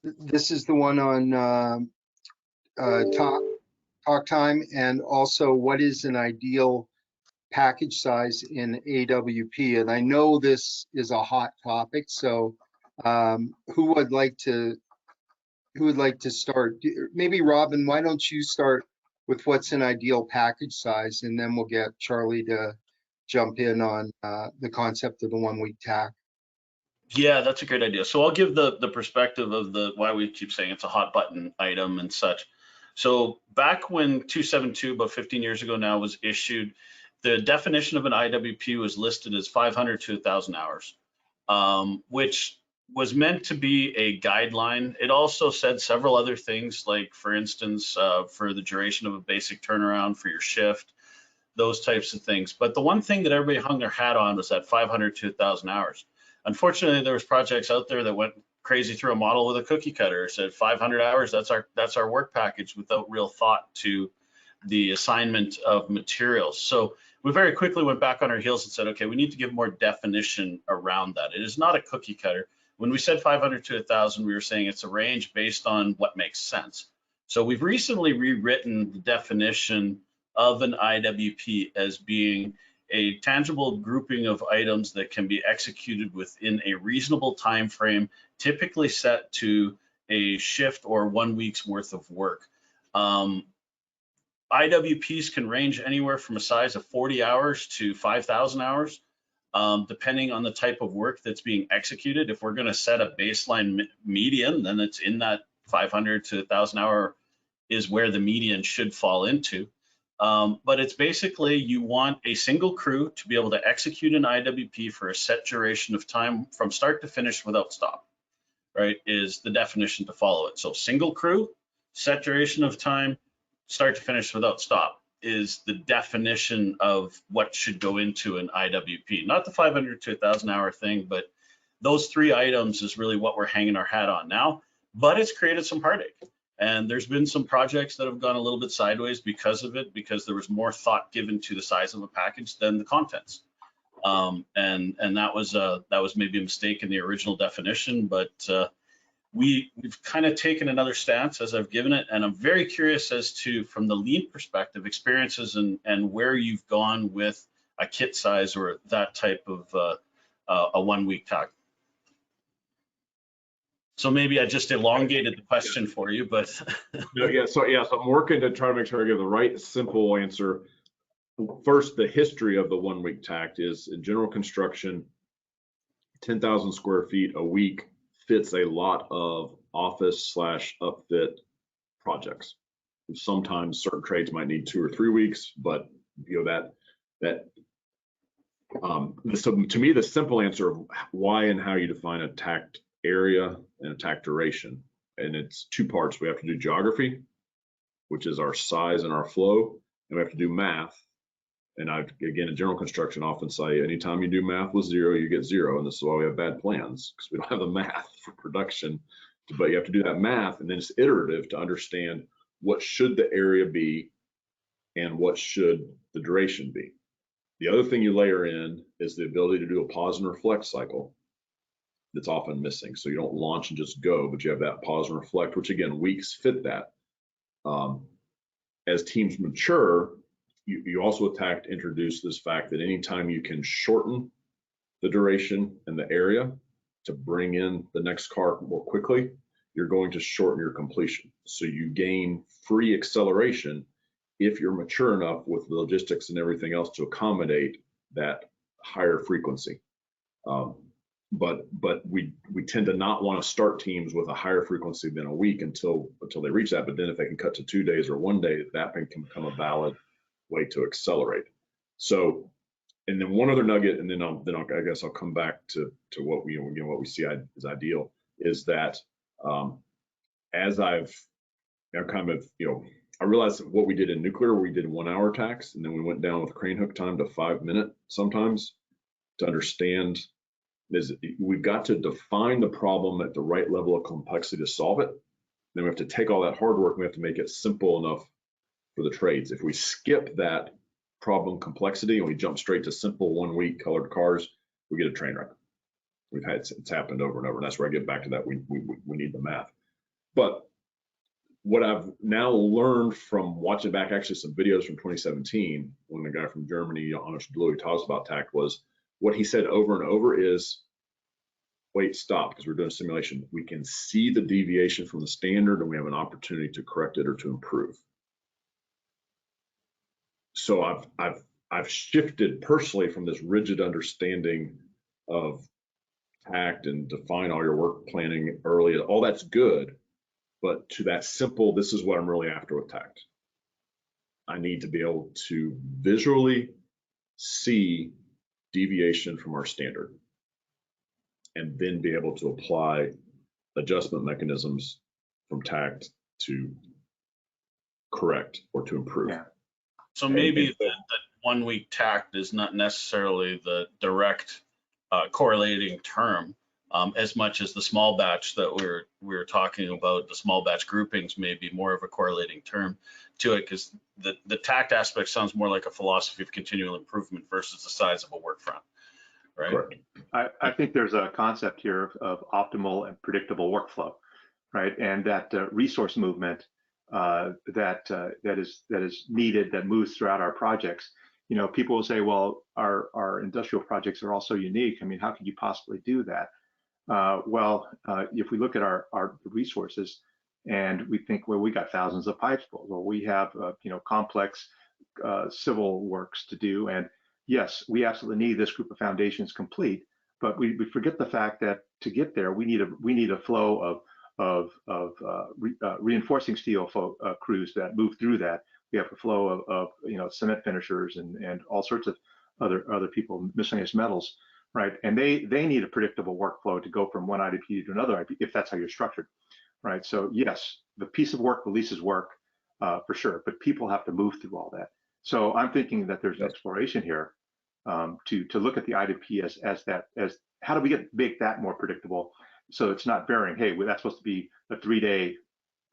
This is the one on talk time, and also what is an ideal package size in AWP. And I know this is a hot topic, so who would like to start? Maybe Robin, why don't you start with what's an ideal package size, and then we'll get Charlie to jump in on the concept of the 1 week TAC. Yeah, that's a great idea. So I'll give the perspective of why we keep saying it's a hot button item and such. So back when 272, about 15 years ago now, was issued, the definition of an IWP was listed as 500 to 1,000 hours, which was meant to be a guideline. It also said several other things, like, for instance, for the duration of a basic turnaround for your shift, those types of things. But the one thing that everybody hung their hat on was that 500 to 1,000 hours. Unfortunately, there was projects out there that went crazy through a model with a cookie cutter, said 500 hours, that's our work package, without real thought to the assignment of materials. So we very quickly went back on our heels and said, okay, we need to give more definition around that. It is not a cookie cutter. When we said 500 to 1,000, we were saying it's a range based on what makes sense. So we've recently rewritten the definition of an IWP as being a tangible grouping of items that can be executed within a reasonable time frame, typically set to a shift or 1 week's worth of work. IWPs can range anywhere from a size of 40 hours to 5,000 hours, depending on the type of work that's being executed. If we're going to set a baseline median, then it's in that 500 to 1,000 hour is where the median should fall into. But it's basically you want a single crew to be able to execute an IWP for a set duration of time from start to finish without stop, right, is the definition to follow it. So single crew, set duration of time, start to finish without stop is the definition of what should go into an IWP. Not the 500 to 1,000 hour thing, but those 3 items is really what we're hanging our hat on now, but it's created some heartache. And there's been some projects that have gone a little bit sideways because of it, because there was more thought given to the size of a package than the contents. And that was maybe a mistake in the original definition, but we've kind of taken another stance as I've given it, and I'm very curious as to, from the lean perspective, experiences and where you've gone with a kit size or that type of a 1 week tag. So maybe I just elongated the question for you, but So I'm working to try to make sure I give the right simple answer. First, the history of the 1 week tact is in general construction, 10,000 square feet a week fits a lot of office / upfit projects. Sometimes certain trades might need 2 or 3 weeks, but so to me, the simple answer of why and how you define a tact area and a tact duration, and it's 2 parts. We have to do geography, which is our size and our flow, and we have to do math. And again, in general construction, often say anytime you do math with 0, you get 0, and this is why we have bad plans, because we don't have the math for production. But you have to do that math, and then it's iterative to understand what should the area be and what should the duration be. The other thing you layer in is the ability to do a pause and reflect cycle that's often missing. So you don't launch and just go, but you have that pause and reflect, which again, weeks fit that. As teams mature, you also introduce this fact that anytime you can shorten the duration and the area to bring in the next car more quickly, you're going to shorten your completion. So you gain free acceleration if you're mature enough with the logistics and everything else to accommodate that higher frequency. But we tend to not want to start teams with a higher frequency than a week until they reach that. But then if they can cut to 2 days or 1 day, that can become a valid way to accelerate. So, and then one other nugget, and then I guess I'll come back to what we see as ideal is that as I've kind of I realized what we did in nuclear, we did 1 hour tacks, and then we went down with crane hook time to 5 minute sometimes to understand is we've got to define the problem at the right level of complexity to solve it. Then we have to take all that hard work and we have to make it simple enough for the trades. If we skip that problem complexity and we jump straight to simple 1 week colored cars, we get a train wreck. It's happened over and over, and that's where I get back to that. We need the math. But what I've now learned from watching back actually some videos from 2017 when the guy from Germany, Anders Blue, talks about tact, was what he said over and over is, wait, stop, because we're doing a simulation. We can see the deviation from the standard and we have an opportunity to correct it or to improve. So I've shifted personally from this rigid understanding of tact and define all your work planning early. All that's good, but to that simple, this is what I'm really after with tact. I need to be able to visually see deviation from our standard and then be able to apply adjustment mechanisms from tact to correct or to improve. Yeah. So maybe the 1 week tact is not necessarily the direct correlating term as much as the small batch that we're talking about. The small batch groupings may be more of a correlating term to it, because the tact aspect sounds more like a philosophy of continual improvement versus the size of a work front, right? Correct. I think there's a concept here of optimal and predictable workflow, right? And that resource movement that is needed, that moves throughout our projects. People will say, well, our industrial projects are all so unique. I mean, how could you possibly do that? If we look at our resources, And we think, well, we got thousands of pipes full. Well, we have, complex civil works to do. And yes, we absolutely need this group of foundations complete, but we forget the fact that to get there, we need a flow of reinforcing steel crews that move through that. We have a flow of cement finishers and all sorts of other people, miscellaneous metals, right? And they need a predictable workflow to go from one IDP to another IDP, if that's how you're structured, right? So yes, the piece of work releases work for sure, but people have to move through all that. So I'm thinking that there's an exploration here to look at the IDP as how do we make that more predictable, so it's not varying. Hey, well, that's supposed to be a 3-day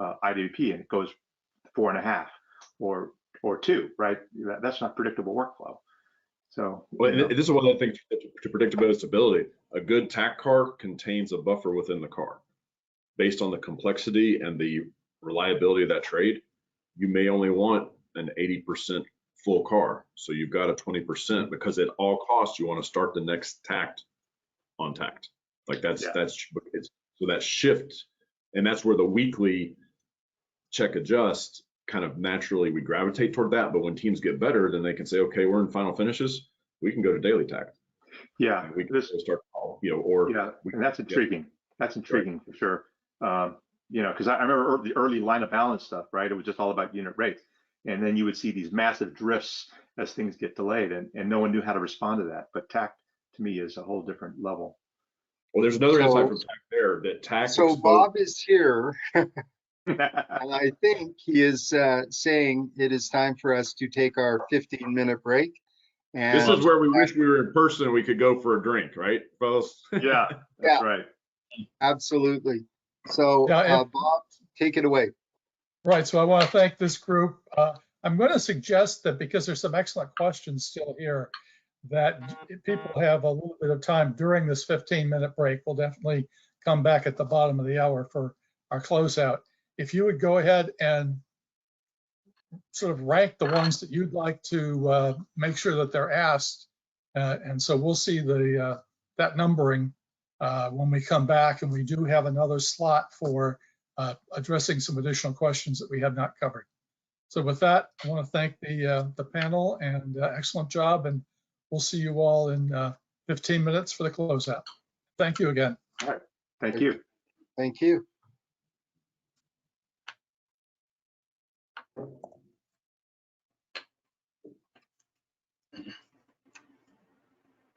IDP and it goes 4.5 or 2, right? That's not predictable workflow. So this is one of the things to predictability and stability. A good TAC car contains a buffer within the car. Based on the complexity and the reliability of that trade, you may only want an 80% full car. So you've got a 20% because at all costs, you want to start the next tact on tact. Like that's so that shift, and that's where the weekly check adjust kind of naturally we gravitate toward that. But when teams get better, then they can say, okay, we're in final finishes, we can go to daily tact. Yeah, and we can start, and that's intriguing. That's intriguing for sure. Because I remember the early line of balance stuff, right? It was just all about unit rates, and then you would see these massive drifts as things get delayed, and no one knew how to respond to that. But tact to me is a whole different level. Well, there's another insight from TAC there that TAC. So Bob is here, and I think he is saying it is time for us to take our 15-minute break. And this is where we wish we were in person and we could go for a drink, right, fellas? Yeah, that's right. Absolutely. So Bob, take it away. Right, so I want to thank this group. I'm going to suggest that because there's some excellent questions still here, that people have a little bit of time during this 15-minute break. We'll definitely come back at the bottom of the hour for our closeout. If you would go ahead and sort of rank the ones that you'd like to make sure that they're asked. And so we'll see that numbering when we come back, and we do have another slot for addressing some additional questions that we have not covered. So with that, I want to thank the panel, and excellent job, and we'll see you all in 15 minutes for the closeout. Thank you again. All right. Thank you. Thank you.